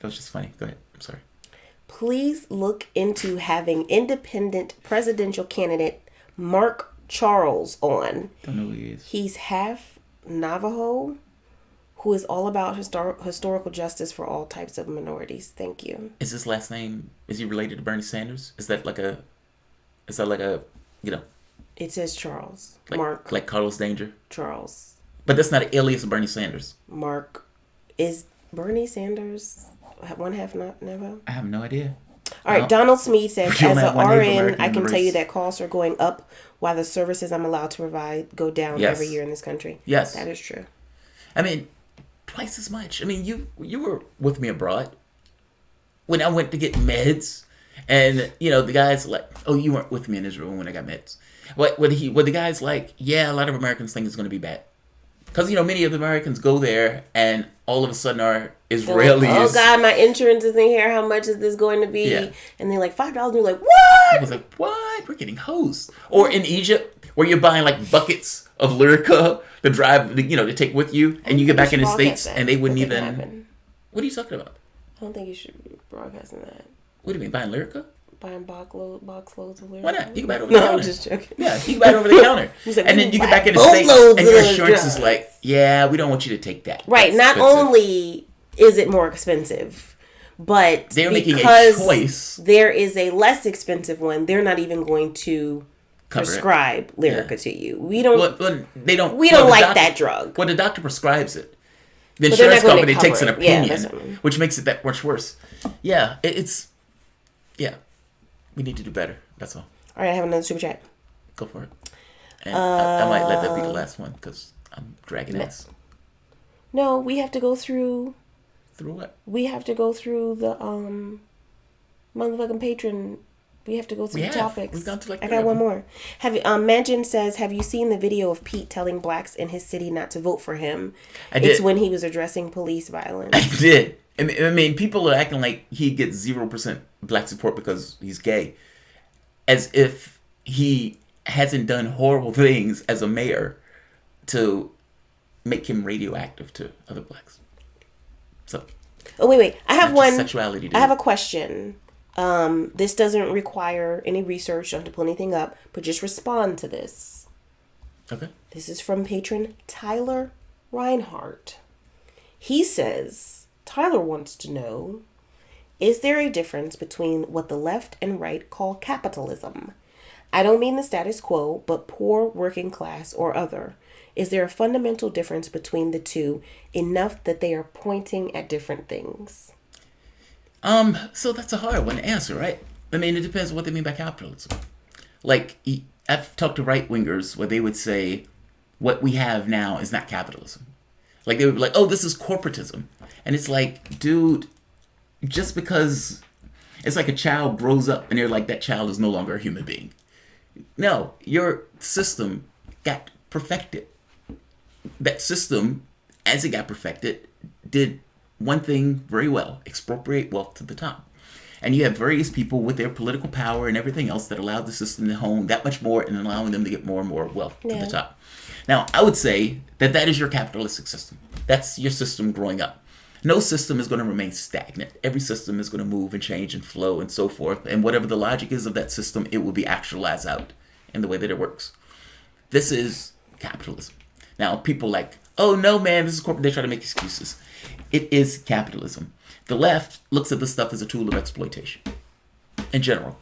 was just funny. Go ahead. I'm sorry.
Please look into having independent presidential candidate Mark Charles on.
Don't know who he is.
He's half Navajo, who is all about historical justice for all types of minorities. Thank you.
Is his last name, is he related to Bernie Sanders? Is that like a,
It says Charles.
Mark. Like Carlos Danger?
Charles.
But that's not an alias of Bernie Sanders.
Mark. Is Bernie Sanders one half Navajo?
I have no idea.
All right, Donald Smee says,
You
as
don't have
a
one Native
RN,
American
I
in the
can tell you
race.
that costs are going up while the services I'm allowed to provide go down
Yes.
every year in this country.
Yes.
That is true.
I mean, twice as much. I mean, you were with me abroad when I went to get meds, and the guy's like, "Oh, you weren't with me in Israel when I got meds." What the guy's like? Yeah, a lot of Americans think it's going to be bad because many of the Americans go there, and all of a sudden our Israelis.
Like, oh God, my insurance isn't here. How much is this going to be?
Yeah.
And they're like $5. And you're like, what?
I was like, what? We're getting hosed. Or in Egypt, where you're buying like buckets of Lyrica to drive, to take with you, and you get back in the States, and they wouldn't even.
Happen.
What are you talking about?
I don't think you should be broadcasting that.
What do you mean, buying Lyrica?
Buying box loads of Lyrica.
Why not? You can buy it over the counter.
No, I'm just joking.
Yeah, you can buy it over the counter.
He's like,
and then you get
buy
back in the States,
boatloads
and your
of those
insurance is
drugs.
like, yeah, we don't want you to take that.
Right.
That's
Not
expensive.
only is it more expensive, but
They're making a
because
choice.
there is a less expensive one, they're not even going to
Cover it.
prescribe Lyrica to you. We don't.
Well, they don't.
We
well,
don't
the
like
doctor-
that drug.
Well, the doctor prescribes it. The
But they're
insurance
not gonna
company
cover
takes an
it. Yeah,
opinion,
that's what I mean.
which makes it that much worse. Yeah, it's. Yeah, we need to do better. That's all.
All right, I have another super chat.
Go for it. And I might let that be the last one because I'm dragging ass.
No, we have to go through.
Through what?
We have to go through the motherfucking patron. We have to go through
We
the
have.
topics.
We've gone through like
I
three
got
of
one
them.
more. Have Manjin says, have you seen the video of Pete telling blacks in his city not to vote for him?
I did.
It's when he was addressing police violence.
I did. I mean, people are acting like he gets 0% black support because he's gay, as if he hasn't done horrible things as a mayor to make him radioactive to other blacks. So.
Oh wait. I have
Not just
one.
sexuality, dude.
I have a question. This doesn't require any research. Don't have to pull anything up, but just respond to this.
Okay.
This is from patron Tyler Reinhardt. He says, Tyler wants to know, is there a difference between what the left and right call capitalism? I don't mean the status quo, but poor, working class, or other. Is there a fundamental difference between the two, enough that they are pointing at different things?
So that's a hard one to answer, right? I mean, it depends on what they mean by capitalism. Like, I've talked to right-wingers where they would say, what we have now is not capitalism. Like, they would be like, oh, this is corporatism. And it's like, dude, just because it's like a child grows up and they're like, that child is no longer a human being. No, your system got perfected. That system, as it got perfected, did one thing very well: expropriate wealth to the top. And you have various people with their political power and everything else that allowed the system to hone that much more and allowing them to get more and more wealth to the top. Now, I would say that is your capitalistic system. That's your system growing up. No system is going to remain stagnant. Every system is going to move and change and flow and so forth. And whatever the logic is of that system, it will be actualized out in the way that it works. This is capitalism. Now, people like, oh, no, man, this is corporate. They try to make excuses. It is capitalism. The left looks at this stuff as a tool of exploitation in general.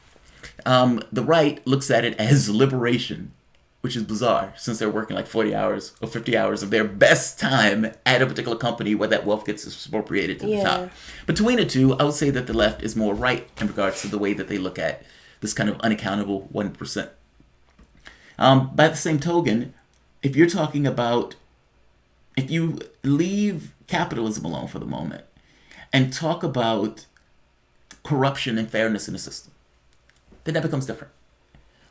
The right looks at it as liberation, which is bizarre since they're working like 40 hours or 50 hours of their best time at a particular company where that wealth gets expropriated to the top. Between the two, I would say that the left is more right in regards to the way that they look at this kind of unaccountable 1%. By the same token, if you're talking about, if you leave capitalism alone for the moment and talk about corruption and fairness in the system, then that becomes different.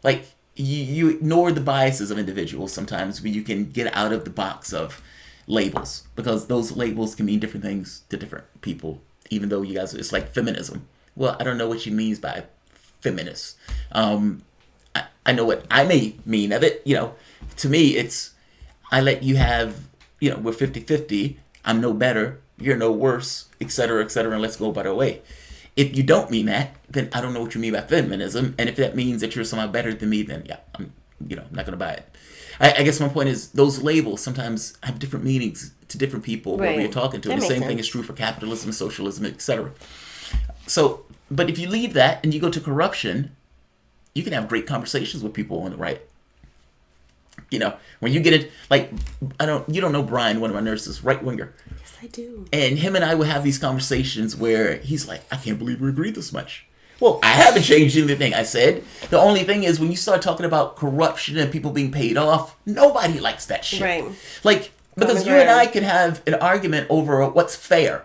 Like, you ignore the biases of individuals sometimes when you can get out of the box of labels, because those labels can mean different things to different people, even though you guys, it's like feminism. Well, I don't know what she means by feminist. I know what I may mean of it. To me, it's, I let you have, we're 50-50. I'm no better. You're no worse, etc., and let's go about our way. If you don't mean that, then I don't know what you mean by feminism. And if that means that you're somehow better than me, then yeah, I'm not going to buy it. I guess my point is those labels sometimes have different meanings to different people whoever you're talking to. And the same thing is true for capitalism, socialism, etc. So, but if you leave that and you go to corruption, you can have great conversations with people on the right. When you get it, like, you don't know Brian, one of my nurses, right-winger.
Yes, I do.
And him and I would have these conversations where he's like, I can't believe we agreed this much. Well, I haven't changed anything I said. The only thing is when you start talking about corruption and people being paid off, nobody likes that shit.
Right.
Like, because you and I can have an argument over what's fair.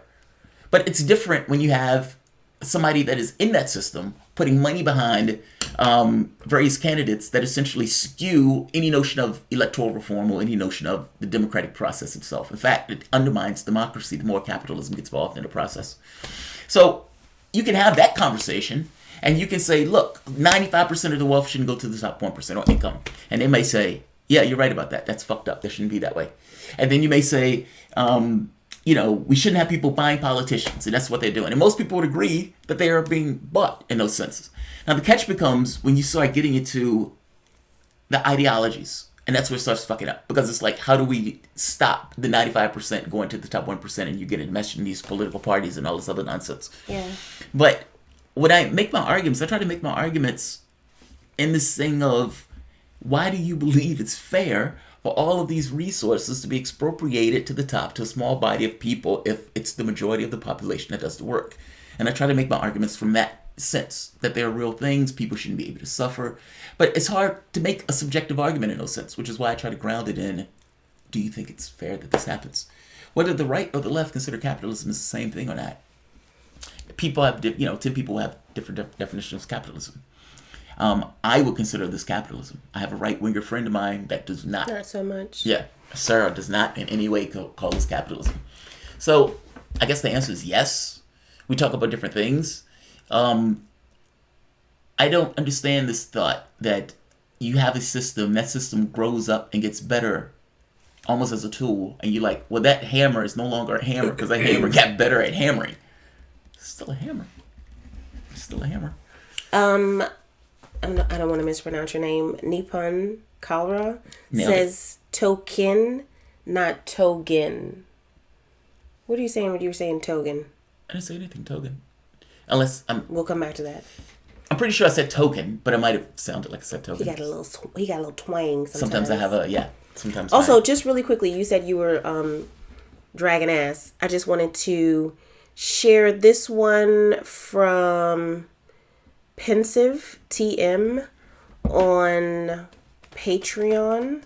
But it's different when you have somebody that is in that system putting money behind various candidates that essentially skew any notion of electoral reform or any notion of the democratic process itself. In fact, it undermines democracy the more capitalism gets involved in the process. So you can have that conversation and you can say, look, 95% of the wealth shouldn't go to the top 1% or income. And they may say, yeah, you're right about that. That's fucked up. That shouldn't be that way. And then you may say, we shouldn't have people buying politicians, and that's what they're doing. And most people would agree that they are being bought in those senses. Now, the catch becomes when you start getting into the ideologies, and that's where it starts fucking up. Because it's like, how do we stop the 95% going to the top 1% and you get enmeshed in these political parties and all this other nonsense?
Yeah.
But when I make my arguments, I try to make my arguments in this thing of, why do you believe it's fair for all of these resources to be expropriated to the top, to a small body of people, if it's the majority of the population that does the work? And I try to make my arguments from that sense, that there are real things, people shouldn't be able to suffer. But it's hard to make a subjective argument in those sense, which is why I try to ground it in, do you think it's fair that this happens? Whether the right or the left consider capitalism is the same thing or not. People have, 10 people have different definitions of capitalism. I would consider this capitalism. I have a right-winger friend of mine that does not.
Not so much.
Yeah. Sarah does not in any way call this capitalism. So I guess the answer is yes. We talk about different things. I don't understand this thought that you have a system, that system grows up and gets better almost as a tool. And you're like, well, that hammer is no longer a hammer because that hammer got better at hammering. It's still a hammer. It's still a hammer.
I don't want to mispronounce your name. Nippon Kalra says token, not togen. What are you saying when you were saying togen?
I didn't say anything token. Unless
we'll come back to that.
I'm pretty sure I said token, but it might have sounded like I said token.
He got a little twang sometimes.
Sometimes I have sometimes.
Also, just really quickly, you said you were dragging ass. I just wanted to share this one from Pensive TM on Patreon.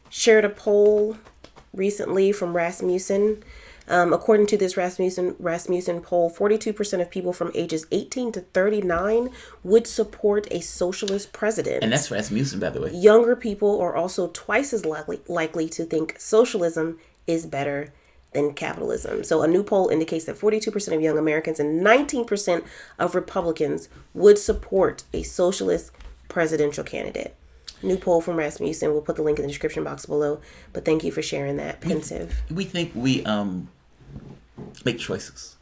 Shared a poll recently from Rasmussen. According to this Rasmussen poll, 42% of people from ages 18 to 39 would support a socialist president.
And that's Rasmussen, by the way.
Younger people are also twice as likely to think socialism is better than capitalism. So a new poll indicates that 42% of young Americans and 19% of Republicans would support a socialist presidential candidate. New poll from Rasmussen. We'll put the link in the description box below. But thank you for sharing that. Pensive.
We think we make choices.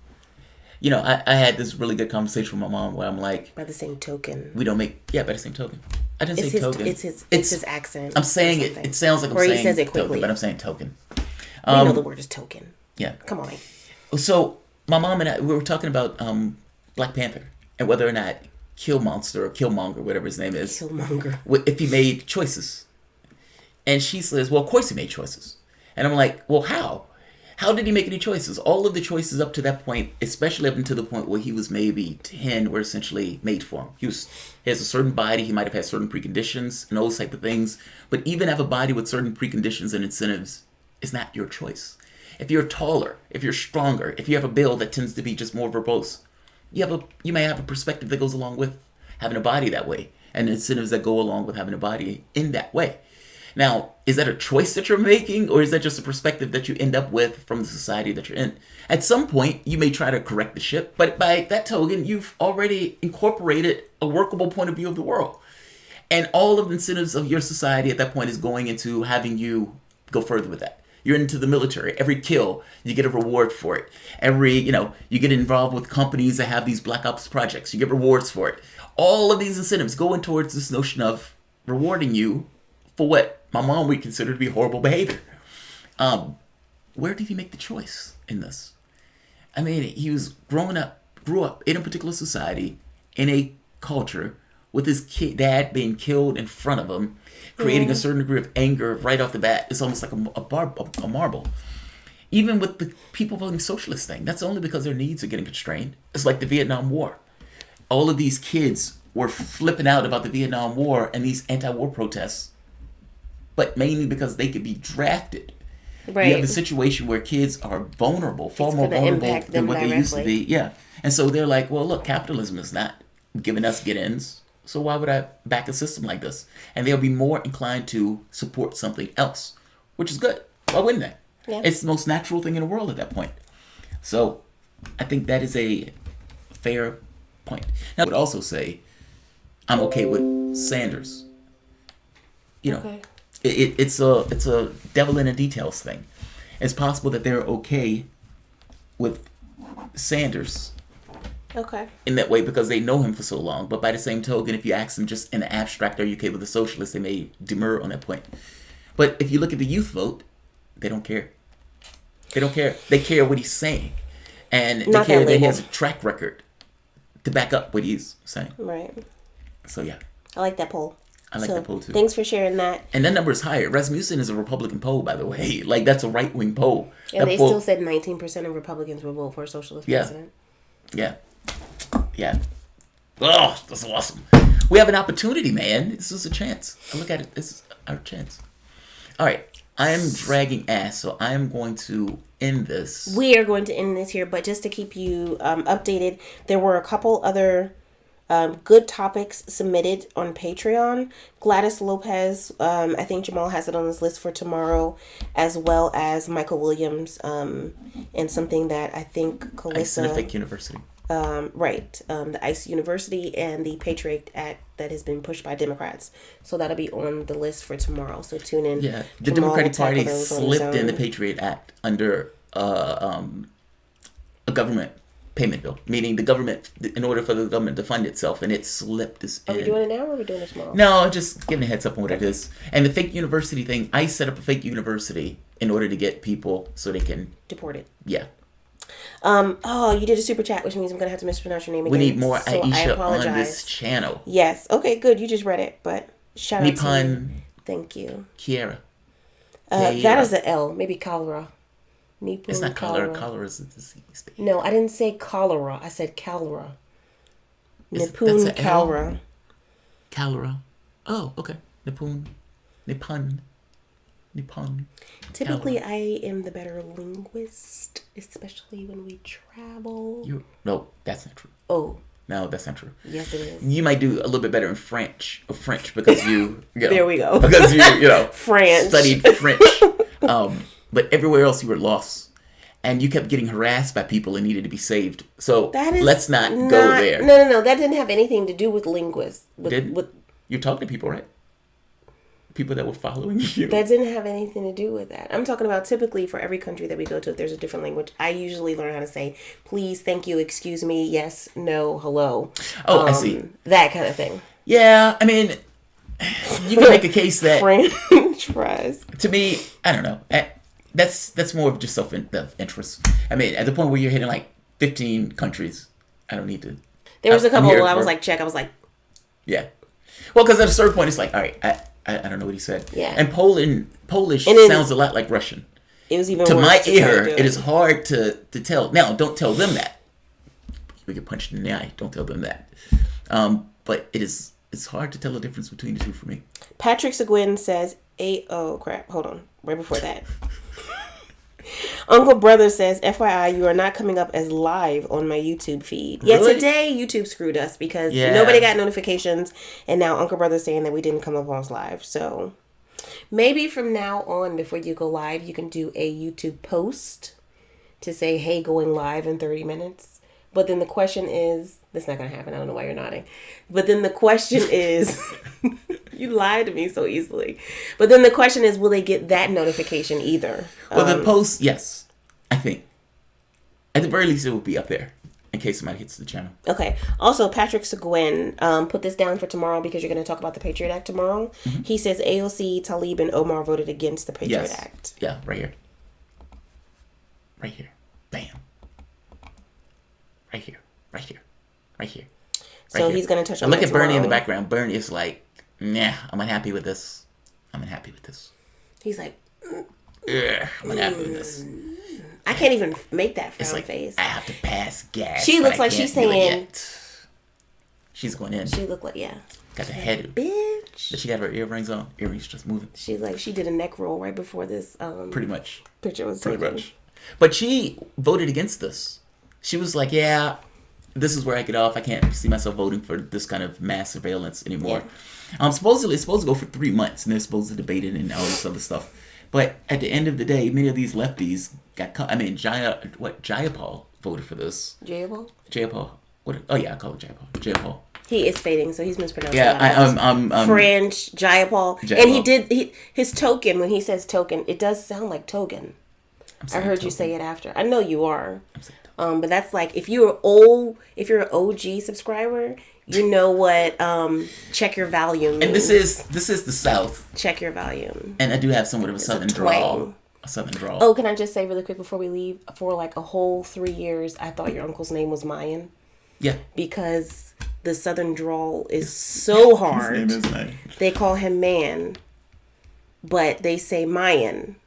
I had this really good conversation with my mom where I'm like,
by the same token,
we don't make by the same token. I didn't say token.
It's his accent.
I'm saying it. It sounds like I'm saying. Or he says it quickly, token, but I'm saying token.
We know the word is token.
Yeah.
Come on.
So my mom and I, we were talking about Black Panther and whether or not Killmonster or Killmonger, whatever his name is, if he made choices. And she says, well, of course he made choices. And I'm like, well, how? How did he make any choices? All of the choices up to that point, especially up until the point where he was maybe 10, were essentially made for him. He has a certain body. He might have had certain preconditions and those type of things. But even have a body with certain preconditions and incentives is not your choice. If you're taller, if you're stronger, if you have a build that tends to be just more verbose, you may have a perspective that goes along with having a body that way, and incentives that go along with having a body in that way. Now, is that a choice that you're making, or is that just a perspective that you end up with from the society that you're in? At some point, you may try to correct the ship, but by that token, you've already incorporated a workable point of view of the world. And all of the incentives of your society at that point is going into having you go further with that. You're into the military. Every kill, you get a reward for it. You get involved with companies that have these black ops projects. You get rewards for it. All of these incentives going towards this notion of rewarding you for what my mom would consider to be horrible behavior. Where did he make the choice in this? I mean, he was grew up in a particular society, in a culture, with his dad being killed in front of him, creating a certain degree of anger right off the bat. It's almost like a marble. Even with the people voting socialist thing, that's only because their needs are getting constrained. It's like the Vietnam War. all of these kids were flipping out about the Vietnam War and these anti-war protests, but mainly because they could be drafted.
Right.
You have a situation where kids are vulnerable, far more vulnerable than what they used to be. Yeah. And so they're like, well, look, capitalism is not giving us get-ins, so why would I back a system like this? And they'll be more inclined to support something else, which is good. Why wouldn't they?
Yeah.
It's the most natural thing in the world at that point. So I think that is a fair point. Now, I would also say I'm okay with Sanders. You know,
Okay.
it's a devil in the details thing. It's possible that they're okay with Sanders
Okay.
in that way because they know him for so long. But by the same token, if you ask them just in the abstract, are you okay with the socialists, they may demur on that point. But if you look at the youth vote, they don't care. They don't care. They care what he's saying. And
Not
they care
that
that he
label.
has a track record to back up what he's saying.
Right.
So, yeah.
I like that poll.
I like that poll, too.
Thanks for sharing that.
And that number is higher. Rasmussen is a Republican poll, by the way. Like, that's a right-wing poll.
And
That
they
poll-
still said 19% of Republicans will vote for a socialist
Yeah.
president.
Yeah. Yeah. Oh, that's awesome. We have an opportunity, man. This is a chance. I look at it. This is our chance. All right. I am dragging ass, so I am going to end this.
We are going to end this here, but just to keep you updated, there were a couple other good topics submitted on Patreon. Gladys Lopez, I think Jamal has it on his list for tomorrow, as well as Michael Williams, and something that I think Calissa...
Fake University.
the ICE University and the Patriot Act that has been pushed by Democrats. So that'll be on the list for tomorrow. So tune in.
Yeah, the
Jamal
Democratic
will tackle
Party
those on his
slipped in the
own.
Patriot Act under a government payment bill, meaning the government, in order for the government to fund itself, and it slipped this
Are
in.
we doing it now or are we doing it tomorrow?
No, just giving a heads up on what it is. And the fake university thing, I set up a fake university in order to get people so they can,
Deported.
yeah.
Oh, you did a super chat, which means I'm going to have to mispronounce your name again.
We need more
so I
Aisha
apologize.
on this channel.
Yes. Okay, good. You just read it, but shout out to you.
Nippon
Thank you.
Kiera.
That is an L. Maybe cholera. Nippon
It's not cholera. Cholera is a disease.
No, I didn't say cholera. I said cholera.
That's
Nippon
a L?
cholera.
Cholera. Oh, okay. Nippon.
Typically, I am the better linguist, especially when we travel.
No, that's not true.
Oh,
No, that's not true.
yes, it is.
You might do a little bit better in French because you know,
There we go.
because you know,
French.
studied French. But everywhere else you were lost. And you kept getting harassed by people and needed to be saved. So
That is
let's not go there.
No. That didn't have anything to do with linguists.
You're talking to people, right? People that were following you.
That didn't have anything to do with that. I'm talking about typically for every country that we go to, if there's a different language, I usually learn how to say, please, thank you, excuse me, yes, no, hello.
Oh, I see.
That kind of thing.
Yeah, I mean, you can make a case that,
French fries.
to me, I don't know. That's more of just self-interest. I mean, at the point where you're hitting like 15 countries, I don't need to.
There was a
I'm
couple
here
where I was
for-
like, check. I was like,
Yeah. Well, because at a certain point, it's like, all right, I don't know what he said.
Yeah.
And Polish
And then-
sounds a lot like Russian.
it was even
To
worse
my
to try to
ear,
do
it is hard to tell. Now, don't tell them that. We get punched in the eye. Don't tell them that. But it's hard to tell the difference between the two for me.
Patrick Seguin says, oh crap, hold on. Right before that. Uncle Brother says, FYI, you are not coming up as live on my YouTube feed. Yeah,
Really?
today YouTube screwed us because
Yeah.
nobody got notifications. And now Uncle Brother's saying that we didn't come up on live. So maybe from now on, before you go live, you can do a YouTube post to say, hey, going live in 30 minutes. But then the question is, that's not going to happen. I don't know why you're nodding. But then the question is, you lied to me so easily. But then the question is, will they get that notification either?
Well, the post, yes, I think. At the very least, it will be up there in case somebody hits the channel.
Okay. Also, Patrick Seguin put this down for tomorrow because you're going to talk about the Patriot Act tomorrow.
Mm-hmm.
He says AOC, Tlaib, and Omar voted against the Patriot
Yes.
Act.
Yeah, right here. Right here. Bam. Right here. Right here. Right here.
So he's going to touch on
Look
that
at Bernie in the
tomorrow.
background. Bernie is like, nah, I'm unhappy with this. I'm unhappy with this.
He's like,
Ugh, I'm unhappy with this.
I can't even make that
It's
frown
like,
face.
I have to pass gas.
She
but
looks
I
like
can't
she's
do it
saying-
yet. She's going in.
She looked like,
Got the head.
Bitch.
But she got her earrings on. Earrings just moving.
She's like, she did a neck roll right before this
Pretty much.
picture was
Pretty
taken.
much. But she voted against this. She was like, yeah, this is where I get off. I can't see myself voting for this kind of mass surveillance anymore. Supposedly, it's supposed to go for 3 months, and they're supposed to debate it and all this other stuff. But at the end of the day, many of these lefties got caught. I mean, Jayapal voted for this. Jayapal. What? Oh, yeah, I call it Jayapal.
He is fading, so he's mispronouncing.
Yeah,
French, Jayapal. And his token, when he says token, it does sound like token. I heard token. You say it after. I know you are. But that's like, if you're an OG subscriber, you know what check your volume means.
And this is the South.
Check your volume.
And I do have somewhat of a southern drawl. A southern drawl.
Oh, can I just say really quick before we leave? For like a whole 3 years, I thought your uncle's name was Mayan.
Yeah.
Because the southern drawl is so hard.
His name is Mayan.
They call him Man, but they say Mayan.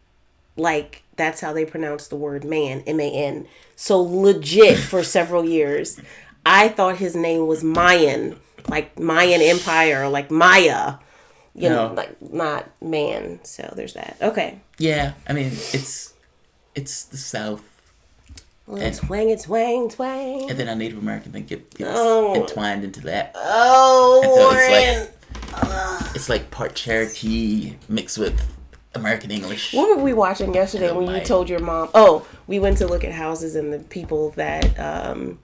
Like, that's how they pronounce the word man, M-A-N. So legit for several years, I thought his name was Mayan, like Mayan Empire, like Maya. You know, like not man. So there's that. Okay.
Yeah, I mean, it's the South.
Well, twang.
And then our Native American thing gets entwined into that.
Oh,
and so it's like part Cherokee mixed with American English.
What were we watching yesterday when you told your mom? Oh, we went to look at houses, and the people that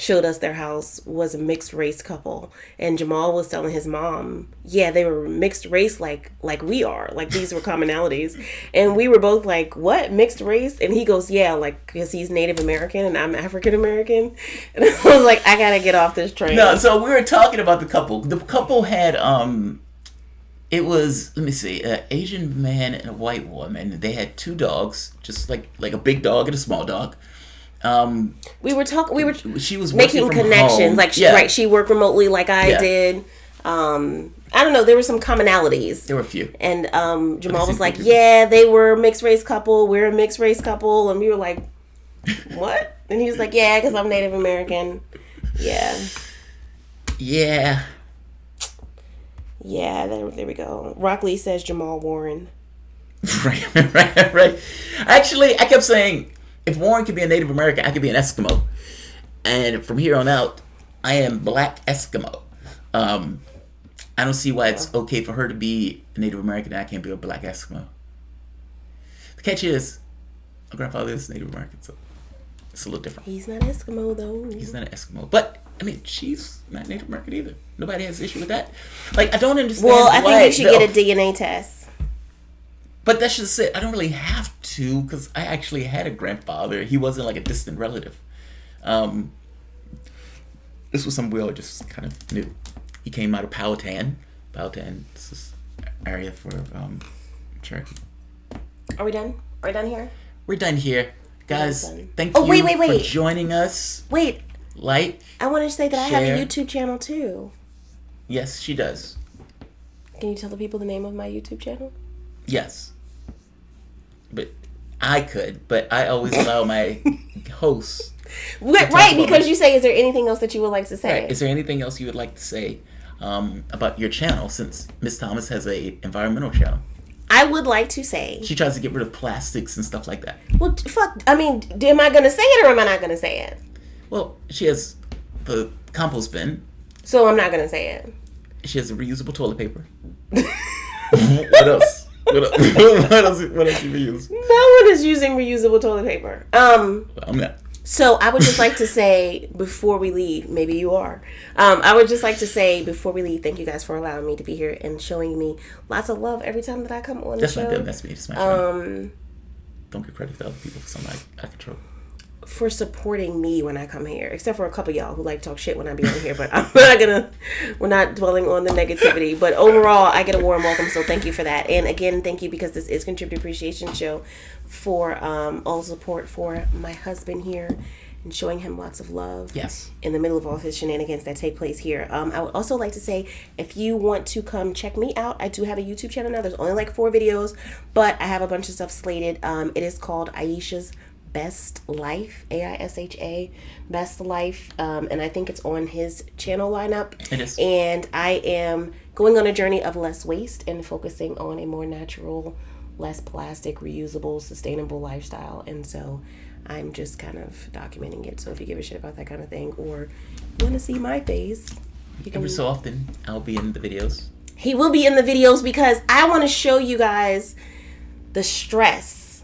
showed us their house was a mixed race couple, and Jamal was telling his mom, yeah, they were mixed race like we are, like these were commonalities, and we were both like, what, mixed race? And he goes, yeah, like, because he's Native American and I'm African American, and I was like, I gotta get off this train.
No, so we were talking about the couple. The couple had it was, let me see, an Asian man and a white woman. They had 2 dogs, just like a big dog and a small dog.
She was
making
making connections,
home.
She worked remotely like I did. I don't know, there were some commonalities.
There were a few.
And Jamal was like, yeah, they were a mixed race couple, we're a mixed race couple, and we were like, what? And he was like, yeah, because I'm Native American. Yeah, there we go. Rock Lee says Jamal Warren.
Right. Actually, I kept saying, if Warren could be a Native American, I could be an Eskimo. And from here on out, I am Black Eskimo. I don't see why it's okay for her to be a Native American and I can't be a Black Eskimo. The catch is, my grandfather is Native American, so it's a little different.
He's not Eskimo, though.
He's not an Eskimo. But, I mean, she's not Native American either. Nobody has an issue with that. Like, I don't understand
I think you should get a DNA test.
But that's just it. I don't really have to, because I actually had a grandfather. He wasn't like a distant relative. This was some we all just kind of knew. He came out of Powhatan. Powhatan, this is area for Cherokee.
Are we done? Are we done here?
We're done here. Guys, thank you for joining us.
Wait.
I
want to say that I have a YouTube channel, too.
Yes, she does.
Can you tell the people the name of my YouTube channel?
Yes. But I could, but I always allow my hosts.
Right, because you say, is there anything else that you would like to say?
Right. Is there anything else you would like to say about your channel, since Miss Thomas has a environmental channel?
I would like to say...
She tries to get rid of plastics and stuff like that.
Well, fuck, I mean, am I going to say it or am I not going to say it?
Well, she has the compost bin.
So I'm not going to say it.
She has a reusable toilet paper. What else? What else you use?
No one is using reusable toilet paper.
I'm not.
So I would just like to say before we leave, maybe you are. I would just like to say before we leave, thank you guys for allowing me to be here and showing me lots of love every time that I come on the show.
That's me. That's my friend. Don't give credit to other people for something I control.
For supporting me when I come here, except for a couple of y'all who like to talk shit when I be on here, but we're not dwelling on the negativity, but overall I get a warm welcome, so thank you for that. And again, thank you, because this is Contributor Appreciation Show, for all support for my husband here and showing him lots of love.
Yes.
In the middle of all his shenanigans that take place here. I would also like to say, if you want to come check me out, I do have a YouTube channel now. There's only like 4 videos, but I have a bunch of stuff slated. It is called Aisha's Best Life, AISHA, Best Life, and I think it's on his channel lineup.
It is.
And I am going on a journey of less waste and focusing on a more natural, less plastic, reusable, sustainable lifestyle. And so I'm just kind of documenting it. So if you give a shit about that kind of thing, or you want to see my face, you can.
Every so often, I'll be in the videos.
He will be in the videos because I want to show you guys the stress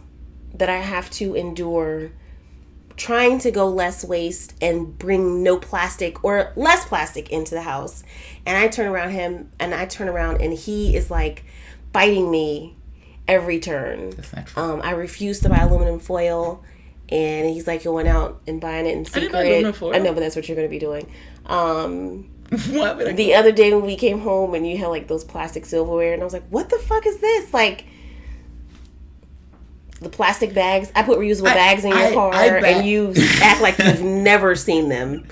that I have to endure trying to go less waste and bring no plastic or less plastic into the house. And I turn around and he is like biting me every turn.
That's not true.
I refuse to buy aluminum foil, and he's like going out and buying it in secret.
I didn't buy aluminum foil.
I know, but that's what you're going to be doing.
Why would I
The other day when we came home and you had like those plastic silverware, and I was like, what the fuck is this? Like, the plastic bags. I put reusable bags in your car, and you act like you've never seen them.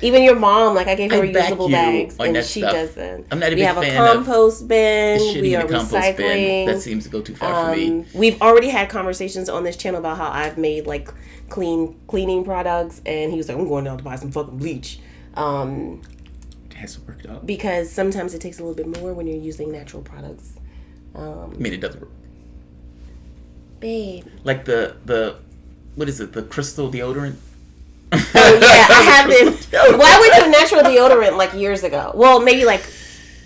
Even your mom, like I gave her reusable bags, and she doesn't.
I'm not a
we
big
have
fan
a compost bin. We are recycling.
Bin. That seems to go too far for me.
We've already had conversations on this channel about how I've made like cleaning products, and he was like, "I'm going down to buy some fucking bleach."
It hasn't worked out
because sometimes it takes a little bit more when you're using natural products.
I mean, it doesn't work.
Babe.
Like the what is it? The crystal deodorant?
Oh yeah, I haven't. Well, I went to a natural deodorant like years ago. Well, maybe like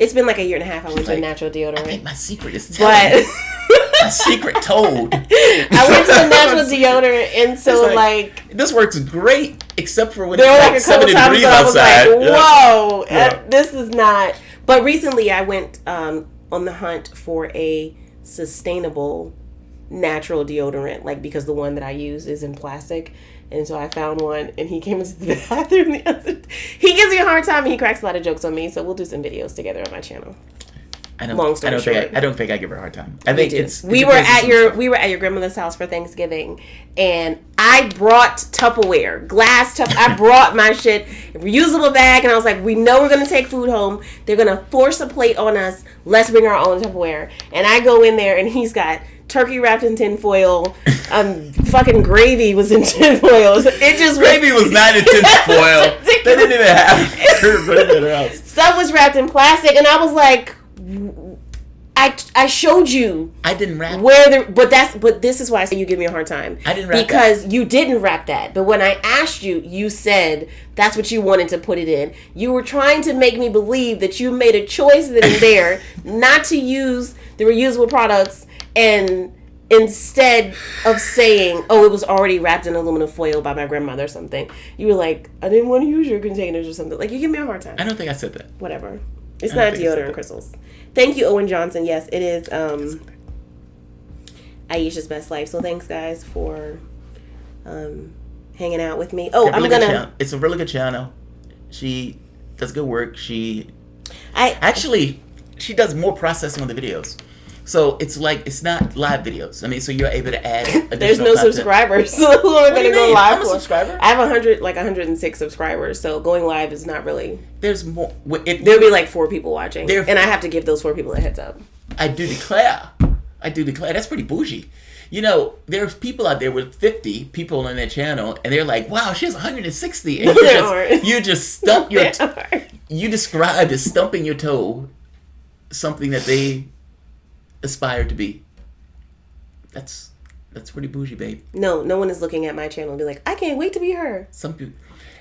it's been like a year and a half. I went to a natural deodorant.
I think my secret is telling. My secret told.
I went to a natural deodorant, and so like
this works great, except for when
there
it's
were
like
a couple
70
times
degrees
I was
outside.
like, "Whoa, this is not." But recently, I went on the hunt for a sustainable natural deodorant, like because the one that I use is in plastic. And so I found one, and he came into the bathroom the other day. He gives me a hard time, and he cracks a lot of jokes on me, so we'll do some videos together on my channel. Long story short.
I don't think I give her a hard time. I think it's
we were at your grandmother's house for Thanksgiving, and I brought Tupperware, I brought my shit, reusable bag, and I was like, we know we're gonna take food home. They're gonna force a plate on us. Let's bring our own Tupperware. And I go in there, and he's got turkey wrapped in tin foil. Fucking gravy was in tin foil.
Gravy was not in tin foil. They didn't even have gravy in their house.
Stuff was wrapped in plastic, and I was like, I showed you.
I didn't wrap
but this is why I say you give me a hard time.
I didn't wrap
because you didn't wrap that. But when I asked you, you said that's what you wanted to put it in. You were trying to make me believe that you made a choice then and there not to use the reusable products, and instead of saying, oh, it was already wrapped in aluminum foil by my grandmother or something, you were like, I didn't want to use your containers or something. Like, you give me a hard time.
I don't think I said that.
Whatever. It's not deodorant, crystals. Thank you, Owen Johnson. Yes, it is Aisha's Best Life. So thanks, guys, for hanging out with me. Oh, I'm gonna.
It's a really good channel. She does good work. She does more processing on the videos. So it's not live videos. I mean, so you're able to add additional
There's no
content.
subscribers. So who am I going to go live
I'm a
for?
subscriber.
I have 106 subscribers. So going live is not really.
There's more.
There'll be like 4 people watching, and I have to give those 4 people a heads up.
I do declare. That's pretty bougie. You know, there's people out there with 50 people on their channel, and they're like, "Wow, she has 160." And you just stump your. You described as stumping your toe, something that they aspire to be. That's pretty bougie, babe.
No one is looking at my channel and be like, I can't wait to be her.
Some people.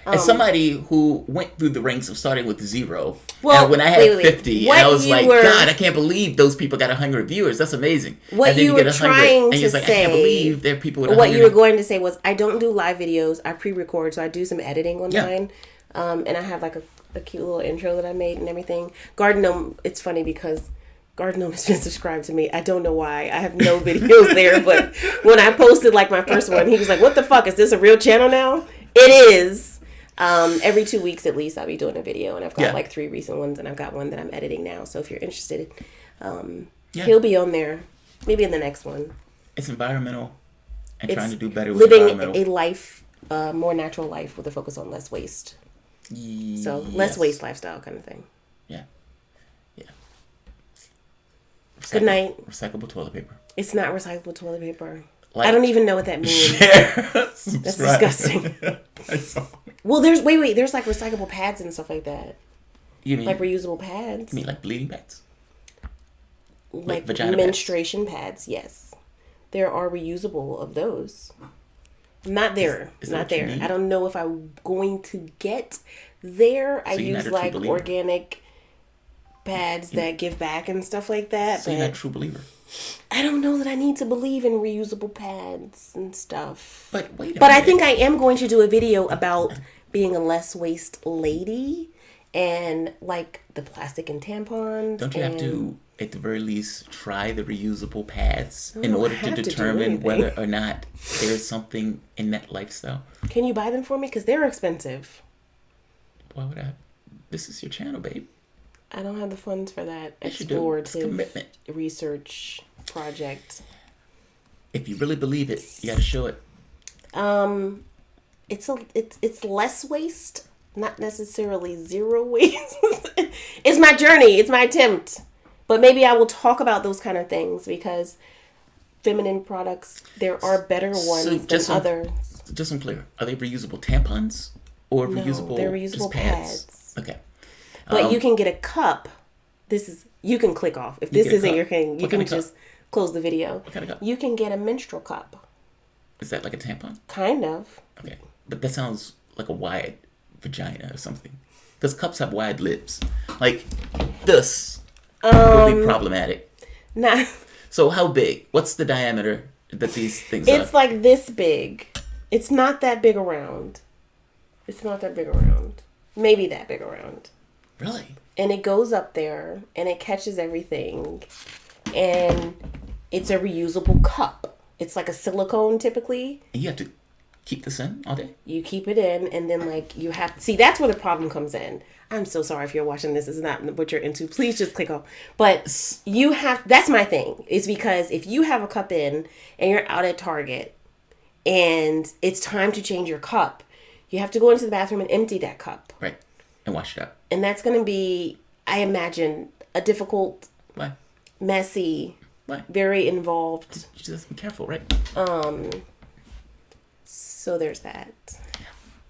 As somebody who went through the ranks of starting with 0,
well,
and when I had 50, and I was like, God, I can't believe those people got 100 viewers. That's amazing.
What you were trying to say,
I can't believe there are people with 100.
What you were going to say was, I don't do live videos. I pre-record, so I do some editing on mine. And I have like a cute little intro that I made and everything. Garden Gnome, it's funny because Garden Gnome has been subscribed to me. I don't know why. I have no videos there, but when I posted like my first one, he was like, what the fuck? Is this a real channel now? It is. Every 2 weeks at least I'll be doing a video, and I've got like 3 recent ones, and I've got one that I'm editing now. So if you're interested, he'll be on there maybe in the next one.
It's environmental and trying to do better with
living a life, more natural life with a focus on less waste. So less waste lifestyle kind of thing.
Yeah.
Good night.
Recyclable toilet paper.
It's not recyclable toilet paper.
Like,
I don't even know what that means.
Share,
That's
subscribe.
disgusting. Well, there's there's like recyclable pads and stuff like that.
You mean
Like reusable pads.
You mean like bleeding pads?
Like
vagina
menstruation pads. Yes. There are reusable of those. Not there.
Is that
Not
what you
there.
need?
I don't know if I'm going to get there. I
you're not
use
a true
like
believer.
organic pads that give back and stuff like that.
So you're not a
But
true believer.
I don't know that I need to believe in reusable pads and stuff.
But wait a
But I
minute.
think I am going to do a video about being a less waste lady and like the plastic and tampons.
Don't you have
and-
to, at the very least, try the reusable pads
I
in
don't
order to
have to do
determine
anything.
whether or not there's something in that lifestyle?
Can you buy them for me? Because they're expensive.
Why would I? This is your channel, babe.
I don't have the funds for that
Yes, you do. It's
explorative
commitment.
research project.
If you really believe it, you got to show it.
It's less waste, not necessarily zero waste. It's my journey. It's my attempt. But maybe I will talk about those kind of things because feminine products, there are better ones than others.
Just so I'm clear, are they reusable tampons or
No,
reusable?
they're
just
reusable
pads. Okay.
But you can get a cup. You can click off. If this
get a
isn't
cup.
your thing, you
What
can
kind of cup?
just close the video.
What kind of cup?
You can get a menstrual cup.
Is that like a tampon?
Kind of.
Okay, but that sounds like a wide vagina or something. Because cups have wide lips. Like this would be problematic.
Not.
So how big? What's the diameter that these things
It's
are?
like this big. It's not that big around. It's not that big around. Maybe that big around.
Really?
And it goes up there and it catches everything. And it's a reusable cup. It's like a silicone typically.
And you have to keep this in all day?
You keep it in and then like you have to see, that's where the problem comes in. I'm so sorry if you're watching this is not what you're into. Please just click off. But you have, that's my thing. Is because if you have a cup in and you're out at Target and it's time to change your cup, you have to go into the bathroom and empty that cup.
Right. And wash it out.
And that's going to be, I imagine, a difficult,
Why?
messy,
Why?
very involved.
You just have to be careful, right?
So there's that.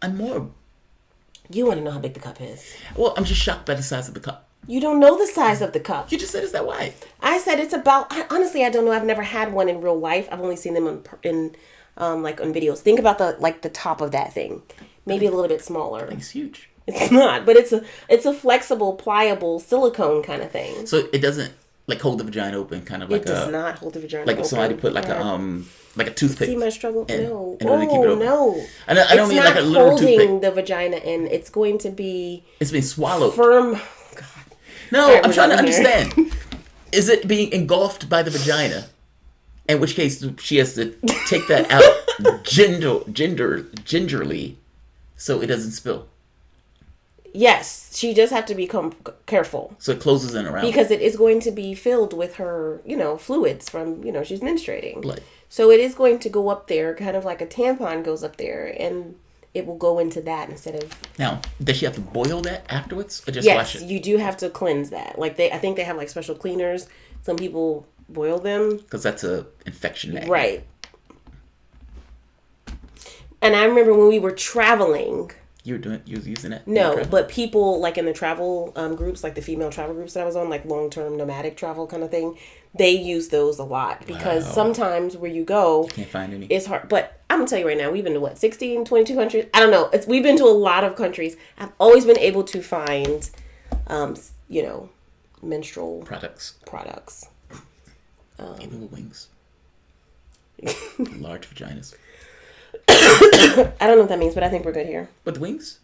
I'm more...
You want to know how big the cup is.
Well, I'm just shocked by the size of the cup.
You don't know the size of the cup.
You just said it's that wide.
I said it's about, honestly, I don't know. I've never had one in real life. I've only seen them in like on videos. Think about the top of that thing. Maybe a little bit smaller.
It's huge.
It's not, but it's a flexible, pliable silicone kind of thing.
So it doesn't like hold the vagina open, kind of like
It does not hold the vagina
like
open.
if somebody put like a toothpick.
See my struggle?
in
No.
in order to keep it open.
No.
I don't
It's
mean
not
like a literal
holding
toothpick.
the vagina in. It's going to be
It's being swallowed.
firm. God.
No,
All right,
I'm
we're
trying to
done here.
understand. Is it being engulfed by the vagina? In which case she has to take that out gingerly so it doesn't spill.
Yes, she does have to become careful
So it closes in around
because it is going to be filled with her, fluids from, she's menstruating.
blood.
So it is going to go up there, kind of like a tampon goes up there, and it will go into that instead of.
Now, does she have to boil that afterwards or just
Yes,
wash it?
you do have to cleanse that. Like I think they have like special cleaners. Some people boil them.
Because that's a infection magnet.
Right. And I remember when we were traveling.
You were using it?
No, but people like in the travel groups, like the female travel groups that I was on, like long-term nomadic travel kind of thing, they use those a lot because sometimes where you go,
Can't find any.
it's hard. But I'm gonna tell you right now, we've been to 16, 22 countries. I don't know. We've been to a lot of countries. I've always been able to find, menstrual
Products. Even with wings. Large vaginas.
I don't know what that means, but I think we're good here.
With wings?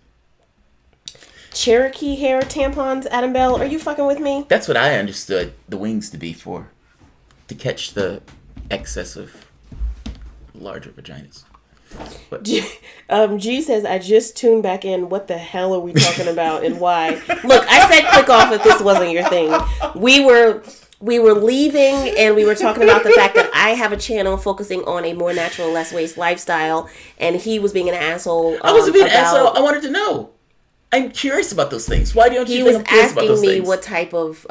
Cherokee hair tampons, Adam Bell. Are you fucking with me?
That's what I understood the wings to be for. To catch the excess of larger vaginas. But
G says, I just tuned back in. What the hell are we talking about and why? Look, I said click off if this wasn't your thing. We were leaving and we were talking about the fact that I have a channel focusing on a more natural, less waste lifestyle, and he was being an asshole.
I wasn't being an asshole. I wanted to know. I'm curious about those things. Why don't you
He
think
was
I'm curious about
asking
those
me
things?
what type of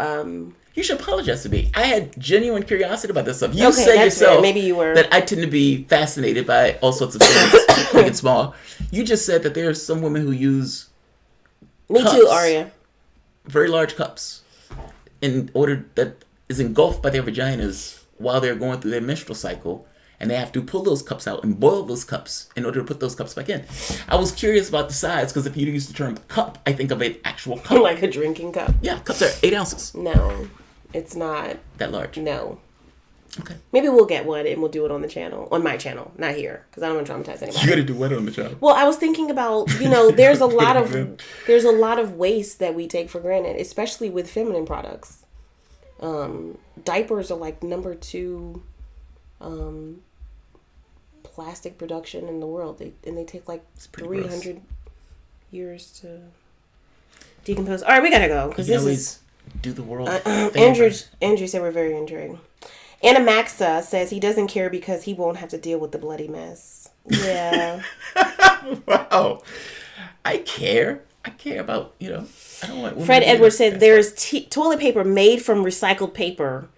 You should apologize to me. I had genuine curiosity about this stuff. You
Okay,
said
that's
yourself
fair. Maybe you were.
that I tend to be fascinated by all sorts of things, big and small. You just said that there are some women who use
Me
cups,
too, Aria.
very large cups, in order that is engulfed by their vaginas while they're going through their menstrual cycle, and they have to pull those cups out and boil those cups in order to put those cups back in. I was curious about the size because if you use the term cup, I think of an actual cup.
Like a drinking cup.
Yeah, cups are 8 ounces.
No, it's not.
That large.
No.
Okay.
Maybe we'll get one and we'll do it on the channel, on my channel, not here, because I don't want to traumatize anybody.
You gotta do what on the channel?
Well, I was thinking about, there's a lot of waste that we take for granted, especially with feminine products. Diapers are like number 2 plastic production in the world. They take like 300 years to decompose. All right, we gotta go because this is
do the world.
Andrew said we're very intrigued. Anna Maxa says he doesn't care because he won't have to deal with the bloody mess. Yeah.
Wow. I care about, I don't want...
Fred Edwards said there's toilet paper made from recycled paper.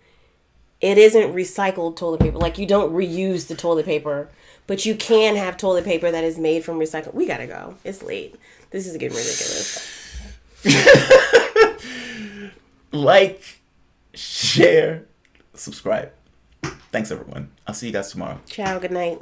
It isn't recycled toilet paper. Like, you don't reuse the toilet paper. But you can have toilet paper that is made from recycled... We gotta go. It's late. This is getting ridiculous.
Like, share, subscribe. Thanks, everyone. I'll see you guys tomorrow.
Ciao. Good night.